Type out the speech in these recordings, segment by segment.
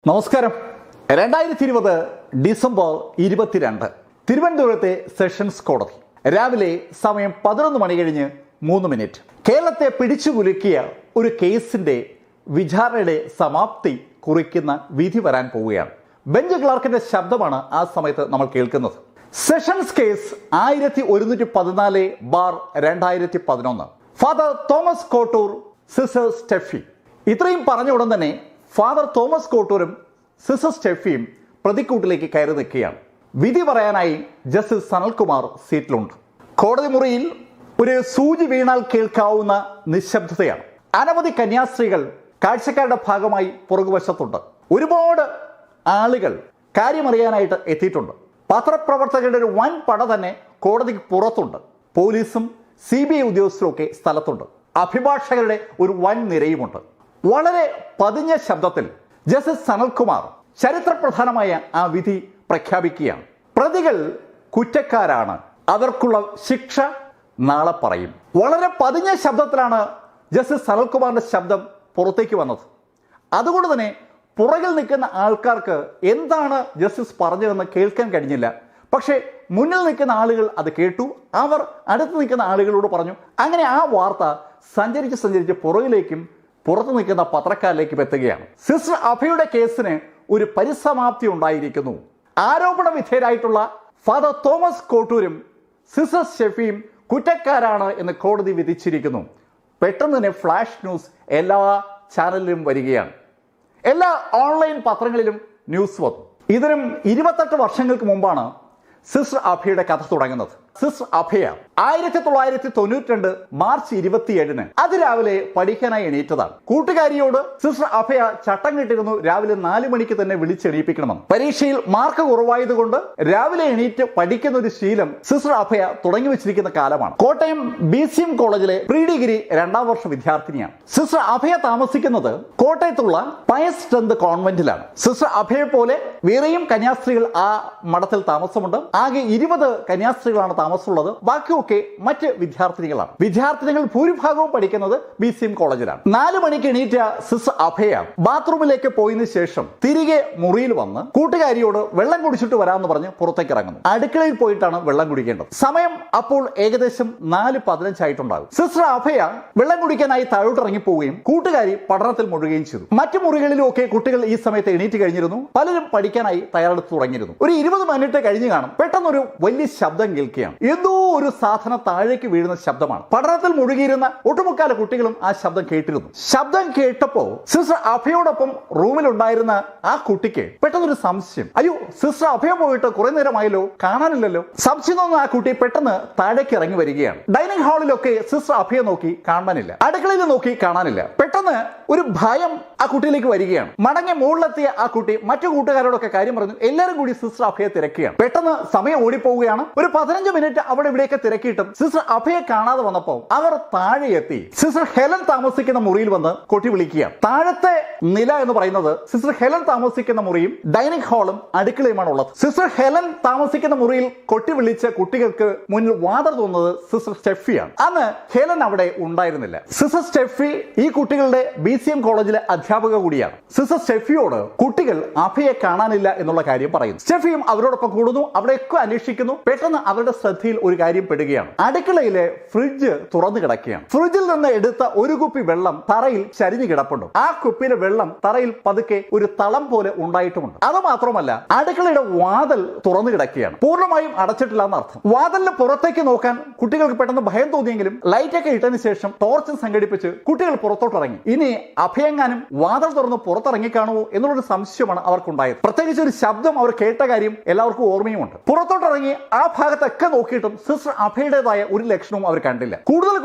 നമസ്കാരം. 2020 ഡിസംബർ 22 തിരുവനന്തപുരത്തെ സെഷൻസ് കോടതി. രാവിലെ സമയം 11 മണി കഴിഞ്ഞ് 3 മിനിറ്റ്. കേരളത്തെ പിടിച്ചുകുലുക്കിയ ഒരു കേസിന്റെ വിചാരണയുടെ സമാപ്തി കുറിക്കുന്ന വിധി വരാൻ പോവുകയാണ്. ബെഞ്ച് ക്ലാർക്കിന്റെ ശബ്ദമാണ് ആ സമയത്ത് നമ്മൾ കേൾക്കുന്നത്. Sessions case 1114/2011. Father Thomas Kottoor, sister Stephy. ഇത്രയും പറഞ്ഞ ഉടൻ തന്നെ ഫാദർ തോമസ് കോട്ടൂരും സിസ്റ്റർ സ്റ്റെഫിയും പ്രതിക്കൂട്ടിലേക്ക് കയറി നിൽക്കുകയാണ്. വിധി പറയാനായി ജസ്റ്റിസ് സനൽകുമാർ സീറ്റിലുണ്ട്. കോടതി മുറിയിൽ ഒരു സൂചി വീണാൽ കേൾക്കാവുന്ന നിശബ്ദതയാണ്. അനവധി കന്യാസ്ത്രീകൾ കാഴ്ചക്കാരുടെ ഭാഗമായി പുറകുവശത്തുണ്ട്. ഒരുപാട് ആളുകൾ കാര്യമറിയാനായിട്ട് എത്തിയിട്ടുണ്ട്. പത്രപ്രവർത്തകരുടെ ഒരു വൻ പട തന്നെ കോടതിക്ക് പുറത്തുണ്ട്. പോലീസും CBI ഉദ്യോഗസ്ഥരും ഒക്കെ സ്ഥലത്തുണ്ട്. അഭിഭാഷകരുടെ ഒരു വൻ നിരയുമുണ്ട്. വളരെ പതിഞ്ഞ ശബ്ദത്തിൽ ജസ്റ്റിസ് സനൽകുമാർ ചരിത്രപ്രധാനമായ ആ വിധി പ്രഖ്യാപിക്കുകയാണ്. പ്രതികൾ കുറ്റക്കാരാണ്, അവർക്കുള്ള ശിക്ഷ നാളെ പറയും. വളരെ പതിഞ്ഞ ശബ്ദത്തിലാണ് ജസ്റ്റിസ് സനൽകുമാറിന്റെ ശബ്ദം പുറത്തേക്ക് വന്നത്. അതുകൊണ്ട് തന്നെ പുറകിൽ നിൽക്കുന്ന ആൾക്കാർക്ക് എന്താണ് ജസ്റ്റിസ് പറഞ്ഞതെന്ന് കേൾക്കാൻ കഴിഞ്ഞില്ല. പക്ഷേ മുന്നിൽ നിൽക്കുന്ന ആളുകൾ അത് കേട്ടു. അവർ അടുത്ത് നിൽക്കുന്ന ആളുകളോട് പറഞ്ഞു. അങ്ങനെ ആ വാർത്ത സഞ്ചരിച്ച് പുറകിലേക്കും പുറത്തു നിൽക്കുന്ന പത്രക്കാരിലേക്കും എത്തുകയാണ്. സിസ്റ്റർ അഭയുടെ കേസിന് ഒരു പരിസമാപ്തി ഉണ്ടായിരിക്കുന്നു. ആരോപണ വിധേയരായിട്ടുള്ള ഫാദർ തോമസ് കോട്ടൂരും സിസ്റ്റർ സ്റ്റെഫിയും കുറ്റക്കാരാണ് എന്ന് കോടതി വിധിച്ചിരിക്കുന്നു. പെട്ടെന്ന് തന്നെ ഫ്ലാഷ് ന്യൂസ് എല്ലാ ചാനലിലും വരികയാണ്. എല്ലാ ഓൺലൈൻ പത്രങ്ങളിലും ന്യൂസ് വന്നു. ഇതിനും 28 വർഷങ്ങൾക്ക് മുമ്പാണ് സിസ്റ്റർ അഭയുടെ കഥ തുടങ്ങുന്നത്. സിസ്റ്റർ അഭയ 1992 മാർച്ച് 27 അതിരാവിലെ പഠിക്കാനായി എണീറ്റതാണ്. കൂട്ടുകാരിയോട് സിസ്റ്റർ അഭയ ചട്ടം കെട്ടിരുന്നു. രാവിലെ 4 മണിക്ക് തന്നെ വിളിച്ചെണീപ്പിക്കണമെന്ന്. പരീക്ഷയിൽ മാർക്ക് കുറവായതുകൊണ്ട് രാവിലെ എണീറ്റ് പഠിക്കുന്ന ഒരു ശീലം സിസ്റ്റർ അഭയ തുടങ്ങി വെച്ചിരിക്കുന്ന കാലമാണ്. കോട്ടയം BCM കോളേജിലെ പ്രീ ഡിഗ്രി 2ാം വർഷ വിദ്യാർത്ഥിനിയാണ്. സിസ്റ്റർ അഭയ താമസിക്കുന്നത് കോട്ടയത്തുള്ള പയസ് സ്ട്രെങ്ത് കോൺവെന്റിലാണ്. സിസ്റ്റർ അഭയെ പോലെ വേറെയും കന്യാസ്ത്രീകൾ ആ മഠത്തിൽ താമസമുണ്ട്. ആകെ 20 കന്യാസ്ത്രീകളാണ് താമസമുള്ളത്. ബാക്കിയൊക്കെ മറ്റ് വിദ്യാർത്ഥിനികളാണ്. വിദ്യാർത്ഥിനികൾ ഭൂരിഭാഗവും പഠിക്കുന്നത് BCM കോളേജിലാണ്. 4 മണിക്ക് എണീറ്റ സിസ്റ്റർ അഭയ ബാത്റൂമിലേക്ക് പോയതിനു ശേഷം തിരികെ മുറിയിൽ വന്ന് കൂട്ടുകാരിയോട് വെള്ളം കുടിച്ചിട്ട് വരാമെന്ന് പറഞ്ഞ് പുറത്തേക്ക് ഇറങ്ങുന്നു. അടുക്കളയിൽ പോയിട്ടാണ് വെള്ളം കുടിക്കേണ്ടത്. സമയം അപ്പോൾ ഏകദേശം 4:15 ആയിട്ടുണ്ടാകും. സിസ്റ്റർ അഭയ വെള്ളം കുടിക്കാനായി താഴോട്ട് ഇറങ്ങി പോവുകയും കൂട്ടുകാരി പഠനത്തിൽ മുഴുകുകയും ചെയ്തു. മറ്റു മുറികളിലും ഒക്കെ കുട്ടികൾ ഈ സമയത്ത് എണീറ്റ് കഴിഞ്ഞിരുന്നു. പലരും പഠിക്കാനായി തയ്യാറെടുത്ത് തുടങ്ങിയിരുന്നു. ഒരു 20 മിനിറ്റ് കഴിഞ്ഞ് കാണും. പെട്ടെന്നൊരു വലിയ ശബ്ദം കേൾക്കുകയാണ്. എന്തോ ഒരു സാധനം താഴേക്ക് വീഴുന്ന ശബ്ദമാണ്. പഠനത്തിൽ മുഴുകിയിരുന്ന ഒട്ടുമുക്കാല കുട്ടികളും ആ ശബ്ദം കേട്ടിരുന്നു. ശബ്ദം കേട്ടപ്പോ സിസ്റ്റർ അഭയോടൊപ്പം റൂമിലുണ്ടായിരുന്ന ആ കുട്ടിക്ക് പെട്ടെന്നൊരു സംശയം. അയ്യോ, സിസ്റ്റർ അഭയ പോയിട്ട് കുറെ നേരമായല്ലോ, കാണാനില്ലല്ലോ. സംശയം തോന്നുന്ന ആ കുട്ടി പെട്ടെന്ന് താഴേക്ക് ഇറങ്ങി വരികയാണ്. ഡൈനിങ് ഹാളിലൊക്കെ സിസ്റ്റർ അഭയെ നോക്കി കാണാനില്ല. അടുക്കളയിൽ നോക്കി കാണാനില്ല. പെട്ടെന്ന് ഒരു ഭയം ആ കുട്ടിയിലേക്ക് വരികയാണ്. മടങ്ങി മുകളിലെത്തിയ ആ കുട്ടി മറ്റു കൂട്ടുകാരോടൊക്കെ കാര്യം പറഞ്ഞു. എല്ലാവരും കൂടി സിസ്റ്റർ അഭയെ തിരക്കുകയാണ്. പെട്ടെന്ന് സമയം ഓടിപ്പോവുകയാണ്. ഒരു 15 മിനിറ്റ് അവിടെ ഇവിടെയൊക്കെ തിരക്കിയിട്ടും സിസ്റ്റർ അഭയെ കാണാതെ വന്നപ്പോൾ അവർ താഴെ എത്തി സിസ്റ്റർ ഹെലൻ താമസിക്കുന്ന മുറിയിൽ വന്ന് കൊട്ടി വിളിക്കുകയാണ്. താഴത്തെ നില എന്ന് പറയുന്നത് സിസ്റ്റർ ഹെലൻ താമസിക്കുന്ന മുറിയും ഡൈനിങ് ഹാളും അടുക്കളയുമാണ് ഉള്ളത്. സിസ്റ്റർ ഹെലൻ താമസിക്കുന്ന മുറിയിൽ കൊട്ടി വിളിച്ച കുട്ടികൾക്ക് മുന്നിൽ വാതിൽ തോന്നുന്നത് സിസ്റ്റർ സ്റ്റെഫിയാണ്. അന്ന് ഹെലൻ അവിടെ ഉണ്ടായിരുന്നില്ല. സിസ്റ്റർ സ്റ്റെഫി ഈ കുട്ടികളുടെ BCM കോളേജിലെ അധ്യാപക കൂടിയാണ്. സിസ്റ്റർ സ്റ്റെഫിയോട് കുട്ടികൾ അഭയെ കാണാനില്ല എന്നുള്ള കാര്യം പറയുന്നു. സ്റ്റെഫിയും അവരോടൊപ്പം കൂടുന്നു. അവിടെയൊക്കെ അന്വേഷിക്കുന്നു. പെട്ടെന്ന് അവരുടെ ശ്രദ്ധയിൽ ഒരു കാര്യം പെടുകയാണ്. അടുക്കളയിലെ ഫ്രിഡ്ജ് തുറന്നു കിടക്കുകയാണ്. ഫ്രിഡ്ജിൽ നിന്ന് എടുത്ത ഒരു കുപ്പി വെള്ളം തറയിൽ ചരിഞ്ഞു കിടപ്പുണ്ട്. ആ കുപ്പിയിലെ വെള്ളം തറയിൽ പതുക്കെ ഒരു തളം പോലെ ഉണ്ടായിട്ടുമുണ്ട്. അത് മാത്രമല്ല, അടുക്കളയുടെ വാതിൽ തുറന്നു കിടക്കുകയാണ്. പൂർണ്ണമായും അടച്ചിട്ടില്ല എന്നർത്ഥം. വാതിലിന് പുറത്തേക്ക് നോക്കാൻ കുട്ടികൾക്ക് പെട്ടെന്ന് ഭയം തോന്നിയെങ്കിലും ലൈറ്റൊക്കെ ഇട്ടതിന് ശേഷം ടോർച്ചും സംഘടിപ്പിച്ച് കുട്ടികൾ പുറത്തോട്ടിറങ്ങി. ഇനി അഭയങ്ങാനും വാതിൽ തുറന്ന് പുറത്തിറങ്ങി കാണുമോ എന്നുള്ളൊരു സംശയമാണ് അവർക്കുണ്ടായത്. പ്രത്യേകിച്ച് ഒരു ശബ്ദം അവർ കേട്ട കാര്യം എല്ലാവർക്കും ഓർമ്മയുമുണ്ട്. പുറത്തോട്ടിറങ്ങി ആ ഭാഗത്തൊക്കെ നോക്കിയിട്ടും സിസ്റ്റർ അഭയുടേതായ ഒരു ലക്ഷണവും അവർ കണ്ടില്ല. കൂടുതൽ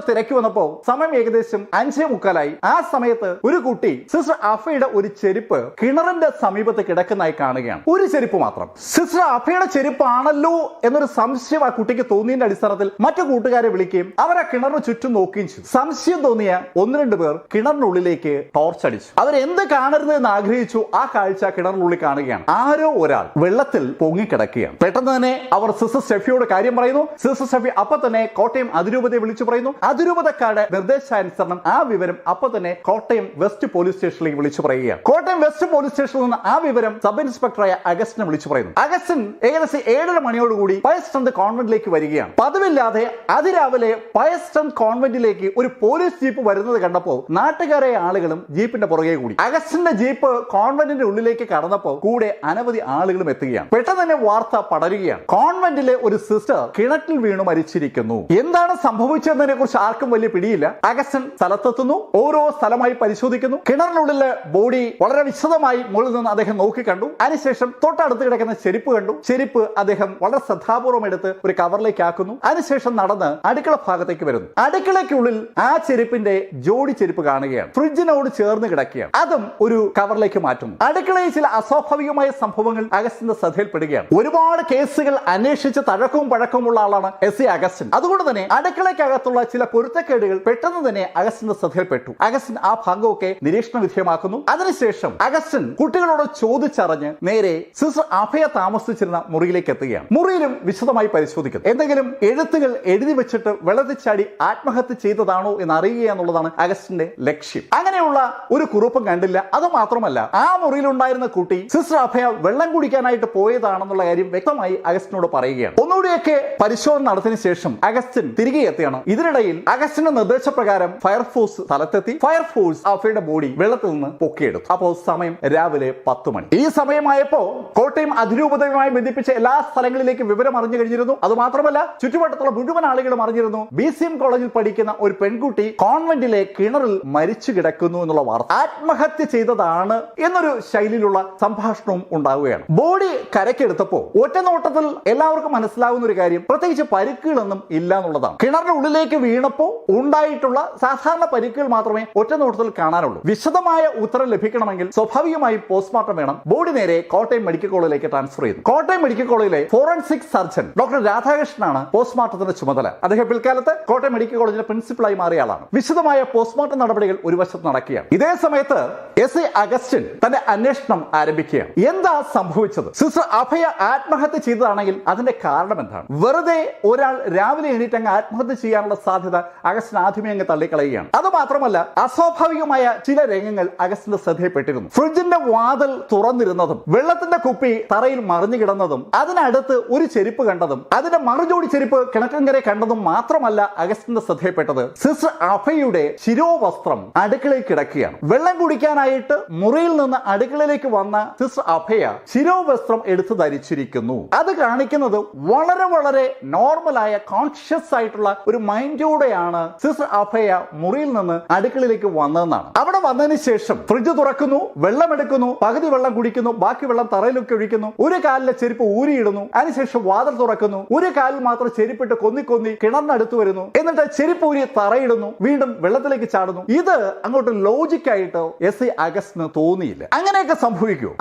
തിരക്കി വന്നപ്പോൾ സമയം ഏകദേശം 5:45. ആ സമയത്ത് ഒരു കുട്ടി സിസ്റ്റർ അഭയുടെ ഒരു ചെരുപ്പ് കിണറിന്റെ സമീപത്ത് കിടക്കുന്നതായി കാണുകയാണ്. ഒരു ചെരുപ്പ് മാത്രം. സിസ്റ്റർ അഭയുടെ ചെരുപ്പാണല്ലോ എന്നൊരു സംശയം ആ കുട്ടിക്ക് തോന്നിയതിന്റെ അടിസ്ഥാനത്തിൽ മറ്റു കൂട്ടുകാരെ വിളിക്കുകയും അവർ ആ കിണറിന് ചുറ്റും നോക്കുകയും ചെയ്തു. സംശയം തോന്നിയ 1-2 പേർ കിണറിനുള്ളിലേക്ക് ടോർച്ച് അടിച്ചു. അവരെന്ത് കാണരുത് എന്ന് ആഗ്രഹിച്ചു. ആ കാഴ്ച കിണറിനുള്ളിൽ കാണുകയാണ്. ആരോ ഒരാൾ വെള്ളത്തിൽ പൊങ്ങിക്കിടക്കുകയാണ്. പെട്ടെന്ന് തന്നെ അവർ സിസ്റ്റർ സ്റ്റെഫിയോട് സ്റ്റെഫിയോട് കാര്യം പറയുന്നു. സിസ്റ്റർ സ്റ്റെഫി അപ്പൊ തന്നെ കോട്ടയം അതിരൂപതയെ വിളിച്ചു പറയുന്നു. അതിരൂപതക്കാരുടെ നിർദ്ദേശാനുസരണം ആ വിവരം അപ്പൊ തന്നെ കോട്ടയം വെസ്റ്റ് പോലീസ് സ്റ്റേഷനിലേക്ക് വിളിച്ചു പറയുകയാണ്. കോട്ടയം വെസ്റ്റ് പോലീസ് സ്റ്റേഷനിൽ നിന്ന് ആ വിവരം സബ് ഇൻസ്പെക്ടറായ അഗസ്റ്റിനെ വിളിച്ചു പറയുന്നു. അഗസ്റ്റിൻ ഏകദേശം 7:30 മണിയോടുകൂടി പയസ്ട്രന്ത് കോൺവെന്റിലേക്ക് വരികയാണ്. പതിവില്ലാതെ അതിരാവിലെ പയസ്ട്രന്ത് കോൺവെന്റിലേക്ക് ഒരു പോലീസ് ജീപ്പ് വരുന്നത് കണ്ടപ്പോൾ നാട്ടുകാരായ ആളുകളും ജീപ്പിന്റെ പുറകെ കൂടി. അഗസ്റ്റിന്റെ ജീപ്പ് കോൺവെന്റിന്റെ ഉള്ളിലേക്ക് കടന്നപ്പോൾ കൂടെ അനവധി ആളുകളും എത്തുകയാണ്. പെട്ടെന്ന് തന്നെ വാർത്ത പടരുകയാണ്. കോൺവെന്റിലെ ഒരു സിസ്റ്റർ കിണറ്റിൽ വീണു മരിച്ചിരിക്കുന്നു. എന്താണ് സംഭവിച്ചതിനെ കുറിച്ച് ആർക്കും വലിയ പിടിയില്ല. അഗസ്റ്റിൻ സ്ഥലത്തെത്തുന്നു. ഓരോ സ്ഥലമായി പരിശോധിക്കുന്നു. കിണറിനുള്ളിലെ ബോഡി വളരെ വിശദമായി മുകളിൽ നിന്ന് അദ്ദേഹം നോക്കി കണ്ടു. അതിനുശേഷം തൊട്ടടുത്ത് കിടക്കുന്ന ചെരുപ്പ് കണ്ടു. ചെരുപ്പ് അദ്ദേഹം വളരെ ശ്രദ്ധാപൂർവം എടുത്ത് ഒരു കവറിലേക്ക് ആക്കുന്നു. അതിനുശേഷം നടന്ന് അടുക്കള ഭാഗത്തേക്ക് വരുന്നു. അടുക്കളയ്ക്കുള്ളിൽ ആ ചെരുപ്പിന്റെ ജോഡി ചെരുപ്പ് കാണുകയാണ്. ഫ്രിഡ്ജിനോട് ചേർന്ന് കിടക്കുകയാണ്. അതും ഒരു കവറിലേക്ക് മാറ്റുന്നു. അടുക്കളയിൽ ചില അസ്വാഭാവികമായ സംഭവങ്ങൾ അഗസ്റ്റിന്റെ ശ്രദ്ധയിൽപ്പെടുകയാണ്. ഒരുപാട് കേസുകൾ അന്വേഷിച്ച് തഴക്കവും പഴക്കവുമുള്ള ആളാണ് എസ്. അഗസ്റ്റിൻ. അതുകൊണ്ട് തന്നെ അടുക്കളയ്ക്കകത്തുള്ള ചില പൊരുത്തക്കേടുകൾ പെട്ടെന്ന് തന്നെ അഗസ്റ്റിന്റെ ശ്രദ്ധയിൽപ്പെട്ടു. അഗസ്റ്റിൻ ആ ഭാഗമൊക്കെ നിരീക്ഷണ വിധേയമാക്കുന്നു. അതിനുശേഷം അഗസ്റ്റിൻ കുട്ടികളോട് ചോദിച്ചറിഞ്ഞ് നേരെ സിസ്റ്റർ അഭയ താമസിച്ചിരുന്ന മുറിയിലേക്ക് എത്തുകയാണ്. മുറിയിലും വിശദമായി പരിശോധിക്കുന്നു. എന്തെങ്കിലും എഴുത്തുകൾ എഴുതി വെച്ചിട്ട് വെള്ളത്തിൽ ചാടി ആത്മഹത്യ ചെയ്തതാണോ എന്ന് അറിയുക എന്നുള്ളതാണ് അഗസ്റ്റിന്റെ ലക്ഷ്യം. അങ്ങനെയുള്ള ഒരു കുറിപ്പും കണ്ടില്ല. അത് മാത്രമല്ല, ആ മുറിയിലുണ്ടായിരുന്ന കുട്ടി സിസ്റ്റർ അഭയ വെള്ളം കുടിക്കാനായിട്ട് പോയതാണെന്നുള്ള കാര്യം വ്യക്തമായി അഗസ്റ്റിനോട് പറയുകയാണ്. ഒന്നുകൂടിയൊക്കെ പരിശോധന നടത്തിയതിനു ശേഷം അഗസ്റ്റിൻ തിരികെ എത്തിയാണ്. ഇതിനിടയിൽ അഗസ്റ്റിന്റെ നിർദ്ദേശപ്രകാരം ഫയർഫോഴ്സ് സ്ഥലത്തെത്തി. ഫയർഫോഴ്സ് അഭയുടെ ബോഡി വെള്ളത്തിൽ നിന്ന് പൊക്കിയെടുത്തു. അപ്പോൾ സമയം രാവിലെ 10 മണി. ഈ സമയമായപ്പോ കോട്ടയം അതിരൂപതയുമായി ബന്ധിപ്പിച്ച എല്ലാ സ്ഥലങ്ങളിലേക്കും വിവരം അറിഞ്ഞു കഴിഞ്ഞിരുന്നു. അത് മാത്രമല്ല, ചുറ്റുവട്ടത്തുള്ള മുഴുവൻ ആളുകളും അറിഞ്ഞിരുന്നു BCM കോളേജിൽ പഠിക്കുന്ന ഒരു പെൺകുട്ടി കോൺവെന്റിലെ കിണറിൽ മരിച്ചു കിടക്കുന്നു എന്നുള്ള വാർത്ത. ആത്മഹത്യ ചെയ്തതാണ് എന്നൊരു ശൈലിയിലുള്ള സംഭാഷണവും ഉണ്ടാവുകയാണ്. ബോഡി കരക്കെടുത്തപ്പോ ഒറ്റ നോട്ടത്തിൽ എല്ലാവർക്കും മനസ്സിലാവുന്ന ഒരു കാര്യം, പ്രത്യേകിച്ച് പരിക്കുകളൊന്നും ഇല്ല എന്നുള്ളതാണ്. കിണറിന്റെ ഉള്ളിലേക്ക് വീണപ്പോ ഉണ്ടായിട്ടുള്ള സാധാരണ പരിക്കുകൾ മാത്രമേ ഒറ്റ നോട്ടത്തിൽ കാണാനുള്ളൂ. വിശദമായ ഉത്തരം ലഭിക്കണമെങ്കിൽ സ്വാഭാവികമായും പോസ്റ്റ്മോർട്ടം വേണം. ബോഡി നേരെ കോട്ടയം മെഡിക്കൽ കോളേജിലേക്ക് ട്രാൻസ്ഫർ ചെയ്തു. കോട്ടയം മെഡിക്കൽ കോളേജിലെ ഫോറൻസിക് സർജൻ ഡോക്ടർ രാധാകൃഷ്ണനാണ് പോസ്റ്റ്മോർട്ടത്തിന്റെ ചുമതല. അദ്ദേഹം പിൽക്കാലത്ത് കോട്ടയം മെഡിക്കൽ കോളേജിന്റെ പ്രിൻസിപ്പളായി മാറിയ ആളാണ്. വിശദമായ പോസ്റ്റ്മോർട്ടം നടപടികൾ ഒരു വശത്ത് നടക്കുകയാണ്. ഇതേ സമയത്ത് എസ്. അഗസ്റ്റിൻ തന്റെ അന്വേഷണം ആരംഭിക്കുകയാണ്. എന്താ സംഭവിച്ചത്? സിസ്റ്റർ അഭയ ആത്മഹത്യ ചെയ്തതാണെങ്കിൽ അതിന്റെ കാരണം എന്താണ്? വെറുതെ ഒരാൾ രാവിലെ എണീറ്റ് അങ്ങ് ആത്മഹത്യ ചെയ്യാനുള്ള സാധ്യത അഗസ്റ്റിൻ ആദ്യമേ അങ്ങ് തള്ളിക്കളയുകയാണ്. അത് മാത്രമല്ല, അസ്വാഭാവികമായ ചില രംഗങ്ങൾ അഗസ്റ്റിന്റെ ശ്രദ്ധയിൽപ്പെട്ടിരുന്നു. ഫ്രിഡ്ജിന്റെ വാതിൽ തുറന്നിരുന്നതും വെള്ളത്തിന്റെ കുപ്പി തറയിൽ മറിഞ്ഞു കിടന്നതും അതിനടുത്ത് ഒരു ചെരുപ്പ് കണ്ടതും അതിന്റെ മറുജോടി ചെരുപ്പ് കിണറ്റിൻകരെ കണ്ടതും മാത്രമല്ല അഗസ്റ്റിന്റെ ശ്രദ്ധയിൽപ്പെട്ടത്, സിസ്റ്റർ അഭയുടെ ശിരോവസ്ത്രം അടുക്കളയിൽ കിടക്കുകയാണ്. വെള്ളം കുടിക്കാനായിട്ട് മുറിയിൽ നിന്ന് അടുക്കളയിലേക്ക് വന്ന സിസ്റ്റർ അഭയ ശിരോവസ്ത്രം എടുത്ത് ധരിച്ചിരിക്കുന്നു. അത് കാണിക്കുന്നത് വളരെ വളരെ നോർമലായ കോൺഷ്യസ് ആയിട്ടുള്ള ഒരു മൈൻഡോടെയാണ് സിസ്റ്റർ അഭയ മുറിയിൽ നിന്ന് അടുക്കളയിലേക്ക് വന്നതെന്നാണ്. അവിടെ വന്നതിന് ശേഷം ഫ്രിഡ്ജ് തുറക്കുന്നു, വെള്ളം എടുക്കുന്നു, പകുതി വെള്ളം കുടിക്കുന്നു, ബാക്കി വെള്ളം തറയിലൊക്കെ ഒഴിക്കുന്നു, ഒരു കാലിലെ ചെരുപ്പ് ഊരിയിടുന്നു, അതിനുശേഷം വാതിൽ തുറക്കുന്നു, ഒരു കാലിൽ മാത്രം ചെരുപ്പിട്ട് കൊന്നി കിണറിനടുത്ത് വരുന്നു, എന്നിട്ട് ചെരുപ്പ് ഊരി തറയിടുന്നു, വീണ്ടും വെള്ളത്തിലേക്ക് ചാടുന്നു. ഇത് അങ്ങോട്ട് ലോജിക്കായിട്ട് എസ്. അഗസ്റ്റിന് തോന്നിയില്ല. അങ്ങനെയൊക്കെ സംഭവിക്കൂ?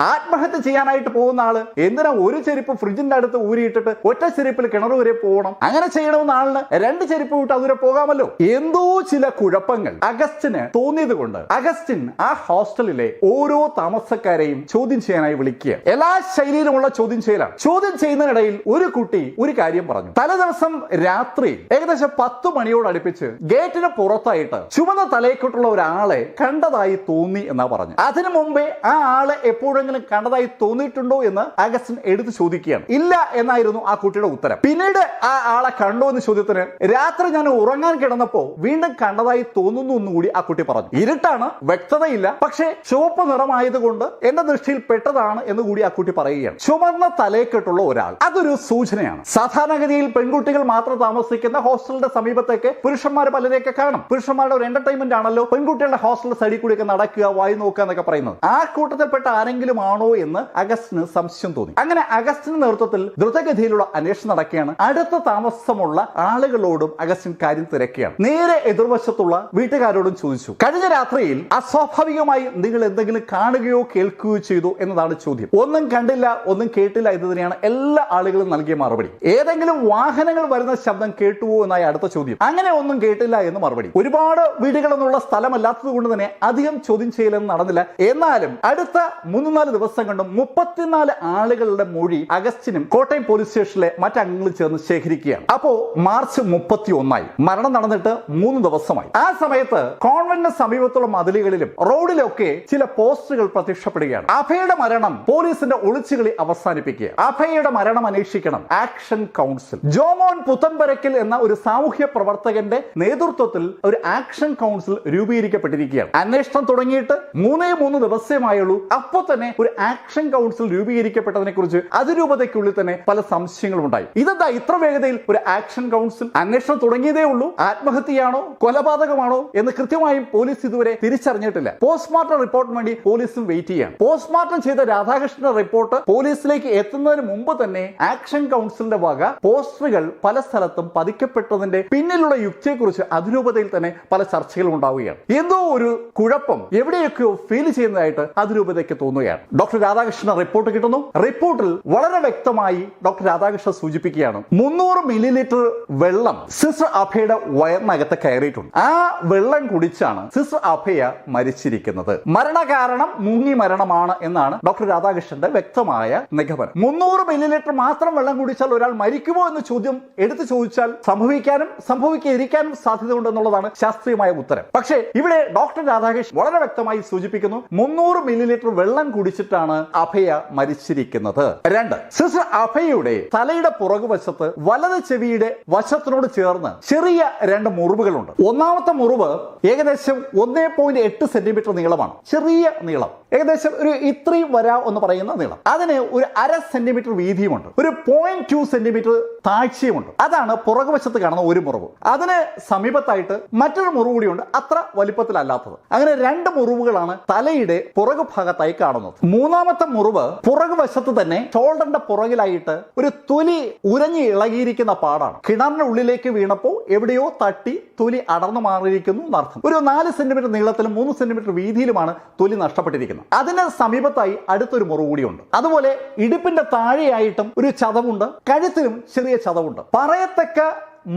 ആത്മഹത്യ ചെയ്യാനായിട്ട് പോകുന്ന ആള് എന്തിനാ ഒരു ചെരുപ്പ് ഫ്രിഡ്ജിന്റെ അടുത്ത് ഊരിയിട്ടിട്ട് ഒറ്റ ചെരുപ്പിൽ കിണർ വരെ പോകണം? അങ്ങനെ ചെയ്യണമെന്ന ആളിന് 2 ചെരുപ്പ് വിട്ട് അതുവരെ പോകാമല്ലോ. എന്തോ ചില കുഴപ്പങ്ങൾ അഗസ്റ്റിന് തോന്നിയത് കൊണ്ട് അഗസ്റ്റിൻ ആ ഹോസ്റ്റലിലെ ഓരോ താമസക്കാരെയും ചോദ്യം ചെയ്യാനായി വിളിക്കുക. എല്ലാ ശൈലിയിലുമുള്ള ചോദ്യം ചെയ്യലാണ്. ചോദ്യം ചെയ്യുന്നതിനിടയിൽ ഒരു കുട്ടി ഒരു കാര്യം പറഞ്ഞു. തലേദിവസം രാത്രി ഏകദേശം 10 മണിയോട് അടുപ്പിച്ച് ഗേറ്റിന് പുറത്തായിട്ട് ചുവന്ന തലയെക്കൊട്ടുള്ള ഒരാളെ കണ്ടതായി തോന്നി എന്നാ പറഞ്ഞു. അതിനു മുമ്പേ ആ ആളെ എപ്പോഴെങ്കിലും കണ്ടതായി തോന്നിയിട്ടുണ്ടോ എന്ന് അഗസ്റ്റിൻ എടുത്ത് ചോദിക്കുകയാണ്. ഇല്ല എന്നായിരുന്നു ആ കുട്ടിയുടെ ഉത്തരം. പിന്നീട് ആ ആളെ കണ്ടോ എന്ന ചോദ്യത്തിന് രാത്രി ഞാൻ ഉറങ്ങാൻ കിടന്നപ്പോ വീണ്ടും കണ്ടതായി തോന്നുന്നു എന്നുകൂടി ആ കുട്ടി പറഞ്ഞു. ഇരുട്ടാണ്, വ്യക്തതയില്ല, പക്ഷേ ചുവപ്പ് നിറമായതുകൊണ്ട് എന്റെ ദൃഷ്ടിയിൽ പെട്ടതാണ് എന്ന് കൂടി ആ കുട്ടി പറയുകയാണ്. ചുമന്ന തലയെക്കെട്ടുള്ള ഒരാൾ, അതൊരു സൂചനയാണ്. സാധാരണഗതിയിൽ പെൺകുട്ടികൾ മാത്രം താമസിക്കുന്ന ഹോസ്റ്റലിന്റെ സമീപത്തേക്ക് പുരുഷന്മാർ പലരെയൊക്കെ കാണും. പുരുഷന്മാരുടെ ഒരു എന്റർടൈൻമെന്റ് ആണല്ലോ പെൺകുട്ടികളുടെ ഹോസ്റ്റൽ സൈഡിൽ കൂടിയൊക്കെ നടക്കുക, വായി നോക്കുക എന്നൊക്കെ പറയുന്നത്. ആ കൂട്ടത്തിൽപ്പെട്ട ആരെങ്കിലും ആണോ എന്ന് അഗസ്റ്റിന് സംശയം തോന്നി. അങ്ങനെ അഗസ്റ്റിന്റെ നേതൃത്വത്തിൽ ദ്രുതഗതിയിലുള്ള അന്വേഷണം നടക്കുകയാണ്. അടുത്ത താമസമുള്ള ആളുകളോടും അഗസ്റ്റിൻ കാര്യം തിരക്കുകയാണ്. നേരെ എതിർവശത്തുള്ള വീട്ടുകാരോടും ചോദിച്ചു, കഴിഞ്ഞ രാത്രിയിൽ അസ്വാഭാവികമായി നിങ്ങൾ എന്തെങ്കിലും കാണുകയോ കേൾക്കുകയോ ചെയ്തു എന്നതാണ് ചോദ്യം. ഒന്നും കണ്ടില്ല, ഒന്നും കേട്ടില്ല എന്ന് തന്നെയാണ് എല്ലാ ആളുകളും നൽകിയ മറുപടി. ഏതെങ്കിലും വാഹനങ്ങൾ വരുന്ന ശബ്ദം കേട്ടുവോ എന്നായി അടുത്ത ചോദ്യം. അങ്ങനെ ഒന്നും കേട്ടില്ല എന്ന് മറുപടി. ഒരുപാട് വീടുകളെന്നുള്ള സ്ഥലമല്ലാത്തത് കൊണ്ട് തന്നെ അധികം ചോദ്യം ചെയ്യലൊന്നും നടന്നില്ല. എന്നാലും അടുത്ത 3-4 ദിവസം കൊണ്ട് 34 ആളുകളുടെ മൊഴി അഗസ്റ്റിനും കോട്ടയം പോലീസ് സ്റ്റേഷനിലെ മറ്റംഗങ്ങൾ ചേർന്ന് ശേഖരിക്കുകയാണ്. അപ്പോ മാർച്ച് 31 മരണം നടന്നിട്ട് 3 ദിവസമായി. ആ സമയത്ത് കോൺവെന്റിന് സമീപത്തുള്ള മതിലുകളിലും റോഡിലൊക്കെ ചില പോസ്റ്ററുകൾ പ്രത്യക്ഷപ്പെടുകയാണ്. അഭയുടെ മരണം പോലീസിന്റെ ഒളിച്ചുകളി അവസാനിപ്പിക്കുക, അഭയുടെ മരണം അന്വേഷിക്കണം, ആക്ഷൻ കൗൺസിൽ. ജോമോൻ പുത്തൻപരക്കൽ എന്ന ഒരു സാമൂഹ്യ പ്രവർത്തകന്റെ നേതൃത്വത്തിൽ ഒരു ആക്ഷൻ കൗൺസിൽ രൂപീകരിക്കപ്പെട്ടിരിക്കുകയാണ്. അന്വേഷണം തുടങ്ങിയിട്ട് 3 ദിവസമായുള്ളൂ. അപ്പോൾ തന്നെ ഒരു ആക്ഷൻ കൗൺസിൽ രൂപീകരിക്കപ്പെട്ടതിനെ കുറിച്ച് അതിരൂപതയ്ക്കുള്ളിൽ തന്നെ പല സംശയങ്ങളും ഉണ്ടായി. ഇതെന്താ ഇത്ര വേഗതയിൽ ഒരു ആക്ഷൻ കൗൺസിൽ? അന്വേഷണം തുടങ്ങിയതേ ഉള്ളൂ. ആത്മഹത്യയാണോ കൊലപാതകമാണോ എന്ന് കൃത്യമായും പോലീസ് ഇതുവരെ തിരിച്ചറിഞ്ഞിട്ടില്ല. പോസ്റ്റ്മോർട്ടം റിപ്പോർട്ടിന് വേണ്ടി പോലീസും വെയിറ്റ് ചെയ്യാണ്. പോസ്റ്റ്മോർട്ടം ചെയ്ത രാധാകൃഷ്ണന്റെ റിപ്പോർട്ട് പോലീസിലേക്ക് എത്തുന്നതിന് മുമ്പ് തന്നെ ആക്ഷൻ കൗൺസിലിന്റെ വക പോസ്റ്ററുകൾ പല സ്ഥലത്തും പതിക്കപ്പെട്ടതിന്റെ പിന്നിലുള്ള യുക്തിയെക്കുറിച്ച് അതിരൂപതയിൽ തന്നെ പല ചർച്ചകളും ഉണ്ടാവുകയാണ്. എന്തോ ഒരു കുഴപ്പം എവിടെയൊക്കെയോ ഫീൽ ചെയ്യുന്നതായിട്ട് അതിരൂപതയ്ക്ക് തോന്നുകയാണ്. ഡോക്ടർ രാധാകൃഷ്ണൻ റിപ്പോർട്ട് കിട്ടുന്നു. റിപ്പോർട്ടിൽ വളരെ വ്യക്തമായി ഡോക്ടർ രാധാകൃഷ്ണൻ സൂചിപ്പിക്കുകയാണ്, 300 മില്ലിലിറ്റർ വെള്ളം സിസ്റ്റർ അഭയുടെ വയറിനകത്ത് കയറിയിട്ടുണ്ട്. ആ വെള്ളം കുടിച്ചാണ് സിസ്റ്റർ അഭയ മരിച്ചിരിക്കുന്നത്. മരണകാരണം മുങ്ങി മരണമാണ് എന്നാണ് ഡോക്ടർ രാധാകൃഷ്ണന്റെ വ്യക്തമായ നിഗമനം. 300 മില്ലിലിറ്റർ മാത്രം വെള്ളം കുടിച്ചാൽ ഒരാൾ മരിക്കുമോ എന്ന ചോദ്യം എടുത്തു ചോദിച്ചാൽ സംഭവിക്കാനും സംഭവിക്കാതിരിക്കാനും സാധ്യതയുണ്ടെന്നുള്ളതാണ് ശാസ്ത്രീയമായ ഉത്തരം. പക്ഷേ ഇവിടെ ഡോക്ടർ രാധാകൃഷ്ണൻ വളരെ വ്യക്തമായി സൂചിപ്പിക്കുന്നു, 300 മില്ലിലിറ്റർ വെള്ളം കുടിച്ചിട്ടാണ് അഭയ മരിച്ചിരിക്കുന്നത്. 2, സിസ്റ്റർ അഭയുടെ തലയുടെ പുറകുവശത്ത് വലത് ചെവിയുടെ വശത്തിനോട് ചേർന്ന് ചെറിയ 2 മുറിവുകളുണ്ട്. ഒന്നാമത്തെ മുറിവ് ഏകദേശം 1.8 സെന്റിമീറ്റർ നീളമാണ്. ചെറിയ നീളം, ഏകദേശം ഒരു ഇത്രയും വരാം എന്ന് പറയുന്ന നീളം. അതിന് ഒരു 1/2 സെന്റിമീറ്റർ വീതിയുമുണ്ട്, ഒരു 0.2 സെന്റിമീറ്റർ താഴ്ചയുമുണ്ട്. അതാണ് പുറകുവശത്ത് കാണുന്ന ഒരു മുറിവ്. അതിന് സമീപത്തായിട്ട് മറ്റൊരു മുറിവ് കൂടിയുണ്ട്, അത്ര വലിപ്പത്തിലല്ലാത്തത്. അങ്ങനെ 2 മുറിവുകളാണ് തലയുടെ പുറകു ഭാഗത്തായി കാണുന്നത്. മൂന്നാമത്തെ മുറിവ് പുറകുവശത്ത് തന്നെ ഷോൾഡറിന്റെ പുറകിലായിട്ട് ഒരു തൊലി ഉരഞ്ഞ് ഇളകിയിരിക്കുന്ന പാടാണ്. കിണറിന്റെ ഉള്ളിലേക്ക് വീണപ്പോൾ എവിടെയോ തട്ടി തൊലി അടർന്നു മാറിയിരിക്കുന്നു എന്നർത്ഥം. ഒരു 4 സെന്റിമീറ്റർ നീളത്തിലും 3 സെന്റിമീറ്റർ വീതിയിലുമാണ് തൊലി നഷ്ടപ്പെട്ടിരിക്കുന്നത്. അതിന് സമീപത്തായി അടുത്തൊരു മുറിവ് കൂടിയുണ്ട്. അതുപോലെ ഇടുപ്പിന്റെ താഴെയായിട്ടും ഒരു ചതവുണ്ട്, കഴുത്തിലും ചെറിയ ചതവുണ്ട്. പറയത്തക്ക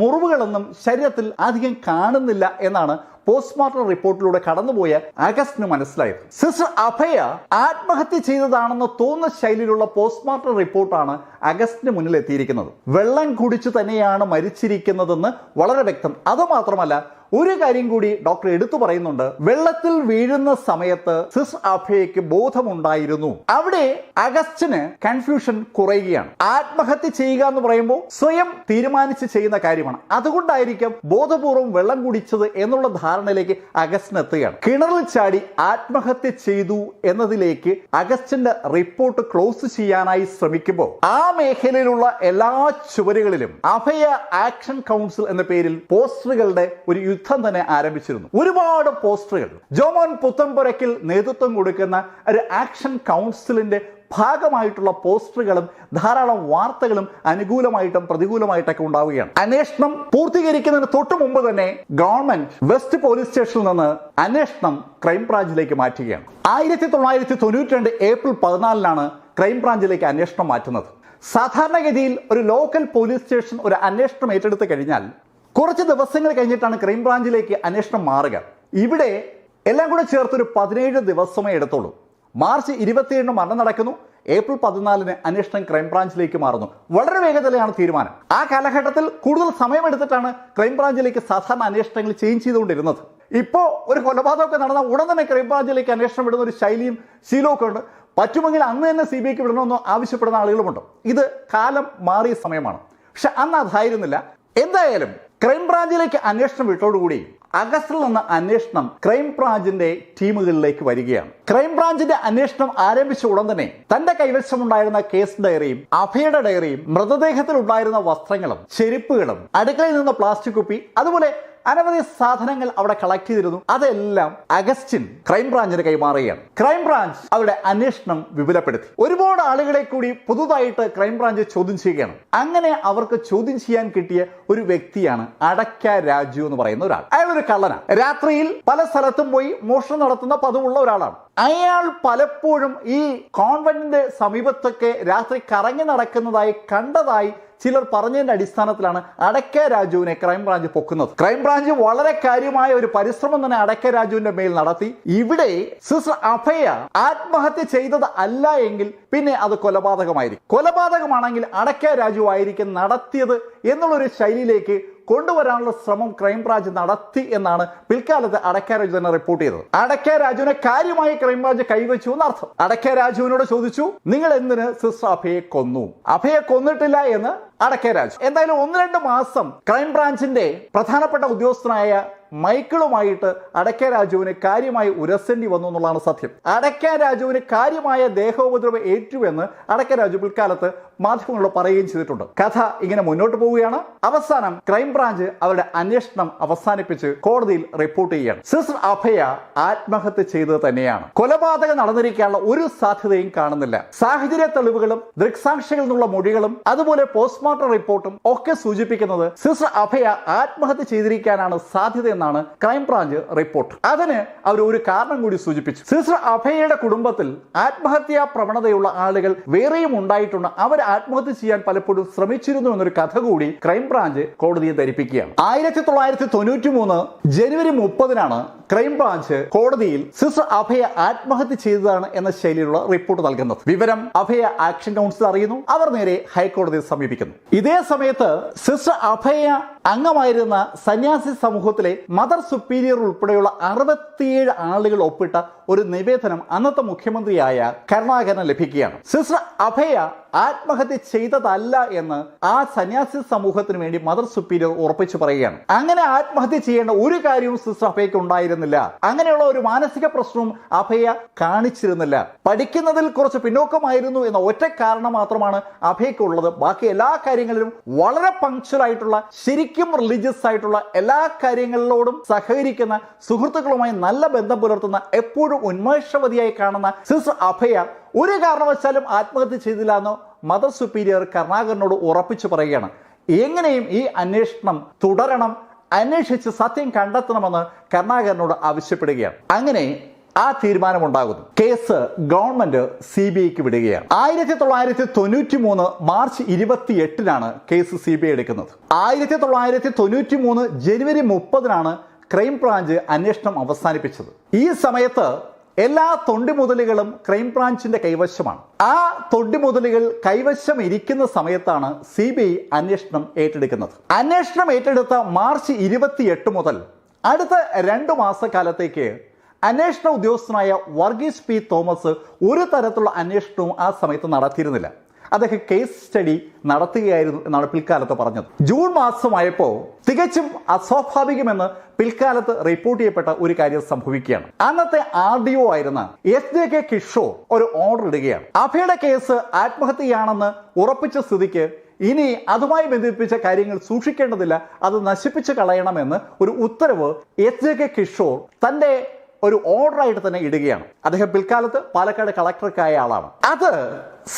മുറിവുകളൊന്നും ശരീരത്തിൽ അധികം കാണുന്നില്ല എന്നാണ് പോസ്റ്റ്മോർട്ടം റിപ്പോർട്ടിലൂടെ കടന്നുപോയ അഗസ്റ്റിന് മനസ്സിലായത്. സിസ്റ്റർ അഭയ ആത്മഹത്യ ചെയ്തതാണെന്ന് തോന്നുന്ന ശൈലിയിലുള്ള പോസ്റ്റ്മോർട്ടം റിപ്പോർട്ടാണ് അഗസ്റ്റിന് മുന്നിൽ എത്തിയിരിക്കുന്നത്. വെള്ളം കുടിച്ചു തന്നെയാണ് മരിച്ചിരിക്കുന്നതെന്ന് വളരെ വ്യക്തം. അതുമാത്രമല്ല, ഒരു കാര്യം കൂടി ഡോക്ടർ എടുത്തു പറയുന്നുണ്ട്, വെള്ളത്തിൽ വീഴുന്ന സമയത്ത് സിസ്റ്റർ അഭയയ്ക്ക് ബോധമുണ്ടായിരുന്നു. അവിടെ അഗസ്റ്റിന് കൺഫ്യൂഷൻ കുറയുകയാണ്. ആത്മഹത്യ ചെയ്യുക എന്ന് പറയുമ്പോൾ സ്വയം തീരുമാനിച്ച് ചെയ്യുന്ന കാര്യമാണ്. അതുകൊണ്ടായിരിക്കും ബോധപൂർവം വെള്ളം കുടിച്ചത് എന്നുള്ള ധാരണയിലേക്ക് അഗസ്റ്റിന് എത്തുകയാണ്. കിണറിൽ ചാടി ആത്മഹത്യ ചെയ്തു എന്നതിലേക്ക് അഗസ്റ്റിന്റെ റിപ്പോർട്ട് ക്ലോസ് ചെയ്യാനായി ശ്രമിക്കുമ്പോൾ ആ മേഖലയിലുള്ള എല്ലാ ചുവരുകളിലും അഭയ ആക്ഷൻ കൗൺസിൽ എന്ന പേരിൽ പോസ്റ്ററുകളുടെ ഒരു യുദ്ധം തന്നെ ആരംഭിച്ചിരുന്നു. ഒരുപാട് പോസ്റ്ററുകൾ. ജോമോൻ പുത്തൻപുരയ്ക്കൽ നേതൃത്വം കൊടുക്കുന്ന ഒരു ആക്ഷൻ കൗൺസിലിന്റെ ഭാഗമായിട്ടുള്ള പോസ്റ്ററുകളും ധാരാളം വാർത്തകളും അനുകൂലമായിട്ടും പ്രതികൂലമായിട്ടൊക്കെ ഉണ്ടാവുകയാണ്. അന്വേഷണം പൂർത്തീകരിക്കുന്നതിന് തൊട്ടു മുമ്പ് തന്നെ ഗവൺമെന്റ് വെസ്റ്റ് പോലീസ് സ്റ്റേഷനിൽ നിന്ന് അന്വേഷണം ക്രൈംബ്രാഞ്ചിലേക്ക് മാറ്റുകയാണ്. 1992 ഏപ്രിൽ 14 ക്രൈംബ്രാഞ്ചിലേക്ക് അന്വേഷണം മാറ്റുന്നത്. സാധാരണഗതിയിൽ ഒരു ലോക്കൽ പോലീസ് സ്റ്റേഷൻ ഒരു അന്വേഷണം ഏറ്റെടുത്ത് കഴിഞ്ഞാൽ കുറച്ച് ദിവസങ്ങൾ കഴിഞ്ഞിട്ടാണ് ക്രൈംബ്രാഞ്ചിലേക്ക് അന്വേഷണം മാറുക. ഇവിടെ എല്ലാം കൂടെ ചേർത്തൊരു 17 ദിവസമേ എടുത്തുള്ളൂ. മാർച്ച് 27 മരണം നടക്കുന്നു. ഏപ്രിൽ 14 അന്വേഷണം ക്രൈംബ്രാഞ്ചിലേക്ക് മാറുന്നു. വളരെ വേഗത്തിലാണ് തീരുമാനം. ആ കാലഘട്ടത്തിൽ കൂടുതൽ സമയമെടുത്തിട്ടാണ് ക്രൈംബ്രാഞ്ചിലേക്ക് സാധാരണ അന്വേഷണങ്ങൾ ചേഞ്ച് ചെയ്തുകൊണ്ടിരുന്നത്. ഇപ്പോൾ ഒരു കൊലപാതകമൊക്കെ നടന്ന ഉടൻ തന്നെ ക്രൈംബ്രാഞ്ചിലേക്ക് അന്വേഷണം വിടുന്ന ഒരു ശൈലിയും ശീലമൊക്കെ ഉണ്ട്. പറ്റുമെങ്കിൽ അന്ന് തന്നെ CBIക്ക് വിടണമെന്നോ ആവശ്യപ്പെടുന്ന ആളുകളുമുണ്ട്. ഇത് കാലം മാറിയ സമയമാണ്. പക്ഷെ അന്ന് അതായിരുന്നില്ല. എന്തായാലും ക്രൈംബ്രാഞ്ചിലേക്ക് അന്വേഷണം വിട്ടോടുകൂടി അഗസ്റ്റിൽ നിന്ന് അന്വേഷണം ക്രൈംബ്രാഞ്ചിന്റെ ടീമുകളിലേക്ക് വരികയാണ്. ക്രൈംബ്രാഞ്ചിന്റെ അന്വേഷണം ആരംഭിച്ച ഉടൻ തന്നെ തന്റെ കൈവശമുണ്ടായിരുന്ന കേസ് ഡയറിയും അഭയുടെ ഡയറിയും മൃതദേഹത്തിൽ ഉണ്ടായിരുന്ന വസ്ത്രങ്ങളും ചെരുപ്പുകളും അടുക്കളയിൽ നിന്ന് പ്ലാസ്റ്റിക് കുപ്പി അതുപോലെ അനവധി സാധനങ്ങൾ അവിടെ കളക്ട് ചെയ്തിരുന്നു. അതെല്ലാം അഗസ്റ്റിൻ ക്രൈംബ്രാഞ്ചിന് കൈമാറുകയാണ്. ക്രൈംബ്രാഞ്ച് അവരുടെ അന്വേഷണം വിപുലപ്പെടുത്തി. ഒരുപാട് ആളുകളെ കൂടി പുതുതായിട്ട് ക്രൈംബ്രാഞ്ച് ചോദ്യം ചെയ്യുകയാണ്. അങ്ങനെ അവർക്ക് ചോദ്യം ചെയ്യാൻ കിട്ടിയ ഒരു വ്യക്തിയാണ് അടക്ക രാജു എന്ന് പറയുന്ന ഒരാൾ. അയാൾ ഒരു കള്ളനാണ്. രാത്രിയിൽ പല സ്ഥലത്തും പോയി മോഷണം നടത്തുന്ന പതിവുള്ള ഒരാളാണ്. അയാൾ പലപ്പോഴും ഈ കോൺവെന്റിന്റെ സമീപത്തൊക്കെ രാത്രി കറങ്ങി നടക്കുന്നതായി കണ്ടതായി ചിലർ പറഞ്ഞതിന്റെ അടിസ്ഥാനത്തിലാണ് അടക്ക രാജുവിനെ ക്രൈംബ്രാഞ്ച് പൊക്കുന്നത്. ക്രൈംബ്രാഞ്ച് വളരെ കാര്യമായ ഒരു പരിശ്രമം തന്നെ അടക്ക രാജുവിന്റെ മേൽ നടത്തി. ഇവിടെ സിസ്റ്റർ അഭയ ആത്മഹത്യ ചെയ്തത് അല്ല എങ്കിൽ പിന്നെ അത് കൊലപാതകമായിരിക്കും. കൊലപാതകമാണെങ്കിൽ അടക്ക രാജു ആയിരിക്കും നടത്തിയത് എന്നുള്ളൊരു ശൈലിയിലേക്ക് കൊണ്ടുവരാനുള്ള ശ്രമം ക്രൈംബ്രാഞ്ച് നടത്തി എന്നാണ് പിൽക്കാലത്ത് അടക്ക രാജു തന്നെ റിപ്പോർട്ട് ചെയ്തത്. അടക്ക രാജുവിനെ കാര്യമായി ക്രൈംബ്രാഞ്ച് കൈവച്ചു എന്നർത്ഥം. അടക്ക രാജുവിനോട് ചോദിച്ചു, നിങ്ങൾ എന്തിന് സിസ്റ്റർ അഭയെ കൊന്നു? അഭയെ കൊന്നിട്ടില്ല എന്ന് അടക്ക രാജു. എന്തായാലും 1-2 മാസം ക്രൈംബ്രാഞ്ചിന്റെ പ്രധാനപ്പെട്ട ഉദ്യോഗസ്ഥനായ മൈക്കിളുമായിട്ട് അടക്ക രാജുവിന് കാര്യമായി ഉരസേണ്ടി വന്നു എന്നുള്ളതാണ് സത്യം. അടക്ക രാജുവിന് കാര്യമായ ദേഹോപദ്രവം ഏറ്റുവെന്ന് അടക്ക രാജു പിൽക്കാലത്ത് മാധ്യമങ്ങളോട് പറയുകയും ചെയ്തിട്ടുണ്ട്. കഥ ഇങ്ങനെ മുന്നോട്ട് പോവുകയാണ്. അവസാനം ക്രൈംബ്രാഞ്ച് അവരുടെ അന്വേഷണം അവസാനിപ്പിച്ച് കോടതിയിൽ റിപ്പോർട്ട് ചെയ്യുകയാണ്. സിസ്റ്റർ അഭയ ആത്മഹത്യ ചെയ്തത് തന്നെയാണ്. കൊലപാതകം നടന്നിരിക്കാനുള്ള ഒരു സാധ്യതയും കാണുന്നില്ല. സാഹചര്യ തെളിവുകളും ദൃക്സാക്ഷികളിൽ നിന്നുള്ള മൊഴികളും അതുപോലെ പോസ്റ്റ്മോർട്ടം റിപ്പോർട്ടും ഒക്കെ സൂചിപ്പിക്കുന്നത് സിസ്റ്റർ അഭയ ആത്മഹത്യ ചെയ്തിരിക്കാനാണ് സാധ്യത എന്നാണ് ക്രൈംബ്രാഞ്ച് റിപ്പോർട്ട്. അതിന് അവർ ഒരു കാരണം കൂടി സൂചിപ്പിച്ചു. സിസ്റ്റർ അഭയയുടെ കുടുംബത്തിൽ ആത്മഹത്യാ പ്രവണതയുള്ള ആളുകൾ വേറെയും ഉണ്ടായിട്ടുണ്ട്. അവർ ആത്മഹത്യ ചെയ്യാൻ പലപ്പോഴും ശ്രമിച്ചിരുന്നു എന്നൊരു കഥ കൂടി ക്രൈംബ്രാഞ്ച് കോടതിയെ ധരിപ്പിക്കുകയാണ്. 1993 ജനുവരി 30-നാണ് ക്രൈംബ്രാഞ്ച് കോടതിയിൽ സിസ്റ്റർ അഭയ ആത്മഹത്യ ചെയ്തതാണ് എന്ന ശൈലിയിലുള്ള റിപ്പോർട്ട് നൽകുന്നത്. വിവരം അഭയ ആക്ഷൻ കൗൺസിൽ അറിയുന്നു. അവർ നേരെ ഹൈക്കോടതിയെ സമീപിക്കുന്നു. ഇതേ സമയത്ത് സിസ്റ്റർ അഭയ അംഗമായിരുന്ന സന്യാസി സമൂഹത്തിലെ മദർ സുപ്പീരിയർ ഉൾപ്പെടെയുള്ള 67 ആളുകൾ ഒപ്പിട്ട ഒരു നിവേദനം അന്നത്തെ മുഖ്യമന്ത്രിയായ കരുണാകരന് ലഭിക്കുകയാണ്. സിസ്റ്റർ അഭയ ആത്മഹത്യ ചെയ്തതല്ല എന്ന് ആ സന്യാസി സമൂഹത്തിന് വേണ്ടി മദർ സുപ്പീരിയർ ഉറപ്പിച്ചു പറയുകയാണ്. അങ്ങനെ ആത്മഹത്യ ചെയ്യേണ്ട ഒരു കാര്യവും സിസ്റ്റർ അഭയക്ക് ഉണ്ടായിരുന്നില്ല. അങ്ങനെയുള്ള ഒരു മാനസിക പ്രശ്നവും അഭയ കാണിച്ചിരുന്നില്ല. പഠിക്കുന്നതിൽ കുറച്ച് പിന്നോക്കമായിരുന്നു എന്ന ഒറ്റ കാരണം മാത്രമാണ് അഭയക്കുള്ളത്. ബാക്കി എല്ലാ കാര്യങ്ങളിലും വളരെ പങ്ക്ച്വൽ ആയിട്ടുള്ള, ശരിക്കും റിലീജിയസ് ആയിട്ടുള്ള എല്ലാ കാര്യങ്ങളിലോടും സഹകരിക്കുന്ന, സുഹൃത്തുക്കളുമായി നല്ല ബന്ധം പുലർത്തുന്ന, എപ്പോഴും ഉന്മേഷവതിയായി കാണുന്ന സിസ്റ്റർ അഭയ ഒരു കാരണവശാലും ആത്മഹത്യ ചെയ്തില്ല എന്ന് മദർ സുപ്പീരിയർ കരുണാകരനോട് ഉറപ്പിച്ചു പറയുകയാണ്. എങ്ങനെയും ഈ അന്വേഷണം തുടരണം, അന്വേഷിച്ച് സത്യം കണ്ടെത്തണമെന്ന് കരുണാകരനോട് ആവശ്യപ്പെടുകയാണ്. അങ്ങനെ ആ തീരുമാനമുണ്ടാകുന്നു. കേസ് ഗവൺമെന്റ് CBIക്ക് വിടുകയാണ്. 1993 മാർച്ച് 28-നാണ് കേസ് CBI എടുക്കുന്നത്. 1993 ജനുവരി 30-നാണ് ക്രൈംബ്രാഞ്ച് അന്വേഷണം അവസാനിപ്പിച്ചത്. ഈ സമയത്ത് എല്ലാ തൊണ്ടിമുതലുകളും ക്രൈംബ്രാഞ്ചിന്റെ കൈവശമാണ്. ആ തൊണ്ടിമുതലുകൾ കൈവശം ഇരിക്കുന്ന സമയത്താണ് CBI അന്വേഷണം ഏറ്റെടുക്കുന്നത്. അന്വേഷണം ഏറ്റെടുത്ത മാർച്ച് 28 മുതൽ അടുത്ത 2 മാസക്കാലത്തേക്ക് അന്വേഷണ ഉദ്യോഗസ്ഥനായ വർഗീസ് P. തോമസ് ഒരു തരത്തിലുള്ള അന്വേഷണവും ആ സമയത്ത് നടത്തിയിരുന്നില്ല. അദ്ദേഹം കേസ് സ്റ്റഡി നടത്തുകയായിരുന്നു എന്നാണ് പിൽക്കാലത്ത് പറഞ്ഞത്. ജൂൺ മാസമായപ്പോൾ തികച്ചും അസ്വാഭാവികമെന്ന് പിൽക്കാലത്ത് റിപ്പോർട്ട് ചെയ്യപ്പെട്ട ഒരു കാര്യം സംഭവിക്കുകയാണ്. അന്നത്തെ RDO ആയിരുന്ന SJK കിഷോർ ഒരു ഓർഡർ ഇടുകയാണ്. അഭയുടെ കേസ് ആത്മഹത്യയാണെന്ന് ഉറപ്പിച്ച സ്ഥിതിക്ക് ഇനി അതുമായി ബന്ധിപ്പിച്ച കാര്യങ്ങൾ സൂക്ഷിക്കേണ്ടതില്ല, അത് നശിപ്പിച്ച് കളയണമെന്ന് ഒരു ഉത്തരവ് SJK കിഷോർ തന്റെ ഒരു ഓർഡറായിട്ട് തന്നെ ഇടുകയാണ്. അദ്ദേഹം പിൽക്കാലത്ത് പാലക്കാട് കളക്ടർക്കായ ആളാണ്. അത്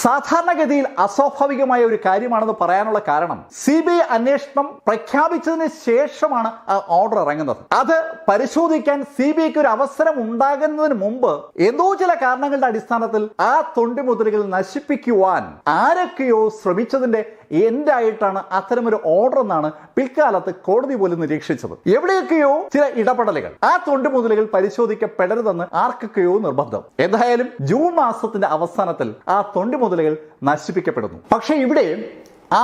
സാധാരണഗതിയിൽ അസ്വാഭാവികമായ ഒരു കാര്യമാണെന്ന് പറയാനുള്ള കാരണം CBI അന്വേഷണം പ്രഖ്യാപിച്ചതിന് ശേഷമാണ് ആ ഓർഡർ ഇറങ്ങുന്നത്. അത് പരിശോധിക്കാൻ CBIക്ക് ഒരു അവസരം ഉണ്ടാകുന്നതിന് മുമ്പ് എന്തോ ചില കാരണങ്ങളുടെ അടിസ്ഥാനത്തിൽ ആ തൊണ്ടിമുതലുകൾ നശിപ്പിക്കുവാൻ ആരൊക്കെയോ ശ്രമിച്ചതിന്റെ എൻഡായിട്ടാണ് അത്തരമൊരു ഓർഡർ എന്നാണ് പിൽക്കാലത്ത് കോടതി പോലും നിരീക്ഷിച്ചത്. എവിടെയൊക്കെയോ ചില ഇടപെടലുകൾ, ആ തൊണ്ടിമുതലുകൾ പരിശോധിക്കപ്പെടരുതെന്ന് ആർക്കൊക്കെയോ നിർബന്ധം. എന്തായാലും ജൂൺ മാസത്തിന്റെ അവസാനത്തിൽ ആ തൊണ്ടിമുതലുകൾ നശിപ്പിക്കപ്പെടുന്നു. പക്ഷേ ഇവിടെ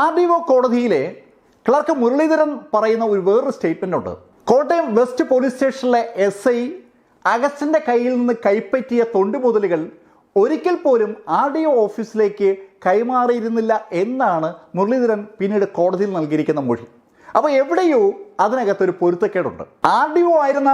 RDO കോടതിയിലെ ക്ലർക്ക് മുരളീധരൻ പറയുന്ന ഒരു വേറൊരു സ്റ്റേറ്റ്മെന്റ് ഉണ്ട്. കോട്ടയം വെസ്റ്റ് പോലീസ് സ്റ്റേഷനിലെ SI അഗസ്റ്റിന്റെ കയ്യിൽ നിന്ന് കൈപ്പറ്റിയ തൊണ്ടിമുതലുകൾ ഒരിക്കൽ പോലും RDO ഓഫീസിലേക്ക് കൈമാറിയിരുന്നില്ല എന്നാണ് മുരളീധരൻ പിന്നീട് കോടതിയിൽ നൽകിയിരിക്കുന്ന മൊഴി. അപ്പോൾ എവിടെയോ അതിനകത്തൊരു പൊരുത്തക്കേടുണ്ട്. RDO ആയിരുന്ന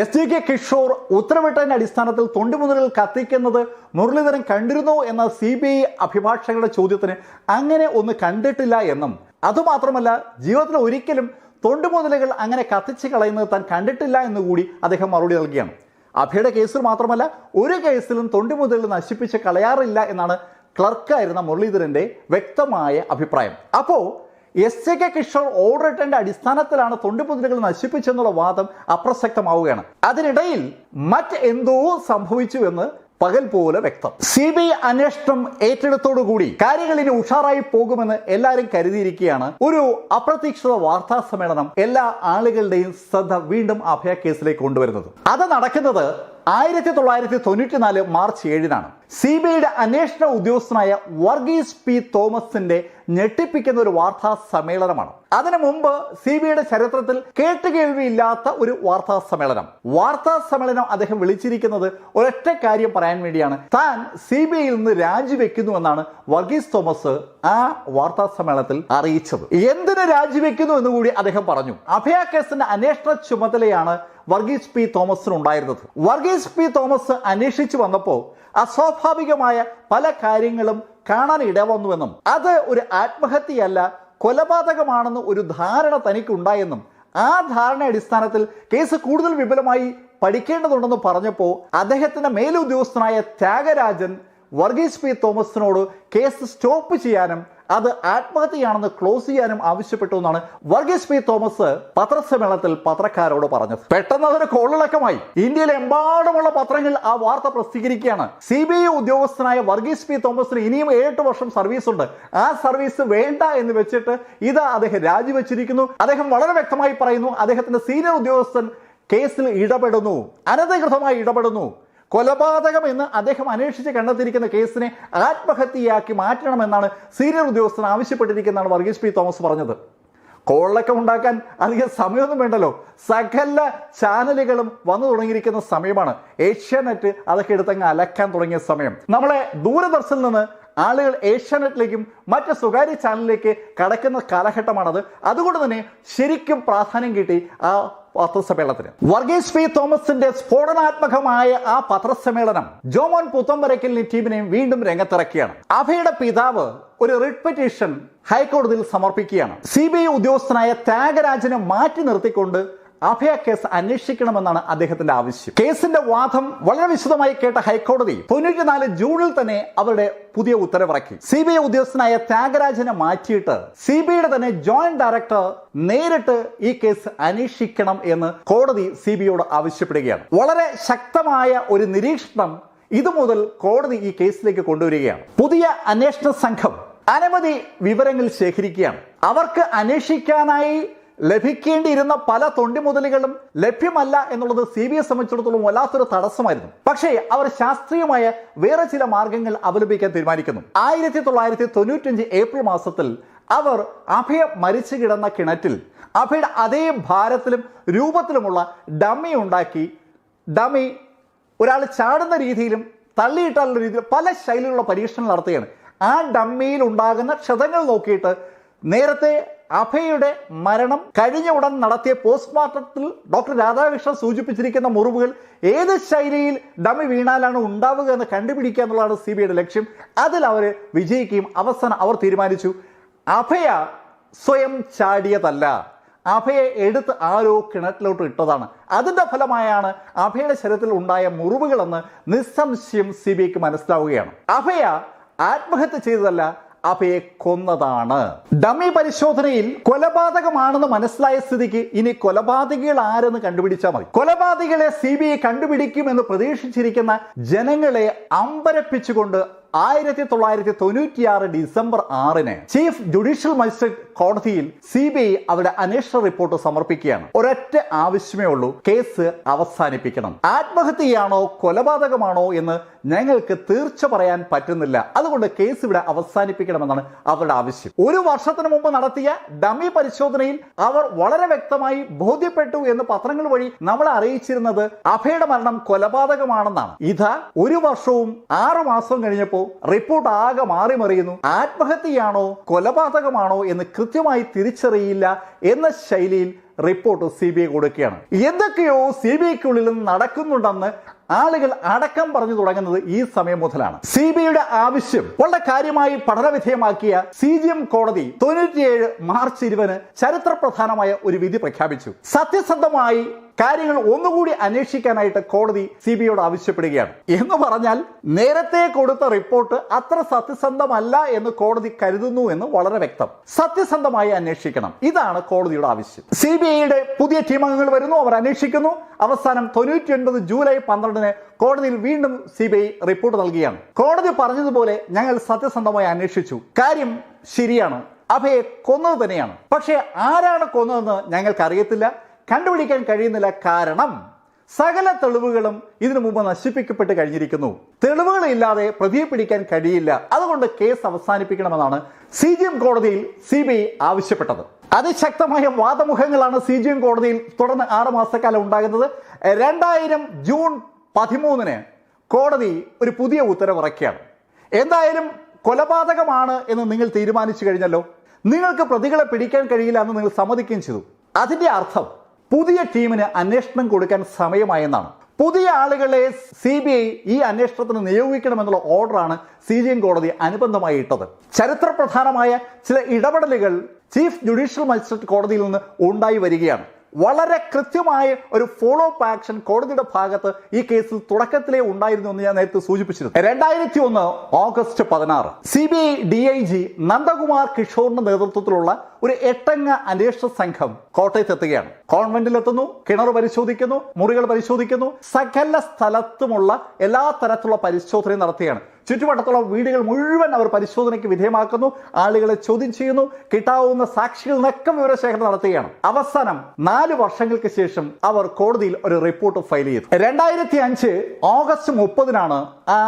SJK കിഷോർ ഉത്തരവിട്ടതിന്റെ അടിസ്ഥാനത്തിൽ തൊണ്ടിമുതലുകൾ കത്തിക്കുന്നത് മുരളീധരൻ കണ്ടിരുന്നോ എന്ന CBI അഭിഭാഷകരുടെ ചോദ്യത്തിന് അങ്ങനെ ഒന്ന് കണ്ടിട്ടില്ല എന്നും, അതുമാത്രമല്ല ജീവിതത്തിൽ ഒരിക്കലും തൊണ്ടിമുതലുകൾ അങ്ങനെ കത്തിച്ച് കളയുന്നത് താൻ കണ്ടിട്ടില്ല എന്നുകൂടി അദ്ദേഹം മറുപടി നൽകിയാണ്. അഭയുടെ കേസിൽ മാത്രമല്ല ഒരു കേസിലും തൊണ്ടിമുതലുകൾ നശിപ്പിച്ച് കളയാറില്ല എന്നാണ് ക്ലർക്കായിരുന്ന മുരളീധരന്റെ വ്യക്തമായ അഭിപ്രായം. അപ്പോൾ SJK കിഷോർ ഓർഡർ ഇട്ടതിന്റെ അടിസ്ഥാനത്തിലാണ് തൊണ്ടിമുതലുകൾ നശിപ്പിച്ചെന്നുള്ള വാദം അപ്രസക്തമാവുകയാണ്. അതിനിടയിൽ മറ്റെന്തോ സംഭവിച്ചു എന്ന് പകൽ പോലെ വ്യക്തം. CBI അന്വേഷണം ഏറ്റെടുത്തോടുകൂടി കാര്യങ്ങൾ ഇനി ഉഷാറായി പോകുമെന്ന് എല്ലാവരും കരുതിയിരിക്കുകയാണ്. ഒരു അപ്രതീക്ഷിത വാർത്താ സമ്മേളനം എല്ലാ ആളുകളുടെയും ശ്രദ്ധ വീണ്ടും അഭയ കേസിലേക്ക് കൊണ്ടുവരുന്നത്. അത് നടക്കുന്നത് 1994 മാർച്ച് 7-നാണ്. CBIയുടെ അന്വേഷണ ഉദ്യോഗസ്ഥനായ വർഗീസ് പി തോമസിന്റെ ഞെട്ടിപ്പിക്കുന്ന ഒരു വാർത്താ സമ്മേളനമാണ്. അതിനു മുമ്പ് CBIയുടെ ചരിത്രത്തിൽ കേട്ടുകേൾവിയില്ലാത്ത ഒരു വാർത്താ സമ്മേളനം അദ്ദേഹം വിളിച്ചിരിക്കുന്നത് ഒരൊറ്റ കാര്യം പറയാൻ വേണ്ടിയാണ്. താൻ CBIയിൽ നിന്ന് രാജിവെക്കുന്നു എന്നാണ് വർഗീസ് തോമസ് ആ വാർത്താ സമ്മേളനത്തിൽ അറിയിച്ചത്. എന്തിന് രാജിവെക്കുന്നു എന്ന് കൂടി അദ്ദേഹം പറഞ്ഞു. അഭയ കേസിന്റെ അന്വേഷണ ചുമതലയാണ് വർഗീസ് പി തോമസിന് ഉണ്ടായിരുന്നത്. വർഗീസ് പി തോമസ് അന്വേഷിച്ചു വന്നപ്പോൾ അസ്വാഭാവികമായ പല കാര്യങ്ങളും കാണാൻ ഇടവന്നുവെന്നും അത് ഒരു ആത്മഹത്യയല്ല കൊലപാതകമാണെന്ന് ഒരു ധാരണ തനിക്കുണ്ടായെന്നും ആ ധാരണ അടിസ്ഥാനത്തിൽ കേസ് കൂടുതൽ വിപുലമായി പഠിക്കേണ്ടതുണ്ടെന്ന് പറഞ്ഞപ്പോൾ അദ്ദേഹത്തിന്റെ മേലുദ്യോഗസ്ഥനായ ത്യാഗരാജൻ വർഗീസ് പി തോമസിനോട് കേസ് സ്റ്റോപ്പ് ചെയ്യാനും അത് ആത്മഹത്യയാണെന്ന് ക്ലോസ് ചെയ്യാനും ആവശ്യപ്പെട്ടു എന്നാണ് വർഗീസ് പി തോമസ് പത്രസമ്മേളനത്തിൽ പത്രക്കാരോട് പറഞ്ഞത്. പെട്ടെന്ന് അതൊരു കോളിളക്കമായി. ഇന്ത്യയിലെ എമ്പാടുമുള്ള പത്രങ്ങൾ ആ വാർത്ത പ്രസിദ്ധീകരിക്കുകയാണ്. CBI ഉദ്യോഗസ്ഥനായ വർഗീസ് പി തോമസിന് ഇനിയും 7 വർഷം സർവീസ് ഉണ്ട്. ആ സർവീസ് വേണ്ട എന്ന് വെച്ചിട്ട് ഇത് അദ്ദേഹം രാജിവെച്ചിരിക്കുന്നു. അദ്ദേഹം വളരെ വ്യക്തമായി പറയുന്നു, അദ്ദേഹത്തിന്റെ സീനിയർ ഉദ്യോഗസ്ഥൻ കേസിൽ ഇടപെടുന്നു, അനധികൃതമായി ഇടപെടുന്നു. കൊലപാതകം എന്ന് അദ്ദേഹം അന്വേഷിച്ച് കണ്ടെത്തിയിരിക്കുന്ന കേസിനെ ആത്മഹത്യയാക്കി മാറ്റണമെന്നാണ് സീനിയർ ഉദ്യോഗസ്ഥൻ ആവശ്യപ്പെട്ടിരിക്കുന്നതാണ് വർഗീസ് പി തോമസ് പറഞ്ഞത്. കോളിളക്കം ഉണ്ടാക്കാൻ അധികം സമയമൊന്നും വേണ്ടല്ലോ. സകല ചാനലുകളും വന്നു തുടങ്ങിയിരിക്കുന്ന സമയമാണ്. ഏഷ്യാനെറ്റ് അതൊക്കെ എടുത്തങ്ങ് അലക്കാൻ തുടങ്ങിയ സമയം. നമ്മളെ ദൂരദർശനിൽ നിന്ന് ആളുകൾ ഏഷ്യാനെറ്റിലേക്കും മറ്റ് സ്വകാര്യ ചാനലിലേക്ക് കടക്കുന്ന കാലഘട്ടമാണത്. അതുകൊണ്ട് തന്നെ ശരിക്കും പ്രാധാന്യം കിട്ടി ആ പത്രസമ്മേളനത്തിന്. വർഗീസ് പി തോമസിന്റെ സ്ഫോടനാത്മകമായ ആ പത്രസമ്മേളനം ജോമോൻ പുത്തമ്പരക്കലിനെ ടീമിനെയും വീണ്ടും രംഗത്തിറക്കിയാണ്. അഭയുടെ പിതാവ് ഒരു റിട്ട് പെറ്റീഷൻ ഹൈക്കോടതിയിൽ സമർപ്പിക്കുകയാണ്. CBI ഉദ്യോഗസ്ഥനായ ത്യാഗരാജനെ മാറ്റി നിർത്തിക്കൊണ്ട് അഭയ കേസ് അന്വേഷിക്കണമെന്നാണ് അദ്ദേഹത്തിന്റെ ആവശ്യം. കേസിന്റെ വാദം വളരെ വിശദമായി കേട്ട ഹൈക്കോടതി 94 ജൂണിൽ തന്നെ അവരുടെ പുതിയ ഉത്തരവിറക്കി. CBI ഉദ്യോഗസ്ഥനായ ത്യാഗരാജനെ മാറ്റിയിട്ട് CBIയുടെ തന്നെ ജോയിന്റ് ഡയറക്ടർ നേരിട്ട് ഈ കേസ് അന്വേഷിക്കണം എന്ന് കോടതി CBIയോട് ആവശ്യപ്പെടുകയാണ്. വളരെ ശക്തമായ ഒരു നിരീക്ഷണം ഇതുമുതൽ കോടതി ഈ കേസിലേക്ക് കൊണ്ടുവരികയാണ്. പുതിയ അന്വേഷണ സംഘം അനവധി വിവരങ്ങൾ ശേഖരിക്കുകയാണ്. അവർക്ക് അന്വേഷിക്കാനായി ലഭിക്കേണ്ടിയിരുന്ന പല തൊണ്ടിമുതലുകളും ലഭ്യമല്ല എന്നുള്ളത് CBIയെ സംബന്ധിച്ചിടത്തോളം വല്ലാത്തൊരു തടസ്സമായിരുന്നു. പക്ഷേ അവർ ശാസ്ത്രീയമായ വേറെ ചില മാർഗങ്ങൾ അവലംബിക്കാൻ തീരുമാനിക്കുന്നു. 1995 ഏപ്രിൽ മാസത്തിൽ അവർ അഭയ മരിച്ചു കിടന്ന കിണറ്റിൽ അഭയുടെ അതേ ഭാരത്തിലും രൂപത്തിലുമുള്ള ഡമ്മി ഉണ്ടാക്കി, ഡമ്മി ഒരാൾ ചാടുന്ന രീതിയിലും തള്ളിയിട്ടാലുള്ള രീതിയിലും പല ശൈലിയിലുള്ള പരീക്ഷണങ്ങൾ നടത്തുകയാണ്. ആ ഡമ്മിയിൽ ഉണ്ടാകുന്ന ക്ഷതങ്ങൾ നോക്കിയിട്ട് നേരത്തെ അഭയുടെ മരണം കഴിഞ്ഞ ഉടൻ നടത്തിയ പോസ്റ്റ്മോർട്ടത്തിൽ ഡോക്ടർ രാധാകൃഷ്ണൻ സൂചിപ്പിച്ചിരിക്കുന്ന മുറിവുകൾ ഏത് ശൈലിയിൽ ഡമ്മി വീണാലാണ് ഉണ്ടാവുക എന്ന് കണ്ടുപിടിക്കുക എന്നുള്ളതാണ് CBIയുടെ ലക്ഷ്യം. അതിൽ അവർ വിജയിക്കുകയും അവസാനം അവർ തീരുമാനിച്ചു അഭയ സ്വയം ചാടിയതല്ല, അഭയെ എടുത്ത് ആരോ കിണറ്റിലോട്ട് ഇട്ടതാണ്. അതിന്റെ ഫലമായാണ് അഭയുടെ ശരീരത്തിൽ ഉണ്ടായ മുറിവുകളെന്ന് നിസ്സംശയം CBIക്ക് മനസ്സിലാവുകയാണ്. അഭയ ആത്മഹത്യ ചെയ്തതല്ല, അഭയെ കൊന്നതാണ്. ഡമ്മി പരിശോധനയിൽ കൊലപാതകമാണെന്ന് മനസ്സിലായ സ്ഥിതിക്ക് ഇനി കൊലപാതകികൾ ആരെന്ന് കണ്ടുപിടിച്ചാൽ മതി. കൊലപാതകികളെ CBI കണ്ടുപിടിക്കുമെന്ന് പ്രതീക്ഷിച്ചിരിക്കുന്ന ജനങ്ങളെ അമ്പരപ്പിച്ചുകൊണ്ട് 1996 ഡിസംബർ 6-ന് ചീഫ് ജുഡീഷ്യൽ മജിസ്ട്രേറ്റ് കോടതിയിൽ CBI അവരുടെ അന്വേഷണ റിപ്പോർട്ട് സമർപ്പിക്കുകയാണ്. ഒരൊറ്റ ആവശ്യമേ ഉള്ളൂ, കേസ് അവസാനിപ്പിക്കണം. ആത്മഹത്യയാണോ കൊലപാതകമാണോ എന്ന് ഞങ്ങൾക്ക് തീർച്ച പറയാൻ പറ്റുന്നില്ല, അതുകൊണ്ട് കേസ് ഇവിടെ അവസാനിപ്പിക്കണമെന്നാണ് അവരുടെ ആവശ്യം. 1 വർഷത്തിന് മുമ്പ് നടത്തിയ ഡമ്മി പരിശോധനയിൽ അവർ വളരെ വ്യക്തമായി ബോധ്യപ്പെട്ടു എന്ന് പത്രങ്ങൾ വഴി നമ്മളെ അറിയിച്ചിരുന്നത് അഭയുടെ മരണം കൊലപാതകമാണെന്നാണ്. ഇതാ 1 വർഷവും 6 മാസവും കഴിഞ്ഞപ്പോൾ റിപ്പോർട്ട് ആകെ മാറി മറിയുന്നു. ആത്മഹത്യയാണോ കൊലപാതകമാണോ എന്ന് കൃത്യമായി തിരിച്ചറിയില്ല എന്ന ശൈലിയിൽ റിപ്പോർട്ട് CBI കൊടുക്കുകയാണ്. എന്തൊക്കെയോ CBIക്കുള്ളിൽ നടക്കുന്നുണ്ടെന്ന് ആളുകൾ അടക്കം പറഞ്ഞു തുടങ്ങുന്നത് ഈ സമയം മുതലാണ്. CBIയുടെ ആവശ്യം വളരെ കാര്യമായി പഠനവിധേയമാക്കിയ CJM കോടതി 97 മാർച്ച് 20 ചരിത്രപ്രധാനമായ ഒരു വിധി പ്രഖ്യാപിച്ചു. സത്യസന്ധമായി കാര്യങ്ങൾ ഒന്നുകൂടി അന്വേഷിക്കാനായിട്ട് കോടതി CBIയോട് ആവശ്യപ്പെടുകയാണ്. എന്ന് പറഞ്ഞാൽ നേരത്തെ കൊടുത്ത റിപ്പോർട്ട് അത്ര സത്യസന്ധമല്ല എന്ന് കോടതി കരുതുന്നു എന്ന് വളരെ വ്യക്തം. സത്യസന്ധമായി അന്വേഷിക്കണം, ഇതാണ് കോടതിയുടെ ആവശ്യം. CBIയുടെ പുതിയ ടീം അംഗങ്ങൾ വരുന്നു, അവർ അന്വേഷിക്കുന്നു. അവസാനം 99 ജൂലൈ 12 കോടതിയിൽ വീണ്ടും CBI റിപ്പോർട്ട് നൽകുകയാണ്. കോടതി പറഞ്ഞതുപോലെ ഞങ്ങൾ സത്യസന്ധമായി അന്വേഷിച്ചു, കാര്യം ശരിയാണ്, അഭയെ കൊന്നത് തന്നെയാണ്. പക്ഷേ ആരാണ് കൊന്നതെന്ന് ഞങ്ങൾക്ക് അറിയത്തില്ല, കണ്ടുപിടിക്കാൻ കഴിയുന്നില്ല. കാരണം സകല തെളിവുകളും ഇതിനു മുമ്പ് നശിപ്പിക്കപ്പെട്ട് കഴിഞ്ഞിരിക്കുന്നു. തെളിവുകളില്ലാതെ പ്രതിയെ പിടിക്കാൻ കഴിയില്ല. അതുകൊണ്ട് കേസ് അവസാനിപ്പിക്കണമെന്നാണ് CJM കോടതിയിൽ CBI ആവശ്യപ്പെട്ടത്. അതിശക്തമായ വാദമുഖങ്ങളാണ് CJM കോടതിയിൽ തുടർന്ന് 6 മാസക്കാലം ഉണ്ടാകുന്നത്. 2000 ജൂൺ 13 കോടതി ഒരു പുതിയ ഉത്തരവിറക്കിയാണ്. എന്തായാലും കൊലപാതകമാണ് എന്ന് നിങ്ങൾ തീരുമാനിച്ചു കഴിഞ്ഞല്ലോ, നിങ്ങൾക്ക് പ്രതികളെ പിടിക്കാൻ കഴിയില്ല എന്ന് നിങ്ങൾ സമ്മതിക്കുകയും ചെയ്തു. അതിന്റെ അർത്ഥം പുതിയ ടീമിന് അന്വേഷണം കൊടുക്കാൻ സമയമായെന്നാണ്. പുതിയ ആളുകളെ CBI ഈ അന്വേഷണത്തിന് നിയോഗിക്കണമെന്നുള്ള ഓർഡറാണ് CJM കോടതി അനുബന്ധമായി ഇട്ടത്. ചരിത്രപ്രധാനമായ ചില ഇടപെടലുകൾ ചീഫ് ജുഡീഷ്യൽ മജിസ്ട്രേറ്റ് കോടതിയിൽ നിന്ന് ഉണ്ടായി വരികയാണ്. വളരെ കൃത്യമായ ഒരു ഫോളോ അപ്പ് ആക്ഷൻ കോടതിയുടെ ഭാഗത്ത് ഈ കേസിൽ തുടക്കത്തിലേ ഉണ്ടായിരുന്നു എന്ന് ഞാൻ നേരത്തെ സൂചിപ്പിച്ചിരുന്നു. 2001 ഓഗസ്റ്റ് 16 CBI DIG നന്ദകുമാർ കിഷോറിന്റെ നേതൃത്വത്തിലുള്ള ഒരു 8-അംഗ അന്വേഷണ സംഘം കോട്ടയത്ത് എത്തുകയാണ്. കോൺവെന്റിലെത്തുന്നു, കിണർ പരിശോധിക്കുന്നു, മുറികൾ പരിശോധിക്കുന്നു, സകല സ്ഥലത്തുമുള്ള എല്ലാ തരത്തിലുള്ള പരിശോധനയും നടത്തുകയാണ്. ചുറ്റുവട്ടത്തുള്ള വീടുകൾ മുഴുവൻ അവർ പരിശോധനയ്ക്ക് വിധേയമാക്കുന്നു, ആളുകളെ ചോദ്യം ചെയ്യുന്നു, കിട്ടാവുന്ന സാക്ഷികളിൽ നിന്നൊക്കെ വിവരശേഖരണം നടത്തുകയാണ്. അവസാനം 4 വർഷങ്ങൾക്ക് ശേഷം അവർ കോടതിയിൽ ഒരു റിപ്പോർട്ട് ഫയൽ ചെയ്തു. 2005 ഓഗസ്റ്റ് 30 ആ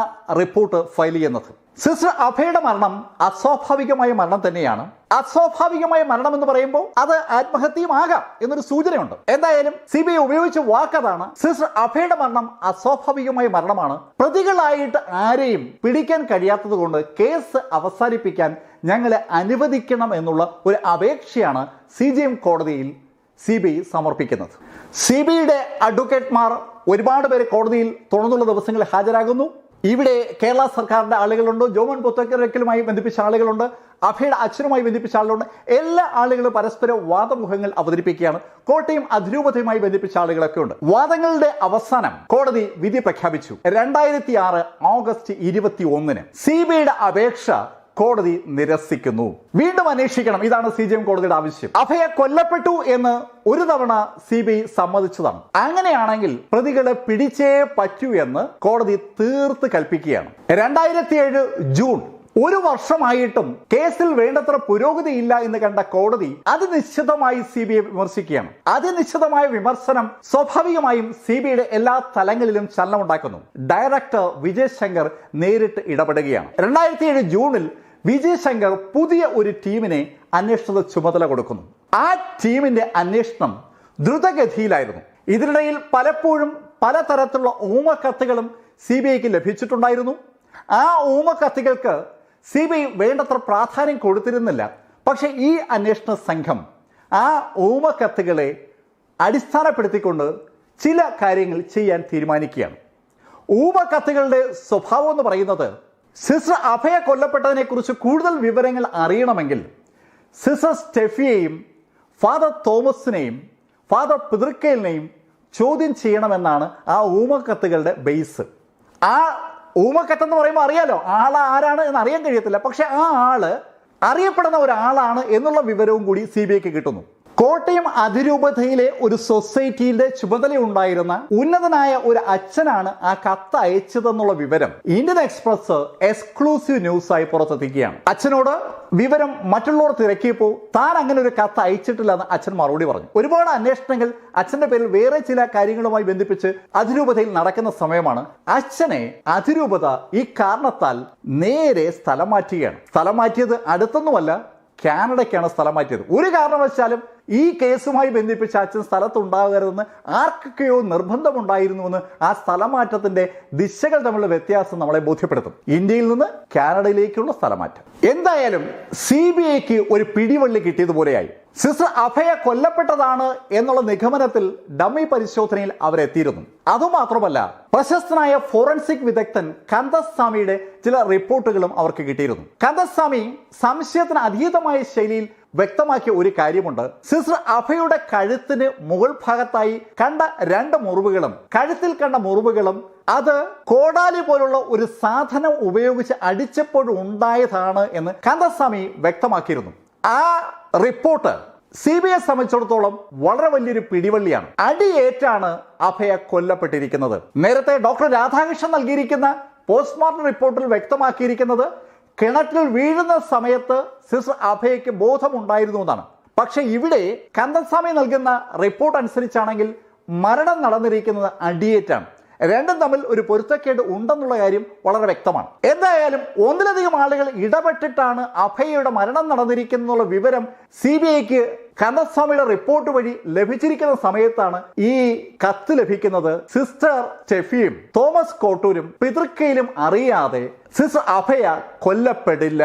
റിപ്പോർട്ട് ഫയൽ ചെയ്യുന്നത്. സിസ്റ്റർ അഭയുടെ മരണം അസ്വാഭാവികമായ മരണം തന്നെയാണ്. അസ്വാഭാവികമായ മരണം എന്ന് പറയുമ്പോൾ അത് ആത്മഹത്യയുമാകാം എന്നൊരു സൂചനയുണ്ട്. എന്തായാലും CBI ഉപയോഗിച്ച വാക്കതാണ്. സിസ്റ്റർ അഭയുടെ മരണം അസ്വാഭാവികമായ മരണമാണ്. പ്രതികളായിട്ട് ആരെയും പിടിക്കാൻ കഴിയാത്തത് കൊണ്ട് കേസ് അവസാനിപ്പിക്കാൻ ഞങ്ങളെ അനുവദിക്കണം എന്നുള്ള ഒരു അപേക്ഷയാണ് CJM കോടതിയിൽ CBI സമർപ്പിക്കുന്നത്. CBIയുടെ അഡ്വക്കേറ്റ്മാർ ഒരുപാട് പേര് കോടതിയിൽ തുടർന്നുള്ള ദിവസങ്ങളിൽ ഹാജരാകുന്നു. ഇവിടെ കേരള സർക്കാരിന്റെ ആളുകളുണ്ട്, ജോമോൻ പുത്തക്കരക്കലുമായി ബന്ധിപ്പിച്ച ആളുകളുണ്ട്, അഭയുടെ അച്ഛനുമായി ബന്ധിപ്പിച്ച ആളുകളുണ്ട്. എല്ലാ ആളുകളും പരസ്പരം വാദമുഖങ്ങൾ അവതരിപ്പിക്കുകയാണ്. കോട്ടയം അതിരൂപതയുമായി ബന്ധിപ്പിച്ച ആളുകളൊക്കെ ഉണ്ട്. വാദങ്ങളുടെ അവസാനം കോടതി വിധി പ്രഖ്യാപിച്ചു. 2006 ഓഗസ്റ്റ് 21 CBIയുടെ അപേക്ഷ കോടതി നിരസിക്കുന്നു. വീണ്ടും അന്വേഷിക്കണം, ഇതാണ് CJM കോടതിയുടെ ആവശ്യം. അഭയ കൊല്ലപ്പെട്ടു എന്ന് ഒരു തവണ CBI സമ്മതിച്ചതാണ്. അങ്ങനെയാണെങ്കിൽ പ്രതികളെ പിടിച്ചേ പറ്റൂ എന്ന് കോടതി തീർത്ത് കൽപ്പിക്കുകയാണ്. 2007 ജൂൺ, 1 വർഷമായിട്ടും കേസിൽ വേണ്ടത്ര പുരോഗതിയില്ല എന്ന് കണ്ട കോടതി അതിനിശ്ചിതമായി CBI വിമർശിക്കുകയാണ്. അതിനിശ്ചിതമായ വിമർശനം സ്വാഭാവികമായും CBIയുടെ എല്ലാ തലങ്ങളിലും ചലനമുണ്ടാക്കുന്നു. ഡയറക്ടർ വിജയ് ശങ്കർ നേരിട്ട് ഇടപെടുകയാണ്. 2007 ജൂണിൽ വിജയ് ശങ്കർ പുതിയ ഒരു ടീമിനെ അന്വേഷണ ചുമതല കൊടുക്കുന്നു. ആ ടീമിന്റെ അന്വേഷണം ദ്രുതഗതിയിലായിരുന്നു. ഇതിനിടയിൽ പലപ്പോഴും പലതരത്തിലുള്ള ഊമക്കത്തുകളും CBIക്ക് ലഭിച്ചിട്ടുണ്ടായിരുന്നു. ആ ഊമക്കത്തുകൾക്ക് CBI വേണ്ടത്ര പ്രാധാന്യം കൊടുത്തിരുന്നില്ല. പക്ഷെ ഈ അന്വേഷണ സംഘം ആ ഊമക്കത്തുകളെ അടിസ്ഥാനപ്പെടുത്തിക്കൊണ്ട് ചില കാര്യങ്ങൾ ചെയ്യാൻ തീരുമാനിക്കുകയാണ്. ഊമക്കത്തുകളുടെ സ്വഭാവം എന്ന് പറയുന്നത്, സിസ്റ്റർ അഭയ കൊല്ലപ്പെട്ടതിനെ കുറിച്ച് കൂടുതൽ വിവരങ്ങൾ അറിയണമെങ്കിൽ സിസ്റ്റർ സ്റ്റെഫിയെയും ഫാദർ തോമസിനെയും ഫാദർ പിതൃക്കലിനെയും ചോദ്യം ചെയ്യണമെന്നാണ് ആ ഊമക്കത്തുകളുടെ ബേസ്. ആ ഊമക്കത്തെന്ന് പറയുമ്പോൾ അറിയാലോ ആരാണ് എന്ന് അറിയാൻ കഴിയത്തില്ല. പക്ഷെ ആ ആള് അറിയപ്പെടുന്ന ഒരാളാണ് എന്നുള്ള വിവരവും കൂടി CBIക്ക് കിട്ടുന്നു. കോട്ടയം അതിരൂപതയിലെ ഒരു സൊസൈറ്റിയുടെ ചുമതലയുണ്ടായിരുന്ന ഉന്നതനായ ഒരു അച്ഛനാണ് ആ കത്ത് അയച്ചതെന്നുള്ള വിവരം ഇന്ത്യൻ എക്സ്പ്രസ് എക്സ്ക്ലൂസീവ് ന്യൂസായി പുറത്തെത്തിക്കുകയാണ്. അച്ഛനോട് വിവരം മറ്റുള്ളവർ തിരക്കിയപ്പോൾ താൻ അങ്ങനെ ഒരു കത്ത് അയച്ചിട്ടില്ല എന്ന് അച്ഛൻ മറുപടി പറഞ്ഞു. ഒരുപാട് അന്വേഷണങ്ങൾ അച്ഛന്റെ പേരിൽ വേറെ ചില കാര്യങ്ങളുമായി ബന്ധിപ്പിച്ച് അതിരൂപതയിൽ നടക്കുന്ന സമയമാണ്. അച്ഛനെ അതിരൂപത ഈ കാരണത്താൽ നേരെ സ്ഥലം മാറ്റുകയാണ്. സ്ഥലം മാറ്റിയത് അടുത്തൊന്നുമല്ല, കാനഡയ്ക്കാണ് സ്ഥലം മാറ്റിയത്. ഒരു കാരണവശാലും ഈ കേസുമായി ബന്ധിപ്പിച്ച് അച്ഛൻ സ്ഥലത്തുണ്ടാകരുതെന്ന് ആർക്കൊക്കെയോ നിർബന്ധമുണ്ടായിരുന്നുവെന്ന് ആ സ്ഥലമാറ്റത്തിന്റെ ദിശകൾ തമ്മിലുള്ള വ്യത്യാസം നമ്മളെ ബോധ്യപ്പെടുത്തും. ഇന്ത്യയിൽ നിന്ന് കാനഡയിലേക്കുള്ള സ്ഥലമാറ്റം. എന്തായാലും CBIക്ക് ഒരു പിടിവള്ളി കിട്ടിയതുപോലെയായി. സിസ്റ്റർ അഭയ കൊല്ലപ്പെട്ടതാണ് എന്നുള്ള നിഗമനത്തിൽ ഡമ്മി പരിശോധനയിൽ അവരെത്തിയിരുന്നു. അതുമാത്രമല്ല, പ്രശസ്തനായ ഫോറൻസിക് വിദഗ്ധൻ കന്ദസ്വാമിയുടെ ചില റിപ്പോർട്ടുകളും അവർക്ക് കിട്ടിയിരുന്നു. കന്ദസ്വാമി സംശയത്തിന് അതീതമായ ശൈലിയിൽ വ്യക്തമാക്കിയ ഒരു കാര്യമുണ്ട്. സിസ്റ്റർ അഭയുടെ കഴുത്തിന് മുകൾ ഭാഗത്തായി കണ്ട 2 മുറിവുകളും കഴുത്തിൽ കണ്ട മുറിവുകളും അത് കോടാലി പോലുള്ള ഒരു സാധനം ഉപയോഗിച്ച് അടിച്ചപ്പോഴുണ്ടായതാണ് എന്ന് കന്ദസ്വാമി വ്യക്തമാക്കിയിരുന്നു. ആ റിപ്പോർട്ട് CBI സംബന്ധിച്ചിടത്തോളം വളരെ വലിയൊരു പിടിവള്ളിയാണ്. അടിയേറ്റാണ് അഭയ കൊല്ലപ്പെട്ടിരിക്കുന്നത്. നേരത്തെ ഡോക്ടർ രാധാകൃഷ്ണൻ നൽകിയിരിക്കുന്ന പോസ്റ്റ്മോർട്ടം റിപ്പോർട്ടിൽ വ്യക്തമാക്കിയിരിക്കുന്നത് കിണറ്റിൽ വീഴുന്ന സമയത്ത് സിസ്റ്റർ അഭയയ്ക്ക് ബോധമുണ്ടായിരുന്നു എന്നാണ്. പക്ഷെ ഇവിടെ കന്ദസ്വാമി നൽകുന്ന റിപ്പോർട്ട് അനുസരിച്ചാണെങ്കിൽ മരണം നടന്നിരിക്കുന്നത് അടിയേറ്റാണ്. രണ്ടും തമ്മിൽ ഒരു പൊരുത്തക്കേട് ഉണ്ടെന്നുള്ള കാര്യം വളരെ വ്യക്തമാണ്. എന്തായാലും ഒന്നിലധികം ആളുകൾ ഇടപെട്ടിട്ടാണ് അഭയയുടെ മരണം നടന്നിരിക്കുന്നുള്ള വിവരം CBIക്ക് കന്ദസ്വാമിയുടെ റിപ്പോർട്ട് വഴി ലഭിച്ചിരിക്കുന്ന സമയത്താണ് ഈ കത്ത് ലഭിക്കുന്നത്. സിസ്റ്റർ സ്റ്റെഫിയും തോമസ് കോട്ടൂരും പിതൃക്കയിലും അറിയാതെ സിസ്റ്റർ അഭയ കൊല്ലപ്പെടില്ല,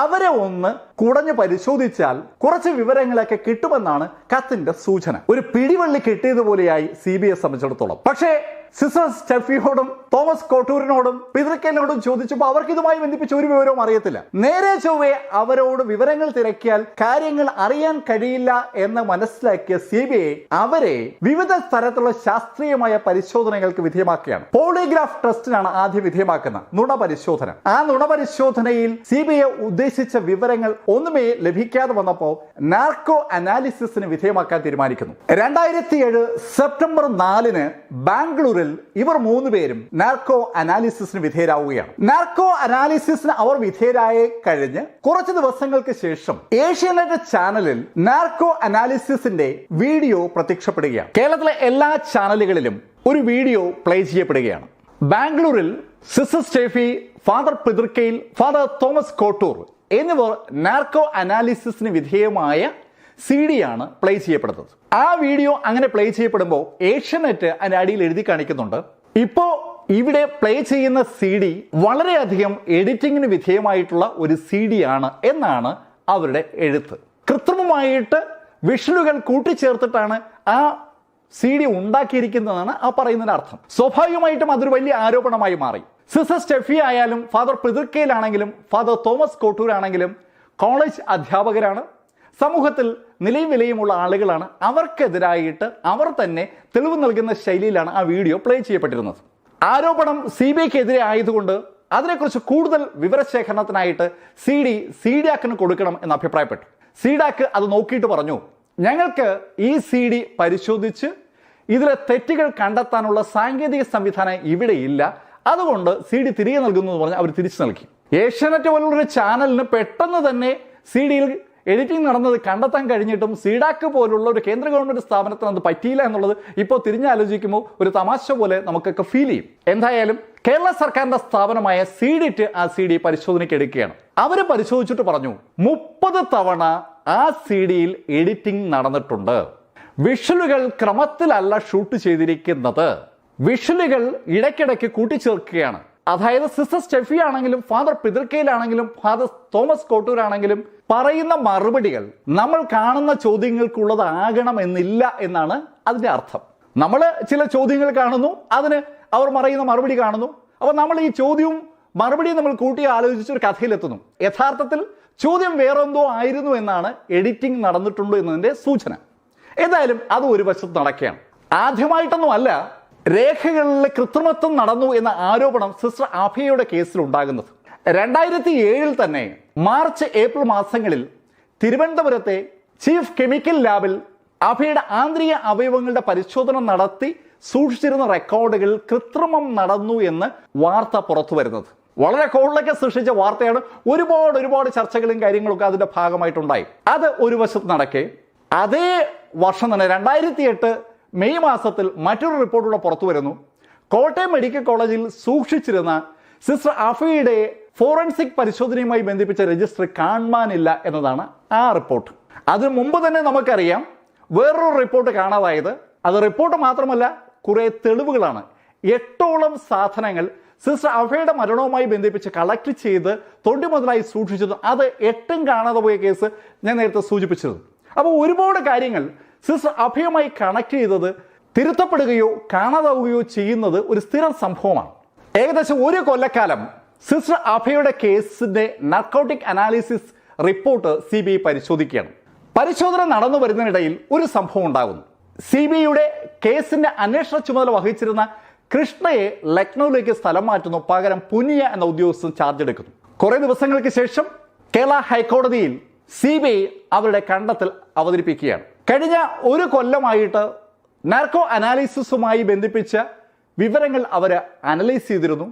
അവരെ ഒന്ന് കുടഞ്ഞു പരിശോധിച്ചാൽ കുറച്ച് വിവരങ്ങളൊക്കെ കിട്ടുമെന്നാണ് കത്തിന്റെ സൂചന. ഒരു പിടിവള്ളി കിട്ടിയതുപോലെയായി CBI സംബന്ധിച്ചിടത്തോളം. പക്ഷേ സിസ്റ്റർ സ്റ്റെഫിയോടും തോമസ് കോട്ടൂരിനോടും പിതൃക്കലിനോടും ചോദിച്ചപ്പോൾ അവർക്ക് ഇതുമായി ബന്ധിപ്പിച്ച് ഒരു വിവരവും അറിയത്തില്ല. നേരെ ചൊവ്വേ അവരോട് വിവരങ്ങൾ തിരക്കിയാൽ കാര്യങ്ങൾ അറിയാൻ കഴിയില്ല എന്ന് മനസ്സിലാക്കിയ CBI അവരെ വിവിധ തരത്തിലുള്ള ശാസ്ത്രീയമായ പരിശോധനകൾക്ക് വിധേയമാക്കുകയാണ്. പോളിഗ്രാഫ് ടെസ്റ്റിനാണ് ആദ്യം വിധേയമാക്കുന്ന നുണ പരിശോധന. ആ നുണ പരിശോധനയിൽ CBI ഉദ്ദേശിച്ച വിവരങ്ങൾ ഒന്നുമേ ലഭിക്കാതെ വന്നപ്പോൾ നാർക്കോ അനാലിസിസിന് വിധേയമാക്കാൻ തീരുമാനിക്കുന്നു. 2007 സെപ്റ്റംബർ 4 ബാംഗ്ലൂരിൽ ഇവർ 3 പേരും നാർക്കോ അനാലിസിസിന് വിധേയരാവുകയാണ്. നാർക്കോ അനാലിസിസിന് അവർ വിധേയരായി കഴിഞ്ഞ് കുറച്ച് ദിവസങ്ങൾക്ക് ശേഷം ഏഷ്യാനെറ്റ് ചാനലിൽ നാർക്കോ അനാലിസിസിന്റെ വീഡിയോ പ്രത്യക്ഷപ്പെടുകയാണ്. കേരളത്തിലെ എല്ലാ ചാനലുകളിലും ഒരു വീഡിയോ പ്ലേ ചെയ്യപ്പെടുകയാണ്. ബാംഗ്ലൂരിൽ sister Stephy, father Puthrukkayil, father Thomas Kottoor എന്നിവർ നാർക്കോ അനാലിസിസിന് വിധേയമായ CD ആണ് പ്ലേ ചെയ്യപ്പെടുന്നത്. ആ വീഡിയോ അങ്ങനെ പ്ലേ ചെയ്യപ്പെടുമ്പോൾ ഏഷ്യാനെറ്റ് അതിന്റെ അടിയിൽ എഴുതി കാണിക്കുന്നുണ്ട്, ഇപ്പോ ഇവിടെ പ്ലേ ചെയ്യുന്ന CD വളരെയധികം എഡിറ്റിങ്ങിന് വിധേയമായിട്ടുള്ള ഒരു CD ആണ് എന്നാണ് അവരുടെ എഴുത്ത്. കൃത്രിമമായിട്ട് വിഷ്വലുകൾ കൂട്ടിച്ചേർത്തിട്ടാണ് ആ CD ഉണ്ടാക്കിയിരിക്കുന്നതാണ് ആ പറയുന്നതിന് അർത്ഥം. സ്വാഭാവികമായിട്ടും അതൊരു വലിയ ആരോപണമായി മാറി. സിസ്റ്റർ സ്റ്റെഫി ആയാലും ഫാദർ പിതൃക്കയിലാണെങ്കിലും ഫാദർ തോമസ് കോട്ടൂർ ആണെങ്കിലും കോളേജ് അധ്യാപകരാണ്, സമൂഹത്തിൽ നിലയും വിലയുമുള്ള ആളുകളാണ്. അവർക്കെതിരായിട്ട് അവർ തന്നെ തെളിവ് നൽകുന്ന ശൈലിയിലാണ് ആ വീഡിയോ പ്ലേ ചെയ്യപ്പെട്ടിരുന്നത്. ആരോപണം CBIക്കെതിരെ ആയതുകൊണ്ട് അതിനെക്കുറിച്ച് കൂടുതൽ വിവരശേഖരണത്തിനായിട്ട് CDACന് കൊടുക്കണം എന്ന് അഭിപ്രായപ്പെട്ടു. CDAC അത് നോക്കിയിട്ട് പറഞ്ഞു, ഞങ്ങൾക്ക് ഈ CD പരിശോധിച്ച് ഇതിലെ തെറ്റുകൾ കണ്ടെത്താനുള്ള സാങ്കേതിക സംവിധാനം ഇവിടെ ഇല്ല, അതുകൊണ്ട് CD തിരികെ നൽകുന്നു എന്ന് പറഞ്ഞ് അവർ തിരിച്ചു നൽകി. ഏഷ്യാനെറ്റ് പോലുള്ളൊരു ചാനലിന് പെട്ടെന്ന് തന്നെ CDയിൽ എഡിറ്റിംഗ് നടന്നത് കണ്ടെത്താൻ കഴിഞ്ഞിട്ടും CDAC പോലുള്ള ഒരു കേന്ദ്ര ഗവൺമെന്റ് സ്ഥാപനത്തിന് അത് പറ്റിയില്ല എന്നുള്ളത് ഇപ്പോൾ തിരിഞ്ഞാലോചിക്കുമ്പോൾ ഒരു തമാശ പോലെ നമുക്കൊക്കെ ഫീൽ ചെയ്യും. എന്തായാലും കേരള സർക്കാരിന്റെ സ്ഥാപനമായ CDIT ആ CD പരിശോധനയ്ക്ക് എടുക്കുകയാണ്. അവര് പരിശോധിച്ചിട്ട് പറഞ്ഞു, 30 തവണ ആ CDയിൽ എഡിറ്റിംഗ് നടന്നിട്ടുണ്ട്. വിഷ്വലുകൾ ക്രമത്തിലല്ല ഷൂട്ട് ചെയ്തിരിക്കുന്നത്, വിഷ്വലുകൾ ഇടയ്ക്കിടയ്ക്ക് കൂട്ടിച്ചേർക്കുകയാണ്. അതായത് സിസ്റ്റർ സ്റ്റെഫി ആണെങ്കിലും ഫാദർ പിതൃക്കയിലാണെങ്കിലും ഫാദർ തോമസ് കോട്ടൂർ ആണെങ്കിലും പറയുന്ന മറുപടികൾ നമ്മൾ കാണുന്ന ചോദ്യങ്ങൾക്കുള്ളതാകണമെന്നില്ല എന്നാണ് അതിന്റെ അർത്ഥം. നമ്മൾ ചില ചോദ്യങ്ങൾ കാണുന്നു, അതിന് അവർ പറയുന്ന മറുപടി കാണുന്നു. അപ്പോൾ നമ്മൾ ഈ ചോദ്യവും മറുപടിയും നമ്മൾ കൂട്ടി ആലോചിച്ച് ഒരു കഥയിലെത്തുന്നു. യഥാർത്ഥത്തിൽ ചോദ്യം വേറെന്തോ ആയിരുന്നു എന്നാണ് എഡിറ്റിംഗ് നടന്നിട്ടുണ്ട് എന്നതിന്റെ സൂചന. ഏതായാലും അത് ഒരു വശത്ത് നടക്കുകയാണ്. ആദ്യമായിട്ടൊന്നും അല്ല രേഖകളിലെ കൃത്രിമത്വം നടന്നു എന്ന ആരോപണം സിസ്റ്റർ അഭയയുടെ കേസിൽ ഉണ്ടാകുന്നത്. 2007 തന്നെ മാർച്ച് ഏപ്രിൽ മാസങ്ങളിൽ തിരുവനന്തപുരത്തെ ചീഫ് കെമിക്കൽ ലാബിൽ അഭയുടെ ആന്തരിക അവയവങ്ങളുടെ പരിശോധന നടത്തി സൂക്ഷിച്ചിരുന്ന റെക്കോർഡുകൾ കൃത്രിമം നടന്നു എന്ന് വാർത്ത പുറത്തു വരുന്നത്. വളരെ കോളിലൊക്കെ സൃഷ്ടിച്ച വാർത്തയാണ്. ഒരുപാട് ചർച്ചകളും കാര്യങ്ങളൊക്കെ അതിന്റെ ഭാഗമായിട്ടുണ്ടായി. അത് ഒരു വശത്ത് നടക്കെ അതേ വർഷം തന്നെ 2008 മെയ് മാസത്തിൽ മറ്റൊരു റിപ്പോർട്ടുകൂടെ പുറത്തു വരുന്നു. കോട്ടയം മെഡിക്കൽ കോളേജിൽ സൂക്ഷിച്ചിരുന്ന സിസ്റ്റർ അഭയുടെ ഫോറൻസിക് പരിശോധനയുമായി ബന്ധിപ്പിച്ച രജിസ്റ്റർ കാണാനില്ല എന്നതാണ് ആ റിപ്പോർട്ട്. അതിനു മുമ്പ് തന്നെ നമുക്കറിയാം വേറൊരു റിപ്പോർട്ട് കാണാതായത്. അത് റിപ്പോർട്ട് മാത്രമല്ല, കുറെ തെളിവുകളാണ്. 8ഓളം സാധനങ്ങൾ സിസ്റ്റർ അഭയുടെ മരണവുമായി ബന്ധിപ്പിച്ച് കളക്ട് ചെയ്ത് തൊണ്ടി മുതലായി സൂക്ഷിച്ചത് അത് എട്ടും കാണാതെ പോയ കേസ് ഞാൻ നേരത്തെ സൂചിപ്പിച്ചിരുന്നു. അപ്പോൾ ഒരുപാട് കാര്യങ്ങൾ സിസ്റ്റർ അഭയുമായി കണക്ട് ചെയ്തത് തിരുത്തപ്പെടുകയോ കാണാതാവുകയോ ചെയ്യുന്നത് ഒരു സ്ഥിരം സംഭവമാണ്. ഏകദേശം ഒരു കൊല്ലക്കാലം സിസ്റ്റർ അഭയുടെ കേസിന്റെ നാർക്കോട്ടിക് അനാലിസിസ് റിപ്പോർട്ട് CBI പരിശോധിക്കുകയാണ്. പരിശോധന നടന്നു വരുന്നതിനിടയിൽ ഒരു സംഭവം ഉണ്ടാകുന്നു. CBIയുടെ കേസിന്റെ അന്വേഷണ ചുമതല വഹിച്ചിരുന്ന കൃഷ്ണയെ ലക്നൌവിലേക്ക് സ്ഥലം മാറ്റുന്നു. പകരം പുനിയ എന്ന ഉദ്യോഗസ്ഥൻ ചാർജ് എടുക്കുന്നു. കുറെ ദിവസങ്ങൾക്ക് ശേഷം കേരള ഹൈക്കോടതിയിൽ CBI അവരുടെ കണ്ടെത്തൽ അവതരിപ്പിക്കുകയാണ്. കഴിഞ്ഞ ഒരു കൊല്ലമായിട്ട് നാർക്കോ അനാലിസിസുമായി ബന്ധിപ്പിച്ച വിവരങ്ങൾ അവർ അനലൈസ് ചെയ്തിരുന്നു.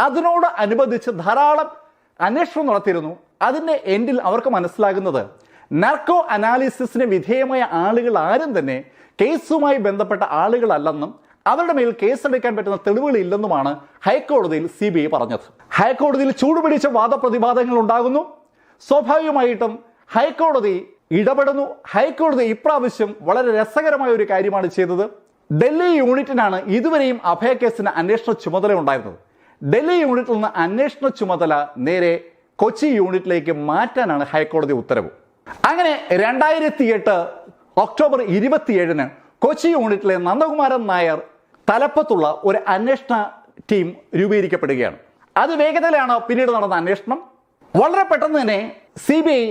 അതിനോട് അനുബന്ധിച്ച് ധാരാളം അന്വേഷണം നടത്തിയിരുന്നു. അതിൻ്റെ എൻഡിൽ അവർക്ക് മനസ്സിലാകുന്നത് നാർക്കോ അനാലിസിസിന് വിധേയമായ ആളുകൾ ആരും തന്നെ കേസുമായി ബന്ധപ്പെട്ട ആളുകളല്ലെന്നും അവരുടെ മേൽ കേസെടുക്കാൻ പറ്റുന്ന തെളിവുകളില്ലെന്നുമാണ് ഹൈക്കോടതിയിൽ CBI പറഞ്ഞത്. ഹൈക്കോടതിയിൽ ചൂടുപിടിച്ച വാദപ്രതിവാദങ്ങൾ ഉണ്ടാകുന്നു. സ്വാഭാവികമായിട്ടും ഹൈക്കോടതി ഇടപെടുന്നു. ഹൈക്കോടതി ഇപ്രാവശ്യം വളരെ രസകരമായ ഒരു കാര്യമാണ് ചെയ്തത്. ഡൽഹി യൂണിറ്റിനാണ് ഇതുവരെയും അഭയ കേസിന് അന്വേഷണ ചുമതല ഉണ്ടായിരുന്നത്. ഡൽഹി യൂണിറ്റിൽ നിന്ന് അന്വേഷണ ചുമതല നേരെ കൊച്ചി യൂണിറ്റിലേക്ക് മാറ്റാനാണ് ഹൈക്കോടതി ഉത്തരവ്. അങ്ങനെ 2008 ഒക്ടോബർ 27 കൊച്ചി യൂണിറ്റിലെ നന്ദകുമാരൻ നായർ തലപ്പത്തുള്ള ഒരു അന്വേഷണ ടീം രൂപീകരിക്കപ്പെടുകയാണ്. അത് വേഗതയിലാണ് പിന്നീട് നടന്ന അന്വേഷണം. വളരെ പെട്ടെന്ന് തന്നെ CBI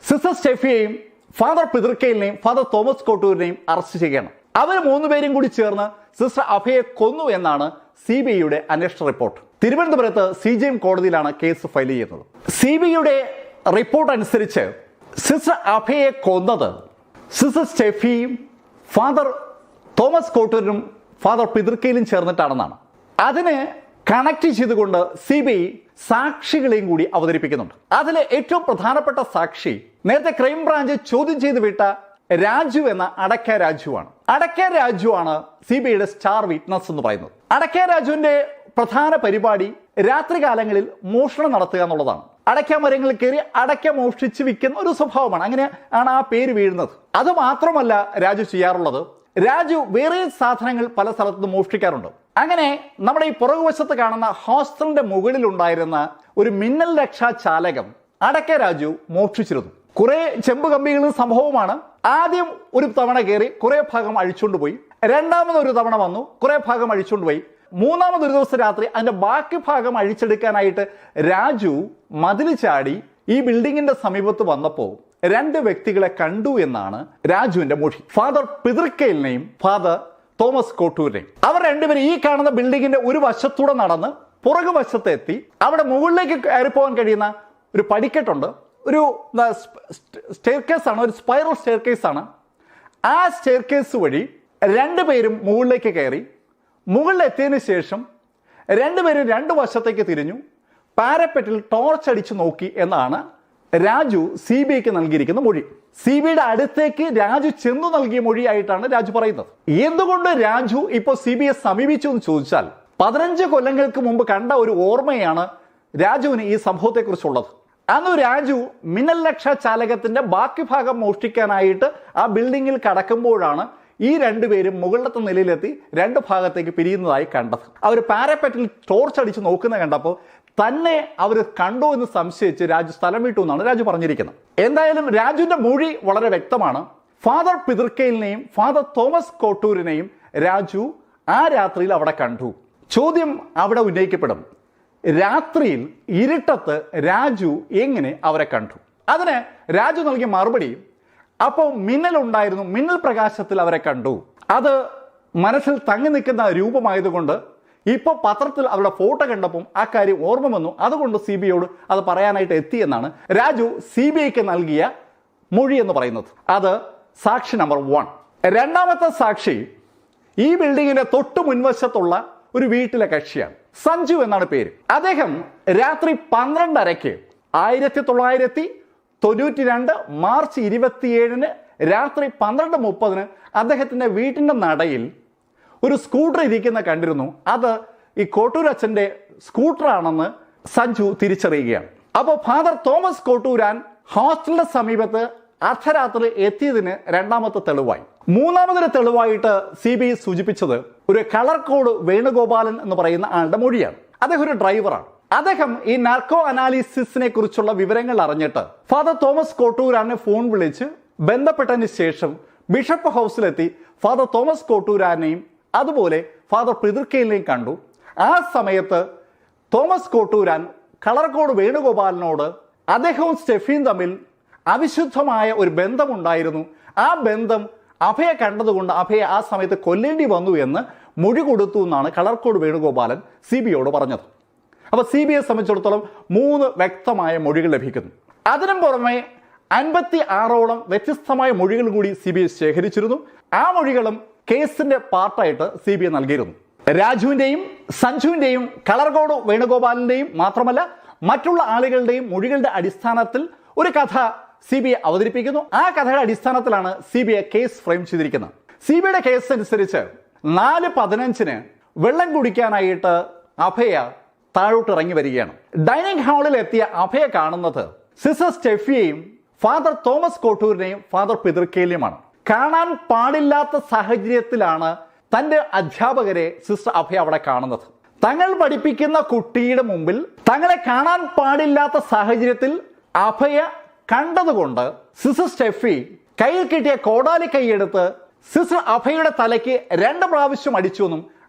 സിസ്റ്റർ സ്റ്റെഫിയെയും ഫാദർ പിതൃക്കയിലിനെയും ഫാദർ തോമസ് കോട്ടൂരിനെയും അറസ്റ്റ് ചെയ്യുകയാണ്. അവർ 3 പേരും കൂടി ചേർന്ന് സിസ്റ്റർ അഭയെ കൊന്നു എന്നാണ് CBIയുടെ അന്വേഷണ റിപ്പോർട്ട്. തിരുവനന്തപുരത്ത് CJM കോടതിയിലാണ് കേസ് ഫയൽ ചെയ്യുന്നത്. CBIയുടെ റിപ്പോർട്ട് അനുസരിച്ച് സിസ്റ്റർ അഭയെ കൊന്നത് സിസ്റ്റർ സ്റ്റെഫിയും ഫാദർ തോമസ് കോട്ടൂരും ഫാദർ പിതൃക്കയിലും ചേർന്നിട്ടാണെന്നാണ്. അതിന് കണക്ട് ചെയ്തുകൊണ്ട് CBI സാക്ഷികളെയും കൂടി അവതരിപ്പിക്കുന്നുണ്ട്. അതിലെ ഏറ്റവും പ്രധാനപ്പെട്ട സാക്ഷി നേരത്തെ ക്രൈംബ്രാഞ്ച് ചോദ്യം ചെയ്ത് വിട്ട രാജു എന്ന അടക്ക രാജുവാണ്. അടക്ക രാജുവാണ് CBIയുടെ സ്റ്റാർ വിറ്റ്നസ് എന്ന് പറയുന്നത്. അടക്ക രാജുവിന്റെ പ്രധാന പരിപാടി രാത്രികാലങ്ങളിൽ മോഷണം നടത്തുക എന്നുള്ളതാണ്. അടയ്ക്ക മരങ്ങളിൽ കയറി അടയ്ക്ക മോഷ്ടിച്ച് വിൽക്കുന്ന ഒരു സ്വഭാവമാണ്. അങ്ങനെ ആണ് ആ പേര് വീഴുന്നത്. അത് മാത്രമല്ല രാജു ചെയ്യാറുള്ളത്, രാജു വേറെ സാധനങ്ങൾ പല സ്ഥലത്തും മോഷ്ടിക്കാറുണ്ട്. അങ്ങനെ നമ്മുടെ ഈ പുറകുവശത്ത് കാണുന്ന ഹോസ്റ്റലിന്റെ മുകളിൽ ഉണ്ടായിരുന്ന ഒരു മിന്നൽ രക്ഷാ ചാലകം അടക്ക രാജു മോഷ്ടിച്ചിരുന്നു. കുറെ ചെമ്പ് കമ്പികളും സംഭവമാണ്. ആദ്യം ഒരു തവണ കയറി കുറെ ഭാഗം അഴിച്ചുകൊണ്ടുപോയി. രണ്ടാമതൊരു തവണ വന്നു, കുറെ ഭാഗം അഴിച്ചുകൊണ്ടുപോയി. മൂന്നാമതൊരു ദിവസം രാത്രി അതിന്റെ ബാക്കി ഭാഗം അഴിച്ചെടുക്കാനായിട്ട് രാജു മതിൽ ചാടി ഈ ബിൽഡിങ്ങിന്റെ സമീപത്ത് വന്നപ്പോൾ 2 വ്യക്തികളെ കണ്ടു എന്നാണ് രാജുവിന്റെ മൊഴി. ഫാദർ പിതൃക്കയിലിനെയും ഫാദർ തോമസ് കോട്ടൂരിനെയും. അവർ 2 പേരും ഈ കാണുന്ന ബിൽഡിങ്ങിന്റെ ഒരു വശത്തൂടെ നടന്ന് പുറകു വശത്ത് എത്തി. അവിടെ മുകളിലേക്ക് കയറിപ്പോകാൻ കഴിയുന്ന ഒരു പടിക്കെട്ടുണ്ട്. ഒരു സ്റ്റെയർകേസ് ആണ്, ഒരു സ്പൈറൽ സ്റ്റെയർകേസ് ആണ്. ആ സ്റ്റെയർകേസ് വഴി 2 പേരും മുകളിലേക്ക് കയറി. മുകളിലെത്തിയതിനു ശേഷം 2 പേരും 2 വശത്തേക്ക് തിരിഞ്ഞു. പാരപ്പെറ്റിൽ ടോർച്ച് അടിച്ചു നോക്കി എന്നാണ് രാജു CBIക്ക് നൽകിയിരിക്കുന്ന മൊഴി. CBIയുടെ അടുത്തേക്ക് രാജു ചെന്നു നൽകിയ മൊഴിയായിട്ടാണ് രാജു പറയുന്നത്. എന്തുകൊണ്ട് രാജു ഇപ്പോൾ CBIയെ സമീപിച്ചു എന്ന് ചോദിച്ചാൽ 15 കൊല്ലങ്ങൾക്ക് മുമ്പ് കണ്ട ഒരു ഓർമ്മയാണ് രാജുവിന് ഈ സംഭവത്തെക്കുറിച്ചുള്ളത്. അന്ന് രാജു മിന്നൽ രക്ഷാ ചാലകത്തിന്റെ ബാക്കി ഭാഗം മോഷ്ടിക്കാനായിട്ട് ആ ബിൽഡിങ്ങിൽ കടക്കുമ്പോഴാണ് ഈ 2 പേരും മുകളിലത്തെ നിലയിലെത്തി 2 ഭാഗത്തേക്ക് പിരിയുന്നതായി കണ്ടത്. അവർ പാരപ്പെറ്റിൽ ടോർച്ച് അടിച്ച് നോക്കുന്ന കണ്ടപ്പോൾ തന്നെ അവർ കണ്ടു എന്ന് സംശയിച്ച് രാജു സ്ഥലം വിട്ടു എന്നാണ് രാജു പറഞ്ഞിരിക്കുന്നത്. എന്തായാലും രാജുവിന്റെ മൊഴി വളരെ വ്യക്തമാണ്. ഫാദർ പിതൃക്കയിലിനെയും ഫാദർ തോമസ് കോട്ടൂരിനെയും രാജു ആ രാത്രിയിൽ അവിടെ കണ്ടു. ചോദ്യം അവിടെ ഉന്നയിക്കപ്പെടും, രാത്രിയിൽ ഇരുട്ടത്ത് രാജു എങ്ങനെ അവരെ കണ്ടു? അതിന് രാജു നൽകിയ മറുപടി, അപ്പോൾ മിന്നലുണ്ടായിരുന്നു, മിന്നൽ പ്രകാശത്തിൽ അവരെ കണ്ടു. അത് മനസ്സിൽ തങ്ങി നിൽക്കുന്ന രൂപമായതുകൊണ്ട് ഇപ്പോൾ പത്രത്തിൽ അവരുടെ ഫോട്ടോ കണ്ടപ്പം ആ കാര്യം ഓർമ്മ വന്നു. അതുകൊണ്ട് CBIയോട് അത് പറയാനായിട്ട് എത്തിയെന്നാണ് രാജു CBIക്ക് നൽകിയ മൊഴി എന്ന് പറയുന്നത്. അത് സാക്ഷി നമ്പർ 1. രണ്ടാമത്തെ സാക്ഷി ഈ ബിൽഡിങ്ങിന്റെ തൊട്ട് മുൻവശത്തുള്ള ഒരു വീട്ടിലെ കക്ഷിയാണ്. സഞ്ജു എന്നാണ് പേര്. അദ്ദേഹം രാത്രി 12:30 1992 മാർച്ച് 27 രാത്രി 12:30 അദ്ദേഹത്തിന്റെ വീട്ടിന്റെ നടയിൽ ഒരു സ്കൂട്ടർ ഇരിക്കുന്ന കണ്ടിരുന്നു. അത് ഈ കോട്ടൂരച്ഛന്റെ സ്കൂട്ടറാണെന്ന് സഞ്ജു തിരിച്ചറിയുകയാണ്. അപ്പോൾ ഫാദർ തോമസ് കോട്ടൂരാൻ ഹോസ്റ്റലിന്റെ സമീപത്ത് അർദ്ധരാത്രി എത്തിയതിന് രണ്ടാമത്തെ തെളിവായി. മൂന്നാമതൊരു തെളിവായിട്ട് CBI സൂചിപ്പിച്ചത് ഒരു കളർ കോഡ് വേണുഗോപാലൻ എന്ന് പറയുന്ന ആളുടെ മൊഴിയാണ്. അദ്ദേഹം ഒരു ഡ്രൈവറാണ്. അദ്ദേഹം ഈ നാർക്കോ അനാലിസിസിനെ കുറിച്ചുള്ള വിവരങ്ങൾ അറിഞ്ഞിട്ട് ഫാദർ തോമസ് കോട്ടൂരാനെ ഫോൺ വിളിച്ച് ബന്ധപ്പെട്ടതിന് ശേഷം ബിഷപ്പ് ഹൗസിലെത്തി ഫാദർ തോമസ് കോട്ടൂരാനെയും അതുപോലെ ഫാദർ പിതൃക്കയിലിനെയും കണ്ടു. ആ സമയത്ത് തോമസ് കോട്ടൂരാൻ കളർകോട് വേണുഗോപാലിനോട് അദ്ദേഹവും സ്റ്റെഫിയും തമ്മിൽ അവിശുദ്ധമായ ഒരു ബന്ധമുണ്ടായിരുന്നു, ആ ബന്ധം അഭയെ കണ്ടതുകൊണ്ട് അഭയെ ആ സമയത്ത് കൊല്ലേണ്ടി വന്നു എന്ന് മൊഴി കൊടുത്തു എന്നാണ് കളർകോട് വേണുഗോപാലൻ CBIയോട് പറഞ്ഞത്. അപ്പോൾ CBIയെ സംബന്ധിച്ചിടത്തോളം 3 വ്യക്തമായ മൊഴികൾ ലഭിക്കുന്നു. അതിനും പുറമെ 56ഓളം വ്യത്യസ്തമായ മൊഴികൾ കൂടി CBI ശേഖരിച്ചിരുന്നു. ആ മൊഴികളും കേസിന്റെ പാർട്ടായിട്ട് CBI നൽകിയിരുന്നു. രാജുവിന്റെയും സഞ്ജുവിന്റെയും കളർകോട് വേണുഗോപാലിന്റെയും മാത്രമല്ല മറ്റുള്ള ആളുകളുടെയും മൊഴികളുടെ അടിസ്ഥാനത്തിൽ ഒരു കഥ CBI അവതരിപ്പിക്കുന്നു. ആ കഥയുടെ അടിസ്ഥാനത്തിലാണ് CBI കേസ് ഫ്രെയിം ചെയ്തിരിക്കുന്നത്. CBIയുടെ കേസ് അനുസരിച്ച് 4:15 വെള്ളം കുടിക്കാനായിട്ട് അഭയ താഴോട്ട് ഇറങ്ങി വരികയാണ്. ഡൈനിങ് ഹാളിൽ എത്തിയ അഭയ കാണുന്നത് സിസ്റ്റർ സ്റ്റെഫിയെയും ഫാദർ തോമസ് കോട്ടൂരിനെയും ഫാദർ പിതൃക്കയിലുമാണ്. കാണാൻ പാടില്ലാത്ത സാഹചര്യത്തിലാണ് തന്റെ അധ്യാപകരെ സിസ്റ്റർ അഭയ അവിടെ കാണുന്നത്. തങ്ങൾ പഠിപ്പിക്കുന്ന കുട്ടിയുടെ മുമ്പിൽ തങ്ങളെ കാണാൻ പാടില്ലാത്ത സാഹചര്യത്തിൽ അഭയ കണ്ടതുകൊണ്ട് സിസ്റ്റർ സ്റ്റെഫി കയ്യിൽ കിട്ടിയ കോടാലി കൈയെടുത്ത് സിസ്റ്റർ അഭയുടെ തലയ്ക്ക് 2 പ്രാവശ്യം അടിച്ചുവെന്നും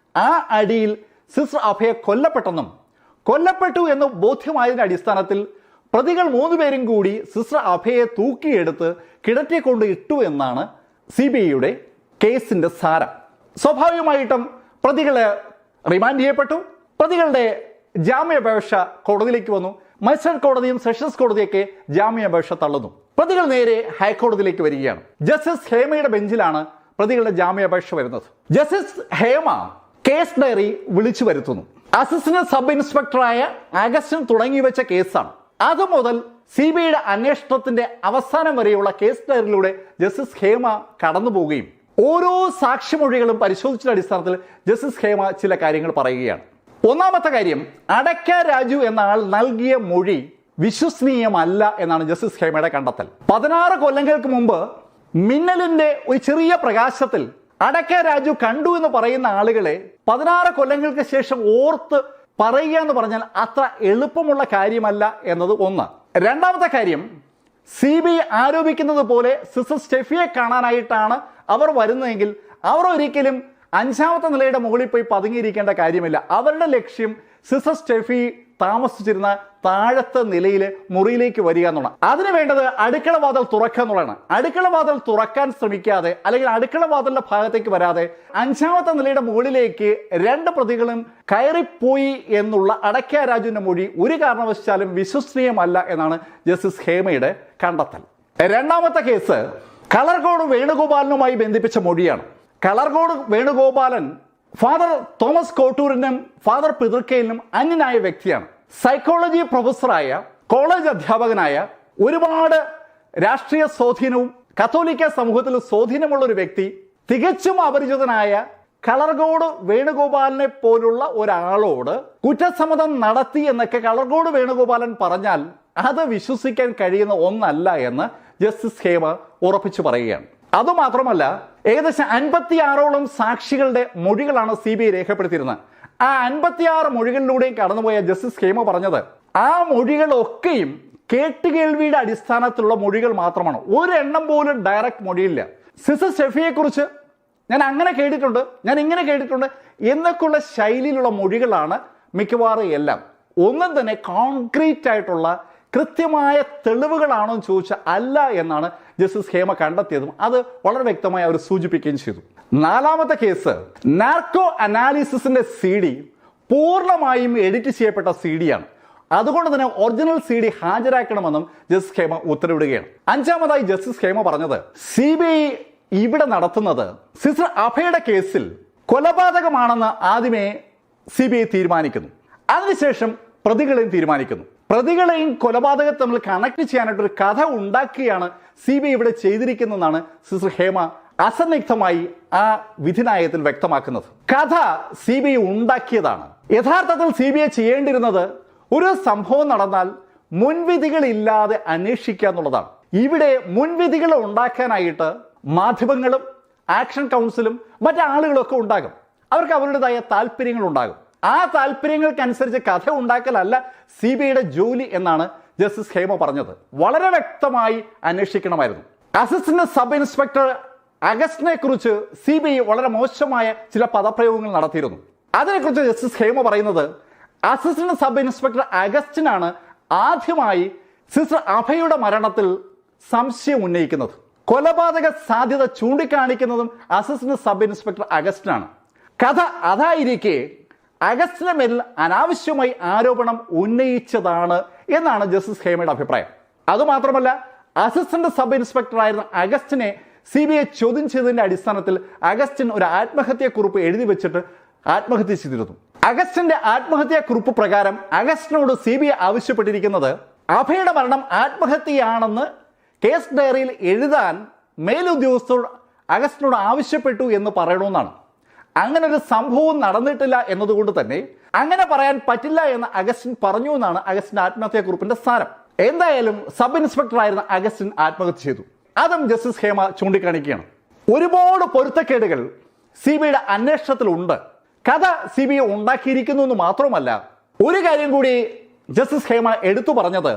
ആ അടിയിൽ സിസ്റ്റർ അഭയ കൊല്ലപ്പെട്ടു എന്ന് ബോധ്യമായതിന്റെ അടിസ്ഥാനത്തിൽ പ്രതികൾ 3 പേരും കൂടി സിസ്റ്റർ അഭയെ തൂക്കിയെടുത്ത് കിണറ്റിൽ കൊണ്ട് ഇട്ടു എന്നാണ് CBIയുടെ കേസിന്റെ സാരം. സ്വാഭാവികമായിട്ടും പ്രതികളെ റിമാൻഡ് ചെയ്യപ്പെട്ടു. പ്രതികളുടെ ജാമ്യാപേക്ഷ കോടതിയിലേക്ക് വന്നു. മജിസ്ട്രേറ്റ് കോടതിയും സെഷൻസ് കോടതിയൊക്കെ ജാമ്യാപേക്ഷ തള്ളുന്നു. പ്രതികൾ നേരെ ഹൈക്കോടതിയിലേക്ക് വരികയാണ്. ജസ്റ്റിസ് ഹേമയുടെ ബെഞ്ചിലാണ് പ്രതികളുടെ ജാമ്യാപേക്ഷ വരുന്നത്. ജസ്റ്റിസ് ഹേമ കേസ് ഡയറി വിളിച്ചു വരുത്തുന്നു. അസിസ്റ്റന്റ് സബ് ഇൻസ്പെക്ടറായ അഗസ്റ്റിൻ തുടങ്ങി വെച്ച കേസാണ്. അതുമുതൽ CBIയുടെ അന്വേഷണത്തിന്റെ അവസാനം വരെയുള്ള കേസ് ഡയറിയിലൂടെ ജസ്റ്റിസ് ഹേമ കടന്നു പോവുകയും ഓരോ സാക്ഷിമൊഴികളും പരിശോധിച്ച അടിസ്ഥാനത്തിൽ ജസ്റ്റിസ് ഹേമ ചില കാര്യങ്ങൾ പറയുകയാണ്. ഒന്നാമത്തെ കാര്യം, അടക്ക രാജു എന്ന ആൾ നൽകിയ മൊഴി വിശ്വസനീയമല്ല എന്നാണ് ജസ്റ്റിസ് ഹേമയുടെ കണ്ടെത്തൽ. 16 കൊല്ലങ്ങൾക്ക് മുമ്പ് മിന്നലിന്റെ ഒരു ചെറിയ പ്രകാശത്തിൽ അടക്ക രാജു കണ്ടു എന്ന് പറയുന്ന ആളുകളെ 16 കൊല്ലങ്ങൾക്ക് ശേഷം ഓർത്ത് പറയുക എന്ന് പറഞ്ഞാൽ അത്ര എളുപ്പമുള്ള കാര്യമല്ല എന്നത് ഒന്ന്. രണ്ടാമത്തെ കാര്യം, CBI ആരോപിക്കുന്നത് പോലെ സിസ്റ്റർ സ്റ്റെഫിയെ കാണാനായിട്ടാണ് അവർ വരുന്നതെങ്കിൽ അവർ ഒരിക്കലും 5ാമത്തെ നിലയുടെ മുകളിൽ പോയി പതുങ്ങിയിരിക്കേണ്ട കാര്യമില്ല. അവരുടെ ലക്ഷ്യം സിസ്റ്റർ സ്റ്റെഫി താമസിച്ചിരുന്ന താഴത്തെ നിലയിലെ മുറിയിലേക്ക് വരിക എന്നുള്ളതാണ്. അതിന് വേണ്ടത് അടുക്കള വാതിൽ തുറക്കുക എന്നുള്ളതാണ്. അടുക്കള വാതിൽ തുറക്കാൻ ശ്രമിക്കാതെ അല്ലെങ്കിൽ അടുക്കള വാതിലിന്റെ ഭാഗത്തേക്ക് വരാതെ 5ാമത്തെ നിലയുടെ മുകളിലേക്ക് 2 പ്രതികളും കയറിപ്പോയി എന്നുള്ള അടക്ക രാജുവിന്റെ മൊഴി ഒരു കാരണവശാലും വിശ്വസനീയമല്ല എന്നാണ് ജസ്റ്റിസ് ഹേമയുടെ കണ്ടെത്തൽ. രണ്ടാമത്തെ കേസ് കളർകോട് വേണുഗോപാലനുമായി ബന്ധിപ്പിച്ച മൊഴിയാണ്. കളർകോട് വേണുഗോപാലൻ ഫാദർ തോമസ് കോട്ടൂരിനും ഫാദർ പിതൃക്കയിലിനും അന്യനായ വ്യക്തിയാണ്. സൈക്കോളജി പ്രൊഫസറായ, കോളേജ് അധ്യാപകനായ, ഒരുപാട് രാഷ്ട്രീയ സ്വാധീനവും കത്തോലിക്ക സമൂഹത്തിൽ സ്വാധീനമുള്ള ഒരു വ്യക്തി, തികച്ചും അപരിചിതനായ കളർകോട് വേണുഗോപാലിനെ പോലുള്ള ഒരാളോട് കുറ്റസമ്മതം നടത്തി എന്നൊക്കെ കളർകോട് വേണുഗോപാലൻ പറഞ്ഞാൽ അത് വിശ്വസിക്കാൻ കഴിയുന്ന ഒന്നല്ല എന്ന് ജസ്റ്റിസ് ഹേമ ഉറപ്പിച്ചു പറയുകയാണ്. അതുമാത്രമല്ല, ഏകദേശം 56ഓളം സാക്ഷികളുടെ മൊഴികളാണ് CBI രേഖപ്പെടുത്തിയിരുന്നത്. ആ 56 മൊഴികളിലൂടെയും കടന്നുപോയ ജസ്റ്റിസ് ഹേമ പറഞ്ഞത് ആ മൊഴികളൊക്കെയും കേട്ടുകേൾവിയുടെ അടിസ്ഥാനത്തിലുള്ള മൊഴികൾ മാത്രമാണ്. ഒരെണ്ണം പോലും ഡയറക്റ്റ് മൊഴിയില്ല. സിസ്റ്റർ സ്റ്റെഫിയെ കുറിച്ച് ഞാൻ അങ്ങനെ കേട്ടിട്ടുണ്ട്, ഞാൻ ഇങ്ങനെ കേട്ടിട്ടുണ്ട് എന്നൊക്കെയുള്ള ശൈലിയിലുള്ള മൊഴികളാണ് മിക്കവാറും എല്ലാം. ഒന്നും തന്നെ കോൺക്രീറ്റ് ആയിട്ടുള്ള കൃത്യമായ തെളിവുകളാണോ എന്ന് ചോദിച്ചാൽ അല്ല എന്നാണ് ജസ്റ്റിസ് ഹേമ കണ്ടെത്തിയതും അത് വളരെ വ്യക്തമായി അവർ സൂചിപ്പിക്കുകയും ചെയ്തു. 4ാമത്തെ കേസ് നാർക്കോ അനാലിസിസിന്റെ CD പൂർണ്ണമായും എഡിറ്റ് ചെയ്യപ്പെട്ട CD ആണ്. അതുകൊണ്ട് തന്നെ ഒറിജിനൽ CD ഹാജരാക്കണമെന്നും ജസ്റ്റിസ് ഹേമ ഉത്തരവിടുകയാണ്. 5ാമതായി ജസ്റ്റിസ് ഹേമ പറഞ്ഞത് CBI ഇവിടെ നടത്തുന്നത് സിസ്റ്റർ അഭയുടെ കേസിൽ കൊലപാതകമാണെന്ന് ആദ്യമേ CBI തീരുമാനിക്കുന്നു. അതിനുശേഷം പ്രതികളെയും തീരുമാനിക്കുന്നു. പ്രതികളെയും കൊലപാതകത്തെ തമ്മിൽ കണക്ട് ചെയ്യാനായിട്ടൊരു കഥ ഉണ്ടാക്കുകയാണ് CBI ഇവിടെ ചെയ്തിരിക്കുന്നതെന്നാണ് സിസ്റ്റർ ഹേമ അസന്നിഗ്ധമായി ആ വിധിനായത്തിൽ വ്യക്തമാക്കുന്നത്. കഥ CBI ഉണ്ടാക്കിയതാണ്. യഥാർത്ഥത്തിൽ CBI ചെയ്യേണ്ടിരുന്നത് ഒരു സംഭവം നടന്നാൽ മുൻവിധികളില്ലാതെ അന്വേഷിക്കുക എന്നുള്ളതാണ്. ഇവിടെ മുൻവിധികൾ ഉണ്ടാക്കാനായിട്ട് മാധ്യമങ്ങളും ആക്ഷൻ കൗൺസിലും മറ്റാളുകളൊക്കെ ഉണ്ടാകും. അവർക്ക് അവരുടേതായ താല്പര്യങ്ങൾ ഉണ്ടാകും. ആ താല്പര്യങ്ങൾക്കനുസരിച്ച് കഥ ഉണ്ടാക്കലല്ല CBIയുടെ ജോലി എന്നാണ് ജസ്റ്റിസ് ഹേമ പറഞ്ഞത്. വളരെ വ്യക്തമായി അന്വേഷിക്കണമായിരുന്നു. അസിസ്റ്റന്റ് സബ് ഇൻസ്പെക്ടർ അഗസ്റ്റിനെ കുറിച്ച് CBI വളരെ മോശമായ ചില പദപ്രയോഗങ്ങൾ നടത്തിയിരുന്നു. അതിനെക്കുറിച്ച് ജസ്റ്റിസ് ഹേമ പറയുന്നത്, അസിസ്റ്റന്റ് സബ് ഇൻസ്പെക്ടർ അഗസ്റ്റിനാണ് ആദ്യമായി സിസ്റ്റർ അഭയുടെ മരണത്തിൽ സംശയം ഉന്നയിക്കുന്നത്. കൊലപാതക സാധ്യത ചൂണ്ടിക്കാണിക്കുന്നതും അസിസ്റ്റന്റ് സബ് ഇൻസ്പെക്ടർ അഗസ്റ്റിനാണ്. കഥ അതായിരിക്കെ അഗസ്റ്റിന് മേൽ അനാവശ്യമായി ആരോപണം ഉന്നയിച്ചതാണ് എന്നാണ് ജസ്റ്റിസ് ഹേമയുടെ അഭിപ്രായം. അതുമാത്രമല്ല, അസിസ്റ്റന്റ് സബ് ഇൻസ്പെക്ടർ ആയിരുന്ന അഗസ്റ്റിനെ CBI ചോദ്യം ചെയ്തതിന്റെ അടിസ്ഥാനത്തിൽ അഗസ്റ്റിൻ ഒരു ആത്മഹത്യാക്കുറിപ്പ് എഴുതി വെച്ചിട്ട് ആത്മഹത്യ ചെയ്തിരുന്നു. അഗസ്റ്റിന്റെ ആത്മഹത്യാക്കുറിപ്പ് പ്രകാരം അഗസ്റ്റിനോട് CBI ആവശ്യപ്പെട്ടിരിക്കുന്നത് അഭയുടെ മരണം ആത്മഹത്യയാണെന്ന് കേസ് ഡയറിയിൽ എഴുതാൻ മേലുദ്യോഗസ്ഥർ അഗസ്റ്റിനോട് ആവശ്യപ്പെട്ടു എന്ന് പറയണമെന്നാണ്. അങ്ങനെ ഒരു സംഭവം നടന്നിട്ടില്ല എന്നതുകൊണ്ട് തന്നെ അങ്ങനെ പറയാൻ പറ്റില്ല എന്ന് അഗസ്റ്റിൻ പറഞ്ഞു എന്നാണ് അഗസ്റ്റിന്റെ ആത്മഹത്യാക്കുറിപ്പിന്റെ സാരം. എന്തായാലും സബ് ഇൻസ്പെക്ടർ ആയിരുന്ന അഗസ്റ്റിൻ ആത്മഹത്യ ചെയ്തു. അതും ജസ്റ്റിസ് ഹേമ ചൂണ്ടിക്കാണിക്കുകയാണ്. ഒരുപാട് പൊരുത്തക്കേടുകൾ CBIയുടെ അന്വേഷണത്തിലുണ്ട്. കഥ CBI ഉണ്ടാക്കിയിരിക്കുന്നു എന്ന് മാത്രമല്ല, ഒരു കാര്യം കൂടി ജസ്റ്റിസ് ഹേമ എടുത്തു പറഞ്ഞത്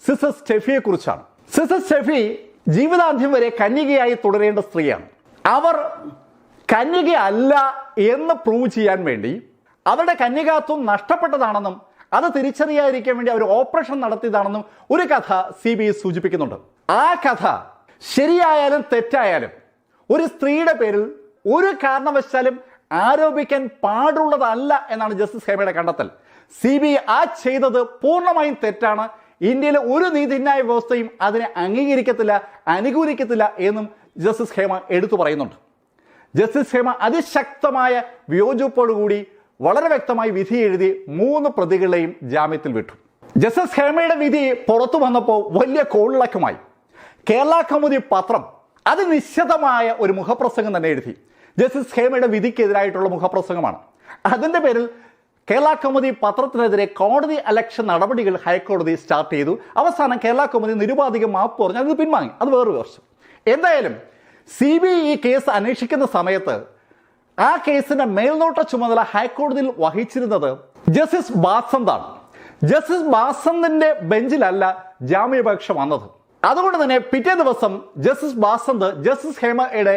സിസ്റ്റർ സ്റ്റെഫിയെ കുറിച്ചാണ്. സിസ്റ്റർ സ്റ്റെഫി ജീവിതാന്ത്യം വരെ കന്യകയായി തുടരേണ്ട സ്ത്രീയാണ്. അവർ കന്യകയല്ല എന്ന് പ്രൂവ് ചെയ്യാൻ വേണ്ടി അവരുടെ കന്യകാത്വം നഷ്ടപ്പെട്ടതാണെന്നും അത് തിരിച്ചറിയാതിരിക്കാൻ വേണ്ടി അവർ ഓപ്പറേഷൻ നടത്തിയതാണെന്നും ഒരു കഥ CBI സൂചിപ്പിക്കുന്നുണ്ട്. ആ കഥ ശരിയായാലും തെറ്റായാലും ഒരു സ്ത്രീയുടെ പേരിൽ ഒരു കാരണവശാലും ആരോപിക്കാൻ പാടുള്ളതല്ല എന്നാണ് ജസ്റ്റിസ് ഹേമയുടെ കണ്ടെത്തൽ. CBI ആ ചെയ്തത് പൂർണ്ണമായും തെറ്റാണ്. ഇന്ത്യയിലെ ഒരു നീതിന്യായ വ്യവസ്ഥയും അതിനെ അംഗീകരിക്കത്തില്ല, അനുകൂലിക്കത്തില്ല എന്നും ജസ്റ്റിസ് ഹേമ എടുത്തു പറയുന്നുണ്ട്. ജസ്റ്റിസ് ഹേമ അതിശക്തമായ വിയോജിപ്പോടുകൂടി വളരെ വ്യക്തമായി വിധി എഴുതി 3 പ്രതികളെയും ജാമ്യത്തിൽ വിട്ടു. ജസ്റ്റിസ് ഹേമയുടെ വിധി പുറത്തു വന്നപ്പോൾ വലിയ കോളിളക്കമായി. കേരള കൗമുദി പത്രം അത് നിശ്ചിതമായ ഒരു മുഖപ്രസംഗം തന്നെ എഴുതി. ജസ്റ്റിസ് ഹേമയുടെ വിധിക്കെതിരായിട്ടുള്ള മുഖപ്രസംഗമാണ്. അതിന്റെ പേരിൽ കേരള കൗമുദി പത്രത്തിനെതിരെ കോടതി അലക്ഷ്യ നടപടികൾ ഹൈക്കോടതി സ്റ്റാർട്ട് ചെയ്തു. അവസാനം കേരള കൗമുദി നിരുപാധികം മാപ്പ് പറഞ്ഞു അത് പിൻവാങ്ങി. അത് വേറൊരു വർഷം. എന്തായാലും CBI ഈ കേസ് അന്വേഷിക്കുന്ന സമയത്ത് ആ കേസിന്റെ മേൽനോട്ട ചുമതല ഹൈക്കോടതിയിൽ വഹിച്ചിരുന്നത് ജസ്റ്റിസ് ബാസന്താണ്. ജസ്റ്റിസ് ബാസന്തിന്റെ ബെഞ്ചിലല്ല ജാമ്യാപേക്ഷ വന്നത്. അതുകൊണ്ട് തന്നെ പിറ്റേ ദിവസം ജസ്റ്റിസ് ബാസന്ത് ജസ്റ്റിസ് ഹേമയുടെ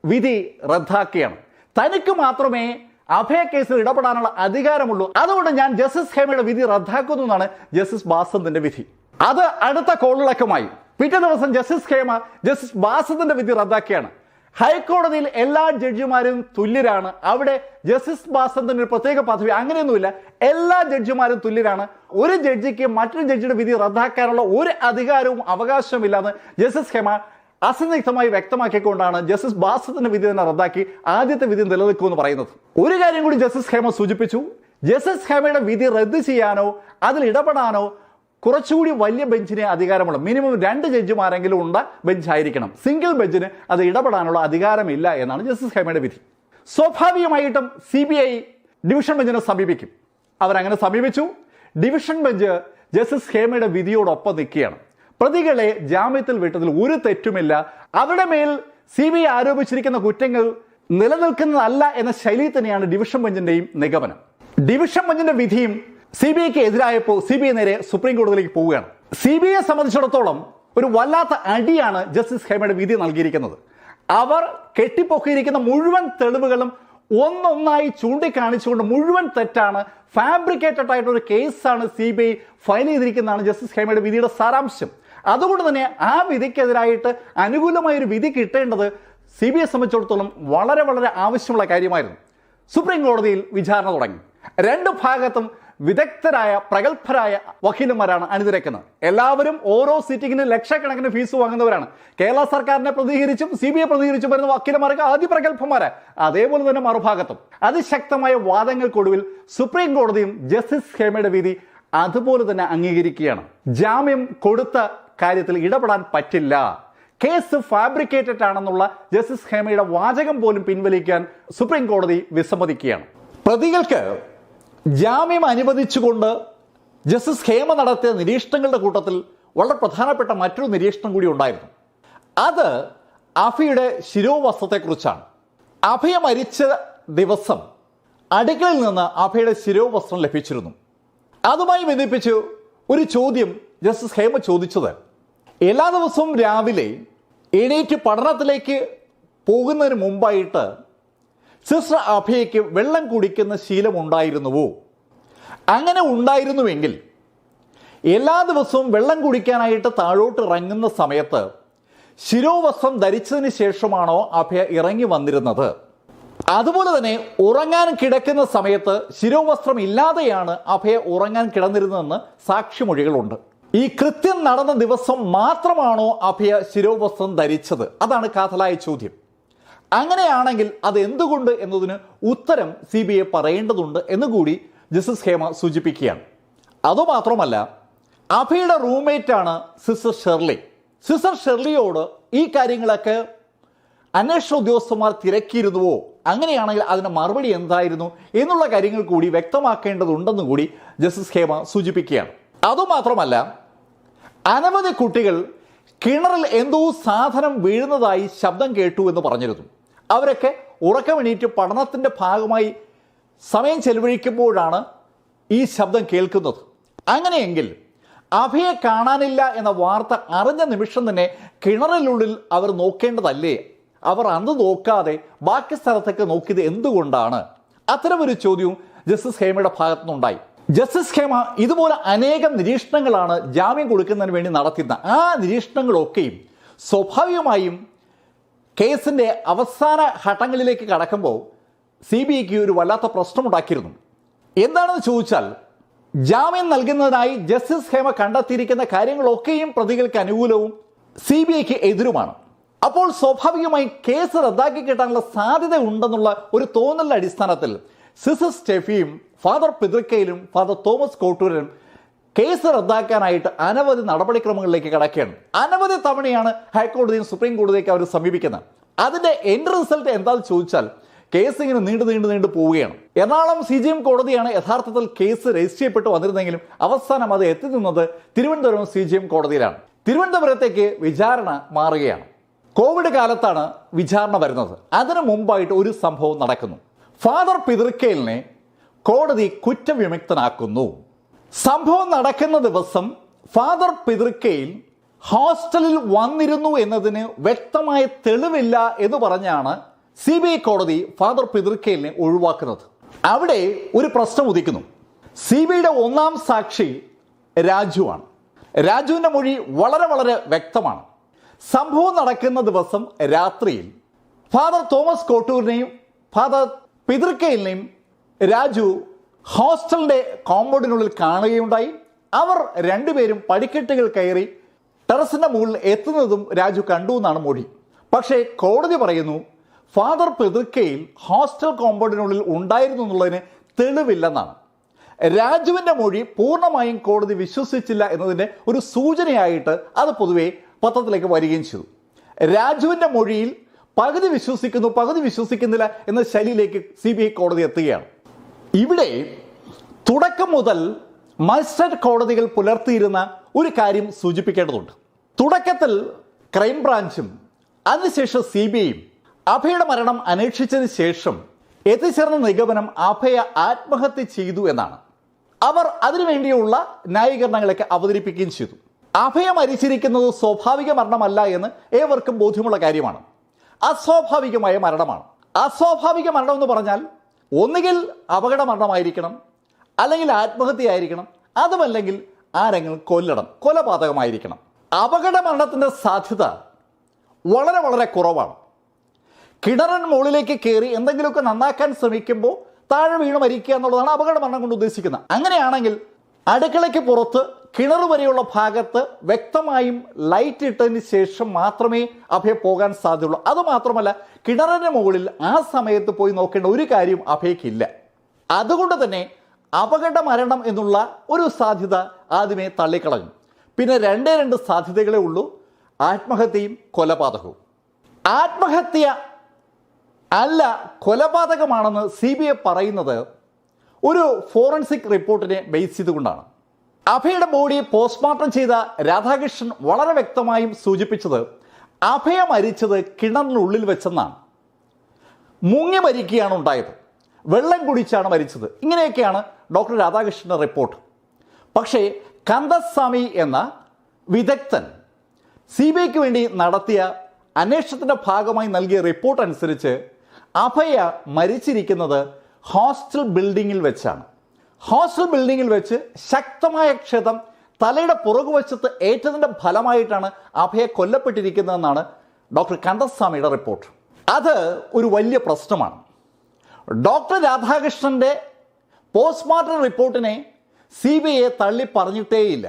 വിധി റദ്ദാക്കിയാണ്. തനിക്ക് മാത്രമേ അഭയ കേസിൽ ഇടപെടാനുള്ള അധികാരമുള്ളൂ, അതുകൊണ്ട് ഞാൻ ജസ്റ്റിസ് ഹേമയുടെ വിധി റദ്ദാക്കുന്നു എന്നാണ് ജസ്റ്റിസ് ബാസന്തിന്റെ വിധി. അത് അടുത്ത കോളിളക്കമായി. പിറ്റേ ദിവസം ജസ്റ്റിസ് ഹേമ ജസ്റ്റിസ് ബാസന്തിന്റെ വിധി റദ്ദാക്കിയാണ്. ഹൈക്കോടതിയിൽ എല്ലാ ജഡ്ജിമാരും തുല്യരാണ്. അവിടെ ജസ്റ്റിസ് ബാസന്തിന് ഒരു പ്രത്യേക പദവി അങ്ങനെയൊന്നുമില്ല. എല്ലാ ജഡ്ജിമാരും തുല്യരാണ്. ഒരു ജഡ്ജിക്ക് മറ്റൊരു ജഡ്ജിയുടെ വിധി റദ്ദാക്കാനുള്ള ഒരു അധികാരവും അവകാശമില്ലാന്ന് ജസ്റ്റിസ് ഹേമ അസന്നിഗ്ധമായി വ്യക്തമാക്കിക്കൊണ്ടാണ് ജസ്റ്റിസ് ബാസന്തിന്റെ വിധി തന്നെ റദ്ദാക്കി ആദ്യത്തെ വിധി നിലനിൽക്കുമെന്ന് പറയുന്നത്. ഒരു കാര്യം കൂടി ജസ്റ്റിസ് ഹേമ സൂചിപ്പിച്ചു. ജസ്റ്റിസ് ഹേമയുടെ വിധി റദ്ദ് ചെയ്യാനോ അതിൽ ഇടപെടാനോ കുറച്ചുകൂടി വലിയ ബെഞ്ചിന് അധികാരമുള്ള മിനിമം 2 ജഡ്ജിമാരെങ്കിലും ഉള്ള ബെഞ്ചായിരിക്കണം. സിംഗിൾ ബെഞ്ചിന് അത് ഇടപെടാനുള്ള അധികാരമില്ല എന്നാണ് ജസ്റ്റിസ് ഹേമയുടെ വിധി. സ്വാഭാവികമായിട്ടും CBI ഡിവിഷൻ ബെഞ്ചിനെ സമീപിക്കും. അവരങ്ങനെ സമീപിച്ചു. ഡിവിഷൻ ബെഞ്ച് ജസ്റ്റിസ് ഹേമയുടെ വിധിയോടൊപ്പം നിൽക്കുകയാണ്. പ്രതികളെ ജാമ്യത്തിൽ വിട്ടതിൽ ഒരു തെറ്റുമില്ല. അവരുടെ മേൽ CBI ആരോപിച്ചിരിക്കുന്ന കുറ്റങ്ങൾ നിലനിൽക്കുന്നതല്ല എന്ന ശൈലിയിൽ തന്നെയാണ് ഡിവിഷൻ ബെഞ്ചിന്റെയും നിഗമനം. ഡിവിഷൻ ബെഞ്ചിന്റെ വിധിയും CBIക്ക് എതിരായപ്പോൾ CBI നേരെ സുപ്രീം കോടതിയിലേക്ക് പോവുകയാണ്. CBIയെ സംബന്ധിച്ചിടത്തോളം ഒരു വല്ലാത്ത അടിയാണ് ജസ്റ്റിസ് ഹേമയുടെ വിധി നൽകിയിരിക്കുന്നത്. അവർ കെട്ടിപ്പൊക്കിയിരിക്കുന്ന മുഴുവൻ തെളിവുകളും ഒന്നൊന്നായി ചൂണ്ടിക്കാണിച്ചുകൊണ്ട് മുഴുവൻ തെറ്റാണ്, ഫാബ്രിക്കേറ്റഡ് ആയിട്ടൊരു കേസാണ് CBI ഫയൽ ചെയ്തിരിക്കുന്നതാണ് ജസ്റ്റിസ് ഹേമയുടെ വിധിയുടെ സാരാംശം. അതുകൊണ്ട് തന്നെ ആ വിധിക്കെതിരായിട്ട് അനുകൂലമായൊരു വിധി കിട്ടേണ്ടത് CBIയെ സംബന്ധിച്ചിടത്തോളം വളരെ വളരെ ആവശ്യമുള്ള കാര്യമായിരുന്നു. സുപ്രീം കോടതിയിൽ വിചാരണ തുടങ്ങി. 2 ഭാഗത്തും വിദഗ്ധരായ പ്രഗത്ഭരായ വക്കീലന്മാരാണ് അണിനിരക്കുന്നത്. എല്ലാവരും ഓരോ സിറ്റിങ്ങിന് ലക്ഷക്കണക്കിന് ഫീസ് വാങ്ങുന്നവരാണ്. കേരള സർക്കാരിനെ പ്രതികരിച്ചും CBI പ്രതികരിച്ചും വരുന്ന വക്കീലന്മാർക്ക് അതിപ്രഗത്ഭന്മാരാണ്. അതേപോലെ തന്നെ മറുഭാഗത്തും അതിശക്തമായ വാദങ്ങൾക്കൊടുവിൽ സുപ്രീം കോടതിയും ജസ്റ്റിസ് ഹേമയുടെ വിധി അതുപോലെ തന്നെ അംഗീകരിക്കുകയാണ്. ജാമ്യം കൊടുത്ത കാര്യത്തിൽ ഇടപെടാൻ പറ്റില്ല, കേസ് ഫാബ്രിക്കേറ്റഡ് ആണെന്നുള്ള ജസ്റ്റിസ് ഹേമയുടെ വാചകം പോലും പിൻവലിക്കാൻ സുപ്രീം കോടതി വിസമ്മതിക്കുകയാണ്. പ്രതികൾക്ക് ജാമ്യം അനുവദിച്ചുകൊണ്ട് ജസ്റ്റിസ് ഹേമ നടത്തിയ നിരീക്ഷണങ്ങളുടെ കൂട്ടത്തിൽ വളരെ പ്രധാനപ്പെട്ട മറ്റൊരു നിരീക്ഷണം കൂടി ഉണ്ടായിരുന്നു. അത് അഭയുടെ ശിരോവസ്ത്രത്തെക്കുറിച്ചാണ്. അഭയ മരിച്ച ദിവസം അടുക്കളയിൽ നിന്ന് അഭയുടെ ശിരോവസ്ത്രം ലഭിച്ചിരുന്നു. അതുമായി ബന്ധിപ്പിച്ച് ഒരു ചോദ്യം ജസ്റ്റിസ് ഹേമ ചോദിച്ചത്, എല്ലാ ദിവസവും രാവിലെ എണീറ്റ് പഠനത്തിലേക്ക് പോകുന്നതിന് മുമ്പായിട്ട് സിസ്റ്റർ അഭയ്ക്ക് വെള്ളം കുടിക്കുന്ന ശീലമുണ്ടായിരുന്നുവോ? അങ്ങനെ ഉണ്ടായിരുന്നുവെങ്കിൽ എല്ലാ ദിവസവും വെള്ളം കുടിക്കാനായിട്ട് താഴോട്ട് ഇറങ്ങുന്ന സമയത്ത് ശിരോവസ്ത്രം ധരിച്ചതിന് ശേഷമാണോ അഭയ ഇറങ്ങി വന്നിരുന്നത്? അതുപോലെ തന്നെ ഉറങ്ങാൻ കിടക്കുന്ന സമയത്ത് ശിരോവസ്ത്രം ഇല്ലാതെയാണ് അഭയ ഉറങ്ങാൻ കിടന്നിരുന്നതെന്ന് സാക്ഷിമൊഴികളുണ്ട്. ഈ കൃത്യം നടന്ന ദിവസം മാത്രമാണോ അഭയ ശിരോവസ്ത്രം ധരിച്ചത്? അതാണ് കാതലായ ചോദ്യം. അങ്ങനെയാണെങ്കിൽ അത് എന്തുകൊണ്ട് എന്നതിന് ഉത്തരം CBI പറയേണ്ടതുണ്ട് എന്നുകൂടി ജസ്റ്റിസ് ഹേമ സൂചിപ്പിക്കുകയാണ്. അതുമാത്രമല്ല, അഭയുടെ റൂംമേറ്റാണ് സിസ്റ്റർ ഷെർലി. സിസ്റ്റർ ഷെർലിയോട് ഈ കാര്യങ്ങളൊക്കെ അന്വേഷണ ഉദ്യോഗസ്ഥന്മാർ തിരക്കിയിരുന്നുവോ? അങ്ങനെയാണെങ്കിൽ അതിന് മറുപടി എന്തായിരുന്നു എന്നുള്ള കാര്യങ്ങൾ കൂടി വ്യക്തമാക്കേണ്ടതുണ്ടെന്ന് കൂടി ജസ്റ്റിസ് ഹേമ സൂചിപ്പിക്കുകയാണ്. അതുമാത്രമല്ല, അനവധി കുട്ടികൾ കിണറിൽ എന്തോ സാധനം വീഴുന്നതായി ശബ്ദം കേട്ടു എന്ന് പറഞ്ഞിരുന്നു. അവരൊക്കെ ഉറക്കമെണീറ്റ് പഠനത്തിൻ്റെ ഭാഗമായി സമയം ചെലവഴിക്കുമ്പോഴാണ് ഈ ശബ്ദം കേൾക്കുന്നത്. അങ്ങനെയെങ്കിൽ അഭയെ കാണാനില്ല എന്ന വാർത്ത അറിഞ്ഞ നിമിഷം തന്നെ കിണറിനുള്ളിൽ അവർ നോക്കേണ്ടതല്ലേ? അവർ അന്ന് നോക്കാതെ ബാക്കി സ്ഥലത്തൊക്കെ നോക്കിയത് എന്തുകൊണ്ടാണ്? അത്തരമൊരു ചോദ്യവും ജസ്റ്റിസ് ഹേമയുടെ ഭാഗത്തുനിന്നുണ്ടായി. ജസ്റ്റിസ് ഹേമ ഇതുപോലെ അനേകം നിരീക്ഷണങ്ങളാണ് ജാമ്യം കൊടുക്കുന്നതിന് വേണ്ടി നടത്തുന്നത്. ആ നിരീക്ഷണങ്ങളൊക്കെയും സ്വാഭാവികമായും കേസിൻ്റെ അവസാന ഘട്ടങ്ങളിലേക്ക് കടക്കുമ്പോൾ CBIക്ക് ഒരു വല്ലാത്ത പ്രശ്നമുണ്ടാക്കിയിരുന്നു. എന്താണെന്ന് ചോദിച്ചാൽ, ജാമ്യം നൽകുന്നതിനായി ജസ്റ്റിസ് ഹേമ കണ്ടെത്തിയിരിക്കുന്ന കാര്യങ്ങളൊക്കെയും പ്രതികൾക്ക് അനുകൂലവും CBIക്ക് എതിരുമാണ്. അപ്പോൾ സ്വാഭാവികമായും കേസ് റദ്ദാക്കി കിട്ടാനുള്ള സാധ്യത ഉണ്ടെന്നുള്ള ഒരു തോന്നലിന്റെ അടിസ്ഥാനത്തിൽ സിസ്റ്റർ സ്റ്റെഫിയും ഫാദർ പിതൃക്കയിലും ഫാദർ തോമസ് കോട്ടൂരും കേസ് റദ്ദാക്കാനായിട്ട് അനവധി നടപടിക്രമങ്ങളിലേക്ക് കടക്കുകയാണ്. അനവധി തവണയാണ് ഹൈക്കോടതിയും സുപ്രീം കോടതിയൊക്കെ അവർ സമീപിക്കുന്നത്. അതിന്റെ എൻഡ് റിസൾട്ട് എന്താണെന്ന് ചോദിച്ചാൽ, കേസ് ഇങ്ങനെ നീണ്ടു പോവുകയാണ്. എറണാകുളം CJM കോടതിയാണ് യഥാർത്ഥത്തിൽ കേസ് രജിസ്റ്റർ ചെയ്യപ്പെട്ട് വന്നിരുന്നെങ്കിലും അവസാനം അത് എത്തി നിന്നത് തിരുവനന്തപുരം CJM കോടതിയിലാണ്. തിരുവനന്തപുരത്തേക്ക് വിചാരണ മാറുകയാണ്. കോവിഡ് കാലത്താണ് വിചാരണ വരുന്നത്. അതിനു മുമ്പായിട്ട് ഒരു സംഭവം നടക്കുന്നു. ഫാദർ പിതൃക്കയിലിനെ കോടതി കുറ്റവിമുക്തനാക്കുന്നു. സംഭവം നടക്കുന്ന ദിവസം ഫാദർ പിതൃക്കയിൽ ഹോസ്റ്റലിൽ വന്നിരുന്നു എന്നതിന് വ്യക്തമായ തെളിവില്ല എന്ന് പറഞ്ഞാണ് CBI കോടതി ഫാദർ പിതൃക്കയിലിനെ ഒഴിവാക്കുന്നത്. അവിടെ ഒരു പ്രശ്നം ഉദിക്കുന്നു. CBIയുടെ ഒന്നാം സാക്ഷി രാജുവാണ്. രാജുവിൻ്റെ മൊഴി വളരെ വ്യക്തമാണ്. സംഭവം നടക്കുന്ന ദിവസം രാത്രിയിൽ ഫാദർ തോമസ് കോട്ടൂരിനെയും ഫാദർ പിതൃക്കയിലിനെയും രാജു ഹോസ്റ്റലിന്റെ കോമ്പൗണ്ടിനുള്ളിൽ കാണുകയുണ്ടായി. അവർ രണ്ടുപേരും പടിക്കെട്ടുകൾ കയറി ടെറസിന്റെ മുകളിൽ എത്തുന്നതും രാജു കണ്ടു എന്നാണ് മൊഴി. പക്ഷേ കോടതി പറയുന്നു ഫാദർ പിതൃക്കയിൽ ഹോസ്റ്റൽ കോമ്പൗണ്ടിനുള്ളിൽ ഉണ്ടായിരുന്നു എന്നുള്ളതിന് തെളിവില്ലെന്നാണ്. രാജുവിന്റെ മൊഴി പൂർണ്ണമായും കോടതി വിശ്വസിച്ചില്ല എന്നതിന്റെ ഒരു സൂചനയായിട്ട് അത് പൊതുവെ പത്രത്തിലേക്ക് വരികയും ചെയ്തു. രാജുവിന്റെ മൊഴിയിൽ പകുതി വിശ്വസിക്കുന്നു, പകുതി വിശ്വസിക്കുന്നില്ല എന്ന ശൈലിയിലേക്ക് CBI കോടതി എത്തുകയാണ്. ഇവിടെ തുടക്കം മുതൽ മജിസ്ട്രേറ്റ് കോടതികൾ പുലർത്തിയിരുന്ന ഒരു കാര്യം സൂചിപ്പിക്കേണ്ടതുണ്ട്. തുടക്കത്തിൽ ക്രൈംബ്രാഞ്ചും അതിനുശേഷം CBIയും അഭയുടെ മരണം അന്വേഷിച്ചതിന് ശേഷം എത്തിച്ചേർന്ന നിഗമനം അഭയ ആത്മഹത്യ ചെയ്തു എന്നാണ്. അവർ അതിനുവേണ്ടിയുള്ള ന്യായീകരണങ്ങളൊക്കെ അവതരിപ്പിക്കുകയും ചെയ്തു. അഭയ മരിച്ചിരിക്കുന്നത് സ്വാഭാവിക മരണമല്ല എന്ന് ഏവർക്കും ബോധ്യമുള്ള കാര്യമാണ്. അസ്വാഭാവികമായ മരണമാണ്. അസ്വാഭാവിക മരണം എന്ന് പറഞ്ഞാൽ ഒന്നുകിൽ അപകട മരണമായിരിക്കണം, അല്ലെങ്കിൽ ആത്മഹത്യയായിരിക്കണം, അതുമല്ലെങ്കിൽ ആരെങ്കിലും കൊലപാതകമായിരിക്കണം. അപകട മരണത്തിൻ്റെ സാധ്യത വളരെ കുറവാണ്. കിണറിന് മുകളിലേക്ക് കയറി എന്തെങ്കിലുമൊക്കെ നന്നാക്കാൻ ശ്രമിക്കുമ്പോൾ താഴെ വീണ് മരിക്കുക എന്നുള്ളതാണ് അപകട മരണം കൊണ്ട് ഉദ്ദേശിക്കുന്നത്. അങ്ങനെയാണെങ്കിൽ അടുക്കളയ്ക്ക് പുറത്ത് കിണർ വരെയുള്ള ഭാഗത്ത് വ്യക്തമായും ലൈറ്റ് ഇട്ടതിന് ശേഷം മാത്രമേ അഭയ പോകാൻ സാധ്യതയുള്ളൂ. അതുമാത്രമല്ല, കിണറിന് മുകളിൽ ആ സമയത്ത് പോയി നോക്കേണ്ട ഒരു കാര്യം അഭയ്ക്കില്ല. അതുകൊണ്ട് തന്നെ അപകട മരണം എന്നുള്ള ഒരു സാധ്യത ആദ്യമേ തള്ളിക്കളഞ്ഞു. പിന്നെ രണ്ട് സാധ്യതകളേ ഉള്ളൂ, ആത്മഹത്യയും കൊലപാതകവും. ആത്മഹത്യ അല്ല കൊലപാതകമാണെന്ന് CBI പറയുന്നത് ഒരു ഫോറൻസിക് റിപ്പോർട്ടിനെ ബേസ് ചെയ്തുകൊണ്ടാണ്. അഭയുടെ ബോഡി പോസ്റ്റ്മോർട്ടം ചെയ്ത രാധാകൃഷ്ണൻ വളരെ വ്യക്തമായും സൂചിപ്പിച്ചത് അഭയ മരിച്ചത് കിണറിനുള്ളിൽ വെച്ചെന്നാണ്. മുങ്ങി മരിക്കുകയാണ് ഉണ്ടായത്. വെള്ളം കുടിച്ചാണ് മരിച്ചത്. ഇങ്ങനെയൊക്കെയാണ് ഡോക്ടർ രാധാകൃഷ്ണന്റെ റിപ്പോർട്ട്. പക്ഷേ കന്ദസ്വാമി എന്ന വിദഗ്ധൻ CBIക്ക് വേണ്ടി നടത്തിയ അന്വേഷണത്തിൻ്റെ ഭാഗമായി നൽകിയ റിപ്പോർട്ട് അനുസരിച്ച് അഭയ മരിച്ചിരിക്കുന്നത് ഹോസ്റ്റൽ ബിൽഡിങ്ങിൽ വെച്ചാണ്. ഹോസ്റ്റൽ ബിൽഡിങ്ങിൽ വെച്ച് ശക്തമായ ക്ഷതം തലയുടെ പുറകുവശത്ത് ഏറ്റതിൻ്റെ ഫലമായിട്ടാണ് അഭയ കൊല്ലപ്പെട്ടിരിക്കുന്നതെന്നാണ് ഡോക്ടർ കന്ദസ്വാമിയുടെ റിപ്പോർട്ട്. അത് ഒരു വലിയ പ്രശ്നമാണ്. ഡോക്ടർ രാധാകൃഷ്ണന്റെ പോസ്റ്റ്മോർട്ടം റിപ്പോർട്ടിനെ CBI തള്ളി പറഞ്ഞിട്ടേയില്ല.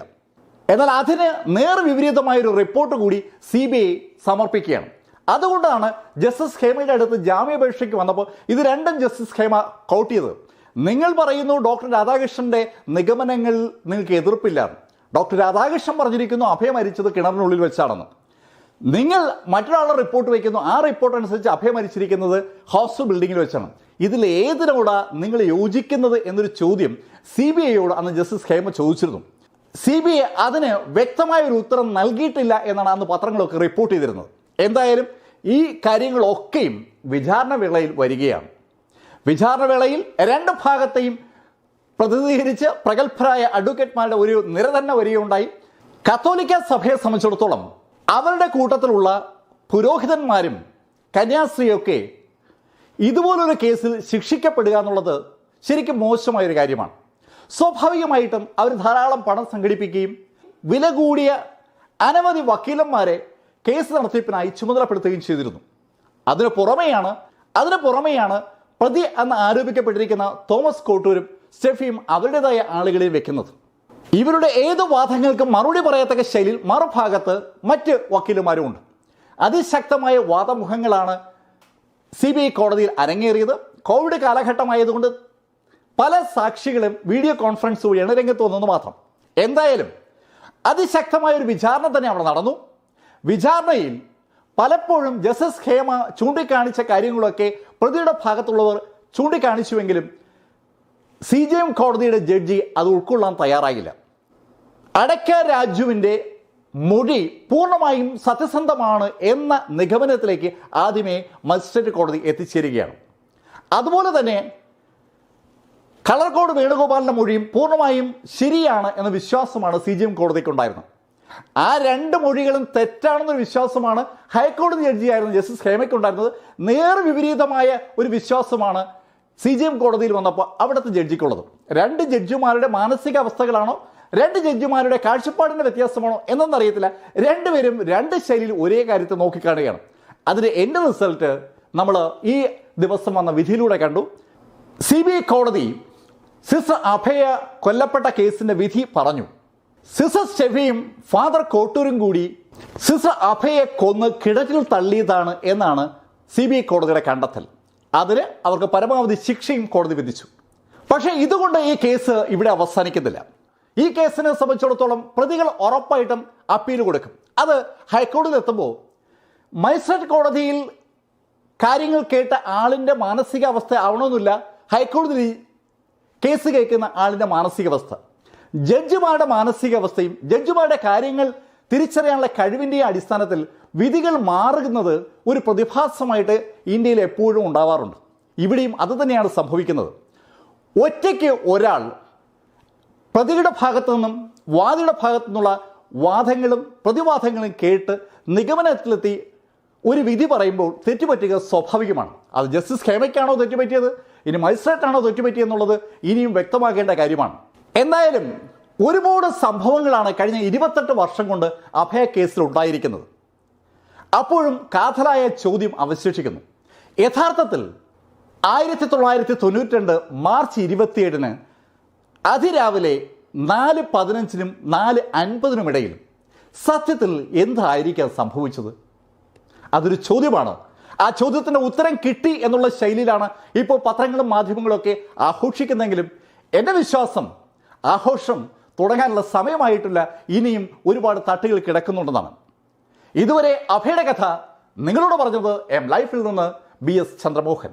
എന്നാൽ അതിന് നേർവിപരീതമായൊരു റിപ്പോർട്ട് കൂടി CBI സമർപ്പിക്കുകയാണ്. അതുകൊണ്ടാണ് ജസ്റ്റിസ് ഹേമയുടെ അടുത്ത് ജാമ്യാപേക്ഷയ്ക്ക് വന്നപ്പോൾ ഇത് രണ്ടും ജസ്റ്റിസ് ഹേമ കൗട്ട് ചെയ്തത്. നിങ്ങൾ പറയുന്നു ഡോക്ടർ രാധാകൃഷ്ണന്റെ നിഗമനങ്ങളിൽ നിങ്ങൾക്ക് എതിർപ്പില്ല. ഡോക്ടർ രാധാകൃഷ്ണൻ പറഞ്ഞിരിക്കുന്നു അഭയ മരിച്ചത് കിണറിനുള്ളിൽ വെച്ചാണെന്ന്. നിങ്ങൾ മറ്റൊരാളുടെ റിപ്പോർട്ട് വയ്ക്കുന്നു, ആ റിപ്പോർട്ട് അനുസരിച്ച് അഭയ മരിച്ചിരിക്കുന്നത് ഹോസ്റ്റൽ ബിൽഡിങ്ങിൽ വെച്ചാണ്. ഇതിൽ ഏതിനോടാ നിങ്ങൾ യോജിക്കുന്നത് എന്നൊരു ചോദ്യം CBIയോട് അന്ന് ജസ്റ്റിസ് ഹേമ ചോദിച്ചിരുന്നു. CBI അതിന് വ്യക്തമായ ഒരു ഉത്തരം നൽകിയിട്ടില്ല എന്നാണ് അന്ന് പത്രങ്ങളൊക്കെ റിപ്പോർട്ട് ചെയ്തിരുന്നത്. എന്തായാലും ഈ കാര്യങ്ങളൊക്കെയും വിചാരണ വേളയിൽ വരികയാണ്. വിചാരണ വേളയിൽ രണ്ട് ഭാഗത്തെയും പ്രതിനിധീകരിച്ച് പ്രഗത്ഭരായ അഡ്വക്കേറ്റ്മാരുടെ ഒരു നിര തന്നെ വരികയുണ്ടായി. കത്തോലിക്ക സഭയെ സംബന്ധിച്ചിടത്തോളം അവരുടെ കൂട്ടത്തിലുള്ള പുരോഹിതന്മാരും കന്യാസ്ത്രീയൊക്കെ ഇതുപോലൊരു കേസിൽ ശിക്ഷിക്കപ്പെടുക എന്നുള്ളത് ശരിക്കും മോശമായൊരു കാര്യമാണ്. സ്വാഭാവികമായിട്ടും അവർ ധാരാളം പണം സംഘടിപ്പിക്കുകയും വില കൂടിയ അനവധി വക്കീലന്മാരെ കേസ് നടത്തിപ്പിനായി ചുമതലപ്പെടുത്തുകയും ചെയ്തിരുന്നു. അതിന് പുറമെയാണ് പ്രതി എന്ന് ആരോപിക്കപ്പെട്ടിരിക്കുന്ന തോമസ് കോട്ടൂരും സ്റ്റെഫിയും അവരുടേതായ ആളുകളിൽ വെക്കുന്നത്. ഇവരുടെ ഏതു വാദങ്ങൾക്കും മറുപടി പറയത്തക്ക ശൈലിയിൽ മറുഭാഗത്ത് മറ്റ് വക്കീലുമാരുമുണ്ട്. അതിശക്തമായ വാദമുഖങ്ങളാണ് CBI കോടതിയിൽ അരങ്ങേറിയത്. കോവിഡ് കാലഘട്ടമായതുകൊണ്ട് പല സാക്ഷികളും വീഡിയോ കോൺഫറൻസ് വഴിയാണ് രംഗത്ത് വന്നത് മാത്രം. എന്തായാലും അതിശക്തമായ ഒരു വിചാരണ തന്നെ അവിടെ നടന്നു. വിചാരണയിൽ പലപ്പോഴും ജസ്റ്റിസ് ഹേമ ചൂണ്ടിക്കാണിച്ച കാര്യങ്ങളൊക്കെ പ്രതിയുടെ ഭാഗത്തുള്ളവർ ചൂണ്ടിക്കാണിച്ചുവെങ്കിലും CJM കോടതിയുടെ ജഡ്ജി അത് ഉൾക്കൊള്ളാൻ തയ്യാറായില്ല. അടക്ക രാജുവിൻ്റെ മൊഴി പൂർണ്ണമായും സത്യസന്ധമാണ് എന്ന നിഗമനത്തിലേക്ക് ആദ്യമേ മജിസ്ട്രേറ്റ് കോടതി എത്തിച്ചേരുകയാണ്. അതുപോലെ തന്നെ കളർകോട് വേണുഗോപാലിൻ്റെ മൊഴിയും പൂർണ്ണമായും ശരിയാണ് എന്ന വിശ്വാസമാണ് CJM കോടതിക്കുണ്ടായിരുന്നത്. ആ രണ്ട് മൊഴികളും തെറ്റാണെന്നൊരു വിശ്വാസമാണ് ഹൈക്കോടതി ജഡ്ജിയായിരുന്ന ജസ്റ്റിസ് ഹേമയ്ക്കുണ്ടായിരുന്നത്. നേർവിപരീതമായ ഒരു വിശ്വാസമാണ് CJM കോടതിയിൽ വന്നപ്പോൾ അവിടുത്തെ ജഡ്ജിക്കുള്ളത്. രണ്ട് ജഡ്ജിമാരുടെ മാനസികാവസ്ഥകളാണോ, രണ്ട് ജഡ്ജിമാരുടെ കാഴ്ചപ്പാടിൻ്റെ വ്യത്യാസമാണോ എന്നൊന്നറിയത്തില്ല. രണ്ടുപേരും രണ്ട് ശൈലിയിൽ ഒരേ കാര്യത്തെ നോക്കിക്കാണുകയാണ്. അതിന് എൻ്റെ റിസൾട്ട് നമ്മൾ ഈ ദിവസം വന്ന വിധിയിലൂടെ കണ്ടു. CBI കോടതി സിസ്റ്റർ അഭയ കൊല്ലപ്പെട്ട കേസിൻ്റെ വിധി പറഞ്ഞു. സിസ്റ്റർ സ്റ്റെഫിയും ഫാദർ കോട്ടൂരും കൂടി സിസ്റ്റർ അഭയെ കൊന്ന് കിണറ്റിൽ തള്ളിയതാണ് എന്നാണ് CBI കോടതിയുടെ കണ്ടെത്തൽ. അതിന് അവർക്ക് പരമാവധി ശിക്ഷയും കോടതി വിധിച്ചു. പക്ഷേ ഇതുകൊണ്ട് ഈ കേസ് ഇവിടെ അവസാനിക്കുന്നില്ല. ഈ കേസിനെ സംബന്ധിച്ചിടത്തോളം പ്രതികൾ ഉറപ്പായിട്ടും അപ്പീൽ കൊടുക്കും. അത് ഹൈക്കോടതിയിൽ എത്തുമ്പോൾ മജിസ്ട്രേറ്റ് കോടതിയിൽ കാര്യങ്ങൾ കേട്ട ആളിൻ്റെ മാനസികാവസ്ഥ ആവണമെന്നില്ല ഹൈക്കോടതിയിൽ കേസ് കേൾക്കുന്ന ആളിൻ്റെ മാനസികാവസ്ഥ. ജഡ്ജിമാരുടെ മാനസികാവസ്ഥയും ജഡ്ജിമാരുടെ കാര്യങ്ങൾ തിരിച്ചറിയാനുള്ള കഴിവിൻ്റെയും അടിസ്ഥാനത്തിൽ വിധികൾ മാറുന്നത് ഒരു പ്രതിഭാസമായിട്ട് ഇന്ത്യയിൽ എപ്പോഴും ഉണ്ടാവാറുണ്ട്. ഇവിടെയും അത് തന്നെയാണ് സംഭവിക്കുന്നത്. ഒറ്റയ്ക്ക് ഒരാൾ പ്രതിയുടെ ഭാഗത്തു നിന്നും വാദിയുടെ ഭാഗത്തു നിന്നുള്ള വാദങ്ങളും പ്രതിവാദങ്ങളും കേട്ട് നിഗമനത്തിലെത്തി ഒരു വിധി പറയുമ്പോൾ തെറ്റുപറ്റുക സ്വാഭാവികമാണ്. അത് ജസ്റ്റിസ് ഹേമയ്ക്കാണോ തെറ്റുപറ്റിയത്, ഇനി മജിസ്ട്രേറ്റാണോ തെറ്റുപറ്റിയെന്നുള്ളത് ഇനിയും വ്യക്തമാക്കേണ്ട കാര്യമാണ്. എന്തായാലും ഒരുപാട് സംഭവങ്ങളാണ് കഴിഞ്ഞ 28 വർഷം കൊണ്ട് അഭയ കേസിൽ ഉണ്ടായിരിക്കുന്നത്. അപ്പോഴും കാതലായ ചോദ്യം അവശേഷിക്കുന്നു. യഥാർത്ഥത്തിൽ 1992 മാർച്ച് 27 അതിരാവിലെ 4:15 4:50 ഇടയിൽ സത്യത്തിൽ എന്തായിരിക്കാം സംഭവിച്ചത്? അതൊരു ചോദ്യമാണ്. ആ ചോദ്യത്തിൻ്റെ ഉത്തരം കിട്ടി എന്നുള്ള ശൈലിയിലാണ് ഇപ്പോൾ പത്രങ്ങളും മാധ്യമങ്ങളൊക്കെ ആഘോഷിക്കുന്നെങ്കിലും എൻ്റെ വിശ്വാസം ആഘോഷം തുടങ്ങാനുള്ള സമയമായിട്ടില്ല. ഇനിയും ഒരുപാട് തട്ടുകൾ കിടക്കുന്നുണ്ടെന്നാണ്. ഇതുവരെ അഭയുടെ കഥ നിങ്ങളോട് പറഞ്ഞത് ലൈഫിൽ നിന്ന് BS ചന്ദ്രമോഹൻ.